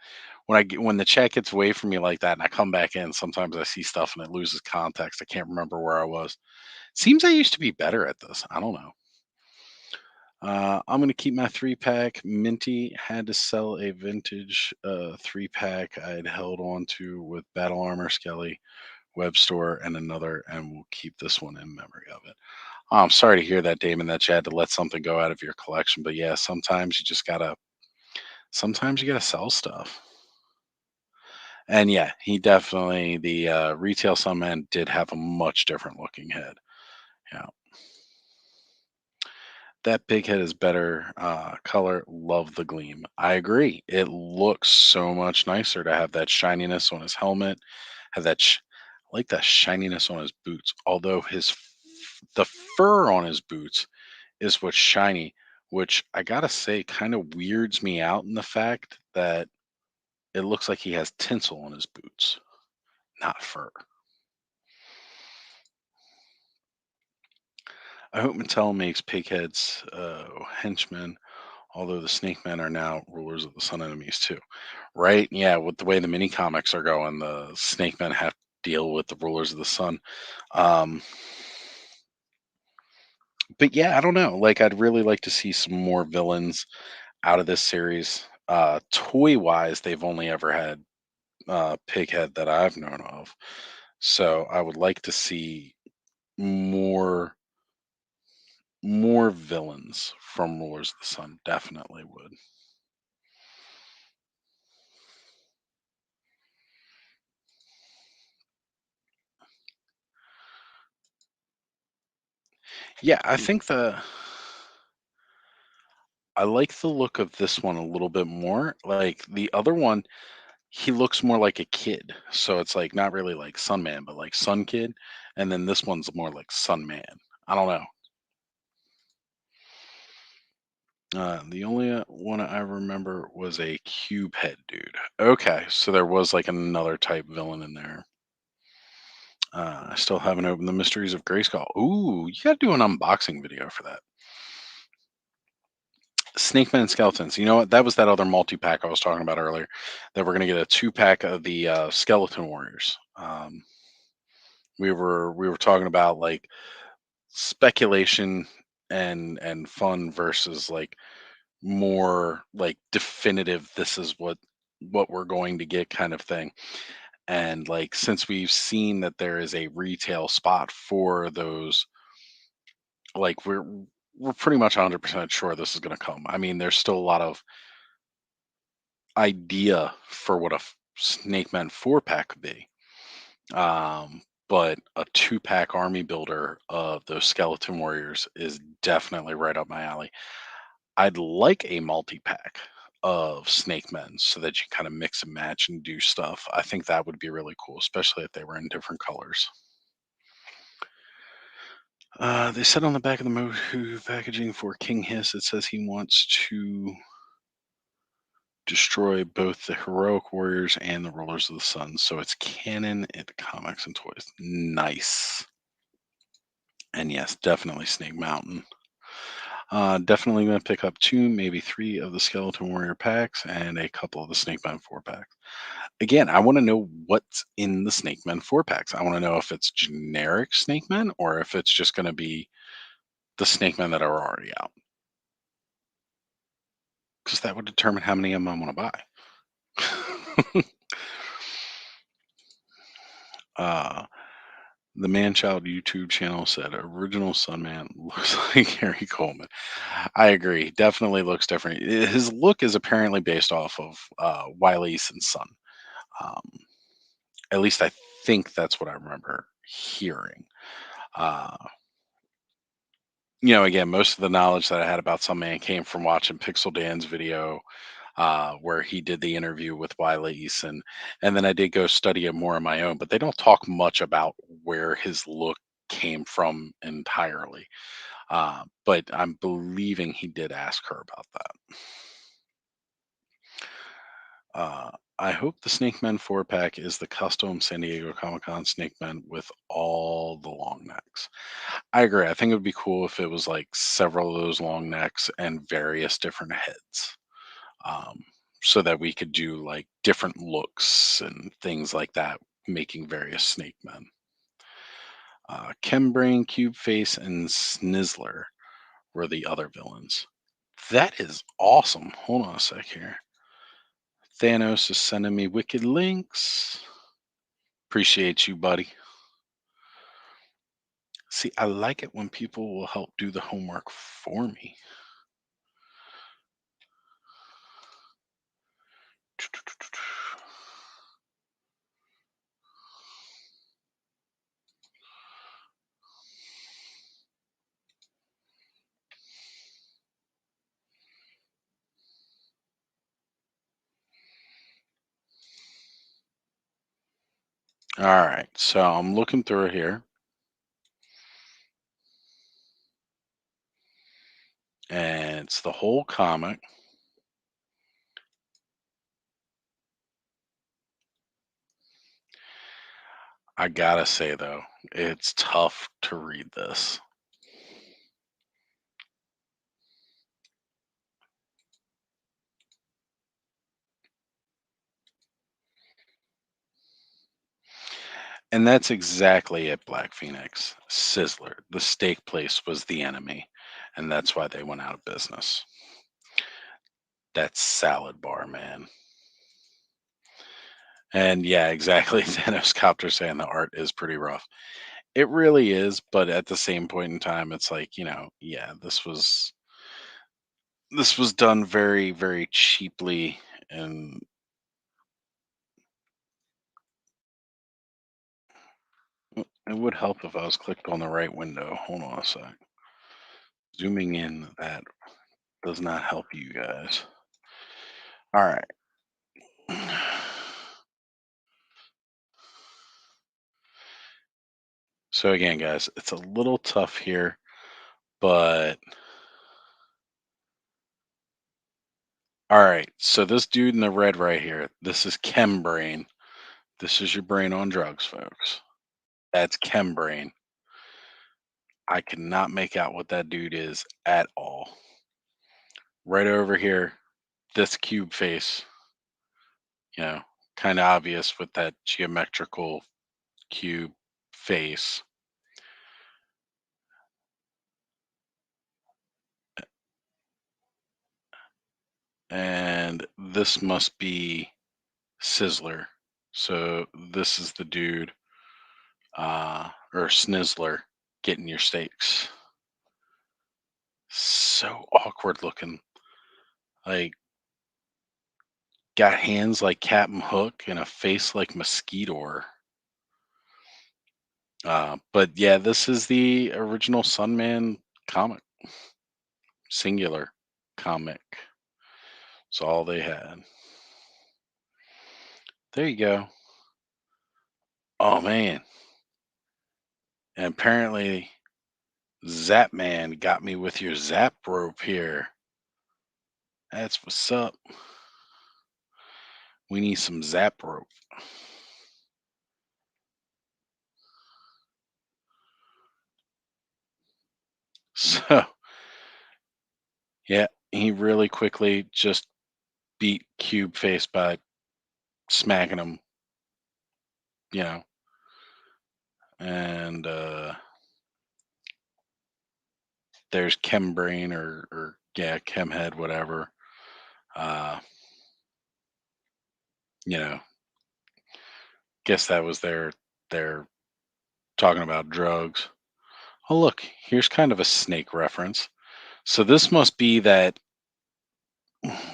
When the chat gets away from me like that and I come back in, sometimes I see stuff and it loses context. I can't remember where I was. Seems I used to be better at this. I don't know. I'm gonna keep my 3 pack. Minty had to sell a vintage 3 pack I had held on to with Battle Armor Skelly, Web Store, and another, and we'll keep this one in memory of it. I'm sorry to hear that, Damon, that you had to let something go out of your collection. But yeah, sometimes you gotta sell stuff. And yeah, he definitely the retail Sunman did have a much different looking head. Yeah. That big head is better color. Love the gleam. I agree. It looks so much nicer to have that shininess on his helmet. Have I like that shininess on his boots. Although the fur on his boots is what's shiny, which I gotta say kind of weirds me out in the fact that it looks like he has tinsel on his boots, not fur. I hope Mattel makes Pighead's henchmen, although the Snake Men are now rulers of the Sun enemies too. Right? Yeah, with the way the mini comics are going, the Snake Men have to deal with the rulers of the Sun. Um, but yeah, I don't know. Like, I'd really like to see some more villains out of this series. Toy wise, they've only ever had Pighead that I've known of. So I would like to see more more villains from Rulers of the Sun. Definitely would. Yeah, I like the look of this one a little bit more. Like the other one, he looks more like a kid. So it's like not really like Sunman, but like Sun Kid. And then this one's more like Sunman. I don't know. The only one I remember was a cube head dude. Okay, so there was like another type villain in there. I still haven't opened the Mysteries of Grayskull. Ooh, you got to do an unboxing video for that. Snake Men and Skeletons. You know what? That was that other multi pack I was talking about earlier. That we're gonna get a 2 pack of the Skeleton Warriors. We were talking about like speculation and fun versus like more like definitive. This is what we're going to get kind of thing. And like since we've seen that there is a retail spot for those, like we're pretty much 100% sure this is going to come. I mean, there's still a lot of idea for what a Snake Man 4 pack could be. But a 2 pack army builder of those skeleton warriors is definitely right up my alley. I'd like a multi-pack of snake men so that you kind of mix and match and do stuff. I think that would be really cool, especially if they were in different colors. They said on the back of the Mohu packaging for King Hiss, it says he wants to destroy both the heroic warriors and the rulers of the sun. So it's canon in the comics and toys. Nice. And yes, definitely Snake Mountain. Definitely going to pick up 2, maybe 3 of the Skeleton Warrior packs and a couple of the Snake Man 4 packs. Again, I want to know what's in the Snake Men 4 packs. I want to know if it's generic Snake Men or if it's just going to be the Snake Men that are already out. Because that would determine how many of them I want to buy. uh, The Man-Child YouTube channel said original Sunman looks like Harry Coleman. I agree. Definitely looks different. His look is apparently based off of Wile Easton's son. Um, At least I think that's what I remember hearing. Uh, again, most of the knowledge that I had about some man came from watching Pixel Dan's video, where he did the interview with Wile Eason, and then I did go study it more on my own. But they don't talk much about where his look came from entirely. But I'm believing he did ask her about that. I hope the Snake Men 4 pack is the custom San Diego Comic Con Snake Men with all the long necks. I agree. I think it would be cool if it was like several of those long necks and various different heads, um, so that we could do like different looks and things like that, making various Snake Men. Chembrain, Cube Face, and Snizzler were the other villains. That is awesome. Hold on a sec here. Thanos is sending me wicked links. Appreciate you, buddy. See, I like it when people will help do the homework for me. All right, so I'm looking through here, and it's the whole comic. I gotta say though, it's tough to read this. And that's exactly it, Black Phoenix. Sizzler, the steak place, was the enemy, and that's why they went out of business. That salad bar, man. And yeah, exactly. Thanos Copter saying the art is pretty rough. It really is, but at the same point in time, it's like, yeah, this was done very, very cheaply, and it would help if I was clicked on the right window. Hold on a sec. Zooming in, that does not help you guys. All right. So again, guys, it's a little tough here, but all right. So this dude in the red right here, this is Chem Brain. This is your brain on drugs, folks. That's Chem Brain. I cannot make out what that dude is at all. Right over here, this cube face, you know, kind of obvious with that geometrical cube face. And this must be Sizzler. So this is the dude, or Snizzler, getting your steaks. So awkward looking. Like, got hands like Captain Hook and a face like Mosquito. But yeah, this is the original Sunman comic, singular comic. It's all they had. There you go. Oh man. And apparently Zap Man got me with your zap rope here. That's what's up. We need some zap rope. So yeah, he really quickly just beat Cube Face by smacking him, you know, and there's Chem Brain, or yeah, Chem Head, whatever. Uh, you know, guess that was their talking about drugs. Oh look, here's kind of a snake reference. So this must be that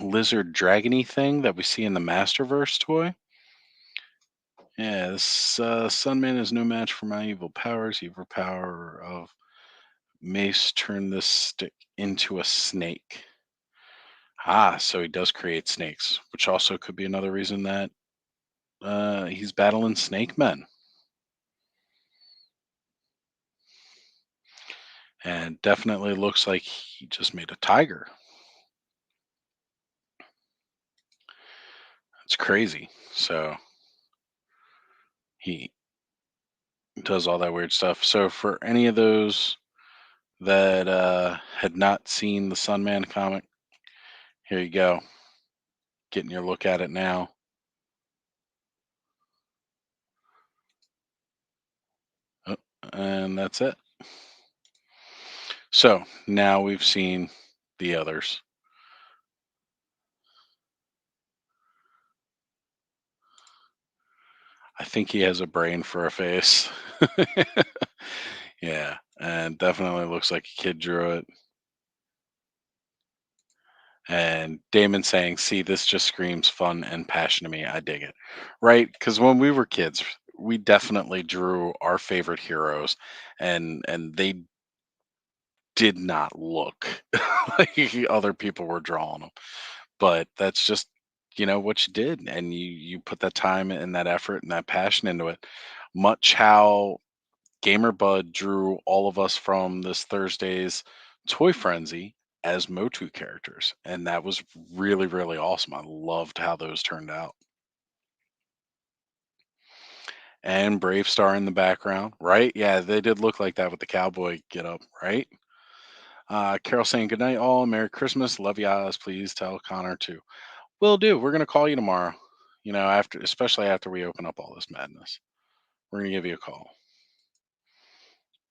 lizard dragony thing that we see in the Masterverse toy. Yeah, this Sunman is no match for my evil powers. Evil power of Mace turn this stick into a snake. Ah, so he does create snakes, which also could be another reason that he's battling snake men. And definitely looks like he just made a tiger. It's crazy. So he does all that weird stuff. So for any of those that had not seen the Sunman comic, here you go. Getting your look at it now. Oh, and that's it. So now we've seen the others. I think he has a brain for a face. Yeah, and definitely looks like a kid drew it. And Damon saying, "See, this just screams fun and passion to me. I dig it." Right? Because when we were kids, we definitely drew our favorite heroes, and they did not look like other people were drawing them. But that's just what you did, and you put that time and that effort and that passion into it. Much how Gamer Bud drew all of us from this Thursday's Toy Frenzy as Motu characters, and that was really, really awesome. I loved how those turned out. And Brave Star in the background, right? Yeah, they did look like that with the cowboy get up, right? Carol saying, "Good night, all. Merry Christmas. Love yas. Please tell Connor too." Will do. We're gonna call you tomorrow. After, especially after we open up all this madness, we're gonna give you a call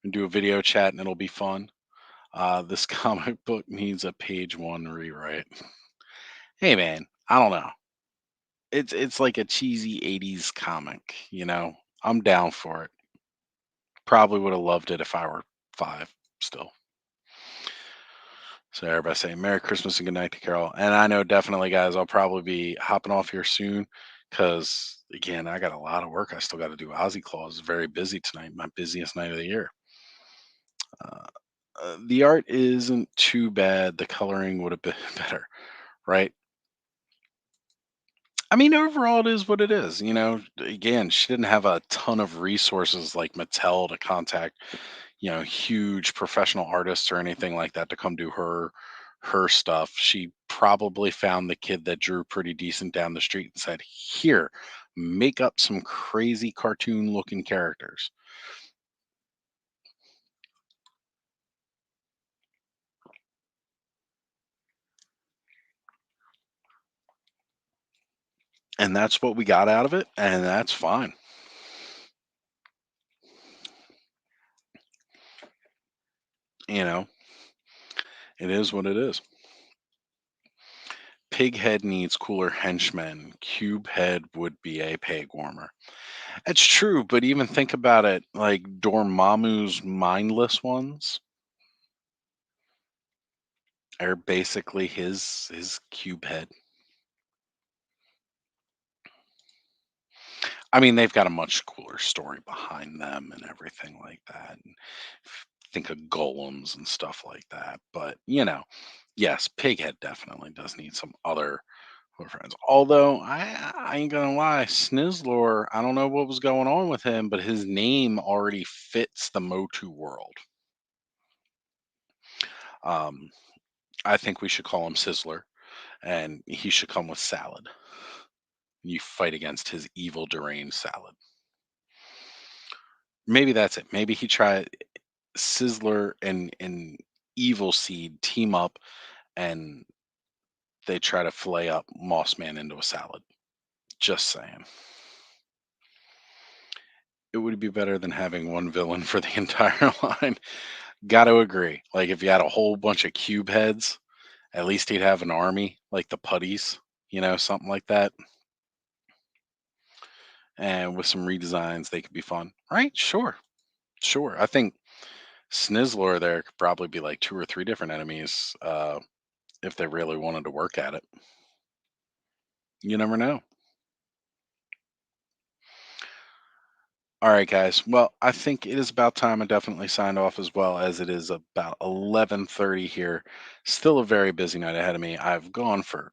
and do a video chat, and it'll be fun. This comic book needs a page one rewrite. Hey man, I don't know. It's like a cheesy '80s comic. I'm down for it. Probably would have loved it if I were 5 still. So everybody say Merry Christmas and good night to Carol. And I know definitely, guys, I'll probably be hopping off here soon because again, I got a lot of work. I still got to do Ozzy Clawz. Very busy tonight, my busiest night of the year. Uh, the art isn't too bad. The coloring would have been better, right? I mean, overall, it is what it is. Again, she didn't have a ton of resources like Mattel to contact, huge professional artists or anything like that to come do her stuff. She probably found the kid that drew pretty decent down the street and said, "Here, make up some crazy cartoon looking characters." And that's what we got out of it, and that's fine. You know, it is what it is. Pighead needs cooler henchmen. Cube Head would be a peg warmer. It's true, but even think about it, like Dormammu's mindless ones are basically his cube head. I mean, they've got a much cooler story behind them and everything like that. And think of golems and stuff like that. But yes, Pighead definitely does need some other friends. Although I ain't gonna lie, Snizzlor, I don't know what was going on with him, but his name already fits the Motu world. Um, I think we should call him Sizzler, and he should come with salad. You fight against his evil deranged salad. Maybe that's it. Maybe he tried Sizzler and Evil Seed team up and they try to fillet up Moss Man into a salad. Just saying. It would be better than having one villain for the entire line. Got to agree. Like if you had a whole bunch of cube heads, at least he'd have an army like the putties, something like that. And with some redesigns, they could be fun. Right? Sure. Sure. I think Snizzlor there could probably be like 2 or 3 different enemies if they really wanted to work at it. You never know. All right, guys. Well, I think it is about time I definitely signed off as well as it is about 11:30 here. Still a very busy night ahead of me. I've gone for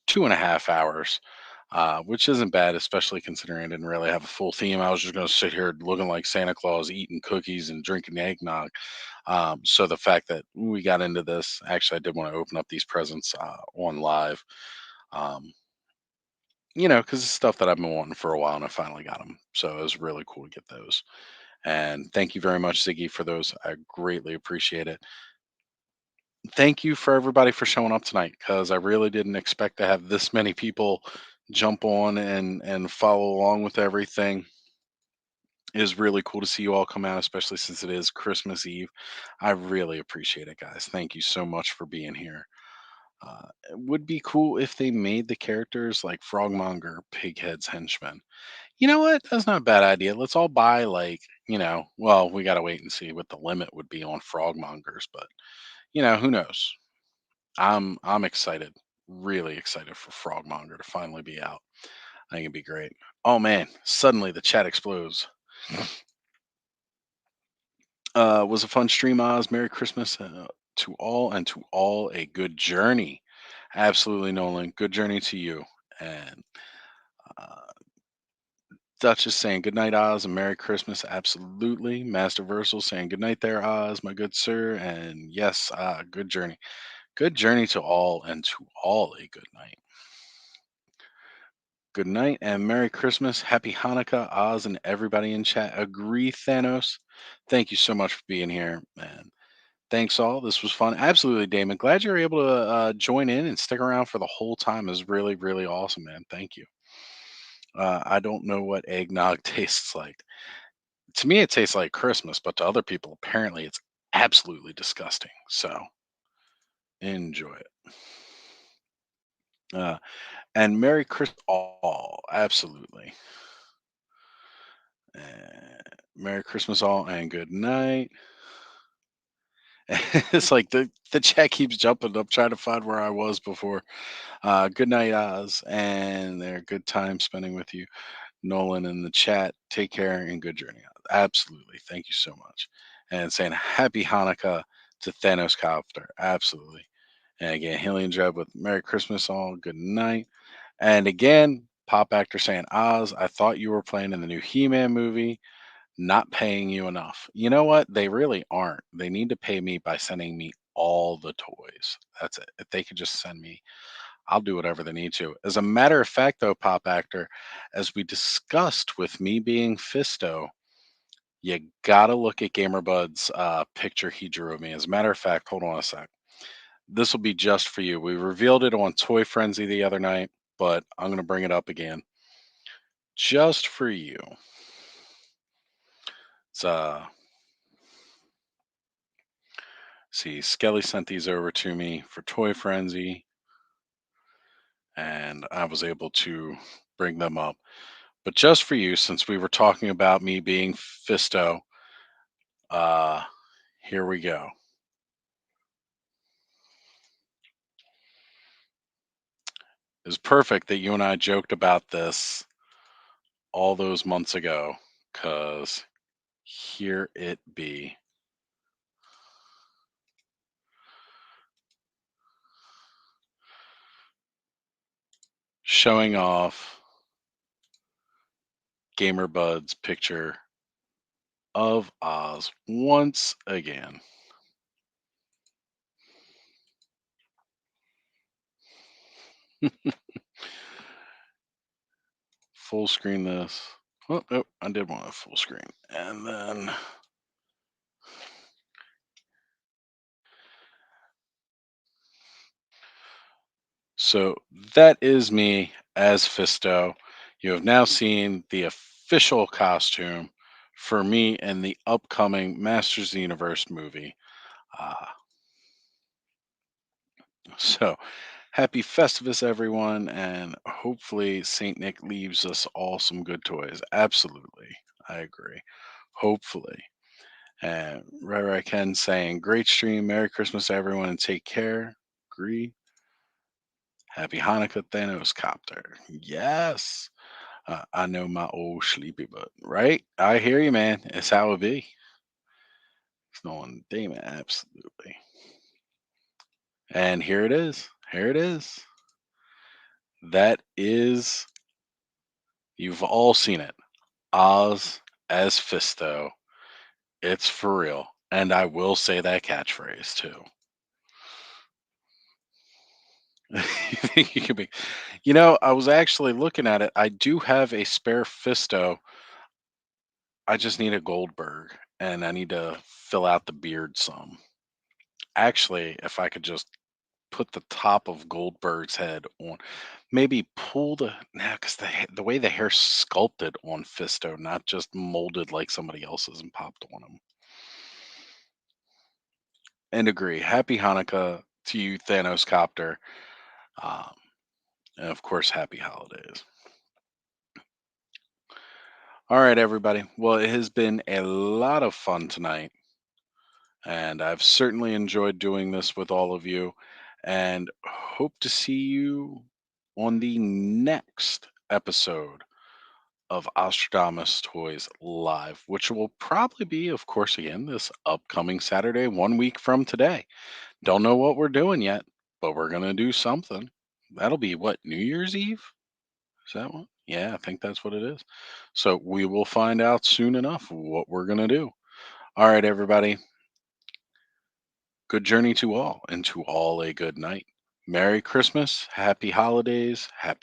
2.5 hours, which isn't bad, especially considering I didn't really have a full theme. I was just going to sit here looking like Santa Claus, eating cookies and drinking eggnog. So the fact that we got into this, actually, I did want to open up these presents on live. Um, because it's stuff that I've been wanting for a while, and I finally got them. So it was really cool to get those. And thank you very much, Ziggy, for those. I greatly appreciate it. Thank you for everybody for showing up tonight because I really didn't expect to have this many people jump on and follow along with everything. It is really cool to see you all come out, especially since it is Christmas Eve. I really appreciate it, guys. Thank you so much for being here. It would be cool if they made the characters like Frogmonger, Pighead's henchmen. You know what? That's not a bad idea. Let's all buy well, we got to wait and see what the limit would be on frogmongers, but who knows? I'm excited, really excited for Frogmonger to finally be out. I think it'd be great. Oh man, suddenly the chat explodes. Was a fun stream, Oz. Merry Christmas to all, and to all a good journey. Absolutely, Nolan. Good journey to you. And uh, Dutch is saying good night, Oz, and Merry Christmas. Absolutely. Master Versal saying good night there, Oz, my good sir. And yes, good journey. Good journey to all, and to all a good night. Good night and Merry Christmas. Happy Hanukkah, Oz, and everybody in chat. Agree, Thanos. Thank you so much for being here, man. Thanks all. This was fun. Absolutely, Damon. Glad you were able to join in and stick around for the whole time. It was really, really awesome, man. Thank you. I don't know what eggnog tastes like. To me, it tastes like Christmas, but to other people, apparently, it's absolutely disgusting. So enjoy it. Uh, and Merry Christmas all. Absolutely. Merry Christmas all, and good night. It's like the chat keeps jumping up, trying to find where I was before. Good night, Oz, and they're good time spending with you. Nolan in the chat. Take care and good journey. Absolutely. Thank you so much. And saying happy Hanukkah to Thanos Copter. Absolutely. And again, Hillian Jeb with Merry Christmas all. Good night. And again, Pop Actor saying, Oz, I thought you were playing in the new He Man movie, not paying you enough. You know what? They really aren't. They need to pay me by sending me all the toys. That's it. If they could just send me, I'll do whatever they need to. As a matter of fact, though, Pop Actor, as we discussed with me being Fisto, you gotta look at GamerBud's picture he drew of me. As a matter of fact, hold on a sec. This will be just for you. We revealed it on Toy Frenzy the other night, but I'm gonna bring it up again. Just for you. It's see, Skelly sent these over to me for Toy Frenzy, and I was able to bring them up. But just for you, since we were talking about me being Fisto, uh, here we go. It's perfect that you and I joked about this all those months ago, because here it be. Showing off GamerBud's picture of Oz once again. Full screen this. Oh, nope, I did want a full screen. And then, so that is me as Fisto. You have now seen the official costume for me in the upcoming Masters of the Universe movie. Uh, so happy Festivus, everyone, and hopefully St. Nick leaves us all some good toys. Absolutely. I agree. Hopefully. And Ray Ken saying, great stream. Merry Christmas, everyone, and take care. Agree. Happy Hanukkah, Thanos Copter. Yes. I know my old sleepy butt, right? I hear you, man. It's how it be. It's no one damn it, absolutely. And here it is. Here it is. That is, you've all seen it. Oz as Fisto. It's for real. And I will say that catchphrase too. You think you could be, I was actually looking at it. I do have a spare Fisto. I just need a Goldberg and I need to fill out the beard some. Actually, if I could just put the top of Goldberg's head on, maybe pull the now because the way the hair's sculpted on Fisto, not just molded like somebody else's and popped on him. And agree. Happy Hanukkah to you, Thanos Copter, um, and of course, happy holidays. All right, everybody. Well, it has been a lot of fun tonight, and I've certainly enjoyed doing this with all of you, and hope to see you on the next episode of Ostradamus Toys Live, which will probably be, of course, again, this upcoming Saturday, 1 week from today. Don't know what we're doing yet, but we're going to do something. That'll be what, New Year's Eve? Is that one? Yeah, I think that's what it is. So we will find out soon enough what we're going to do. All right, everybody. Good journey to all, and to all a good night. Merry Christmas, happy holidays, happy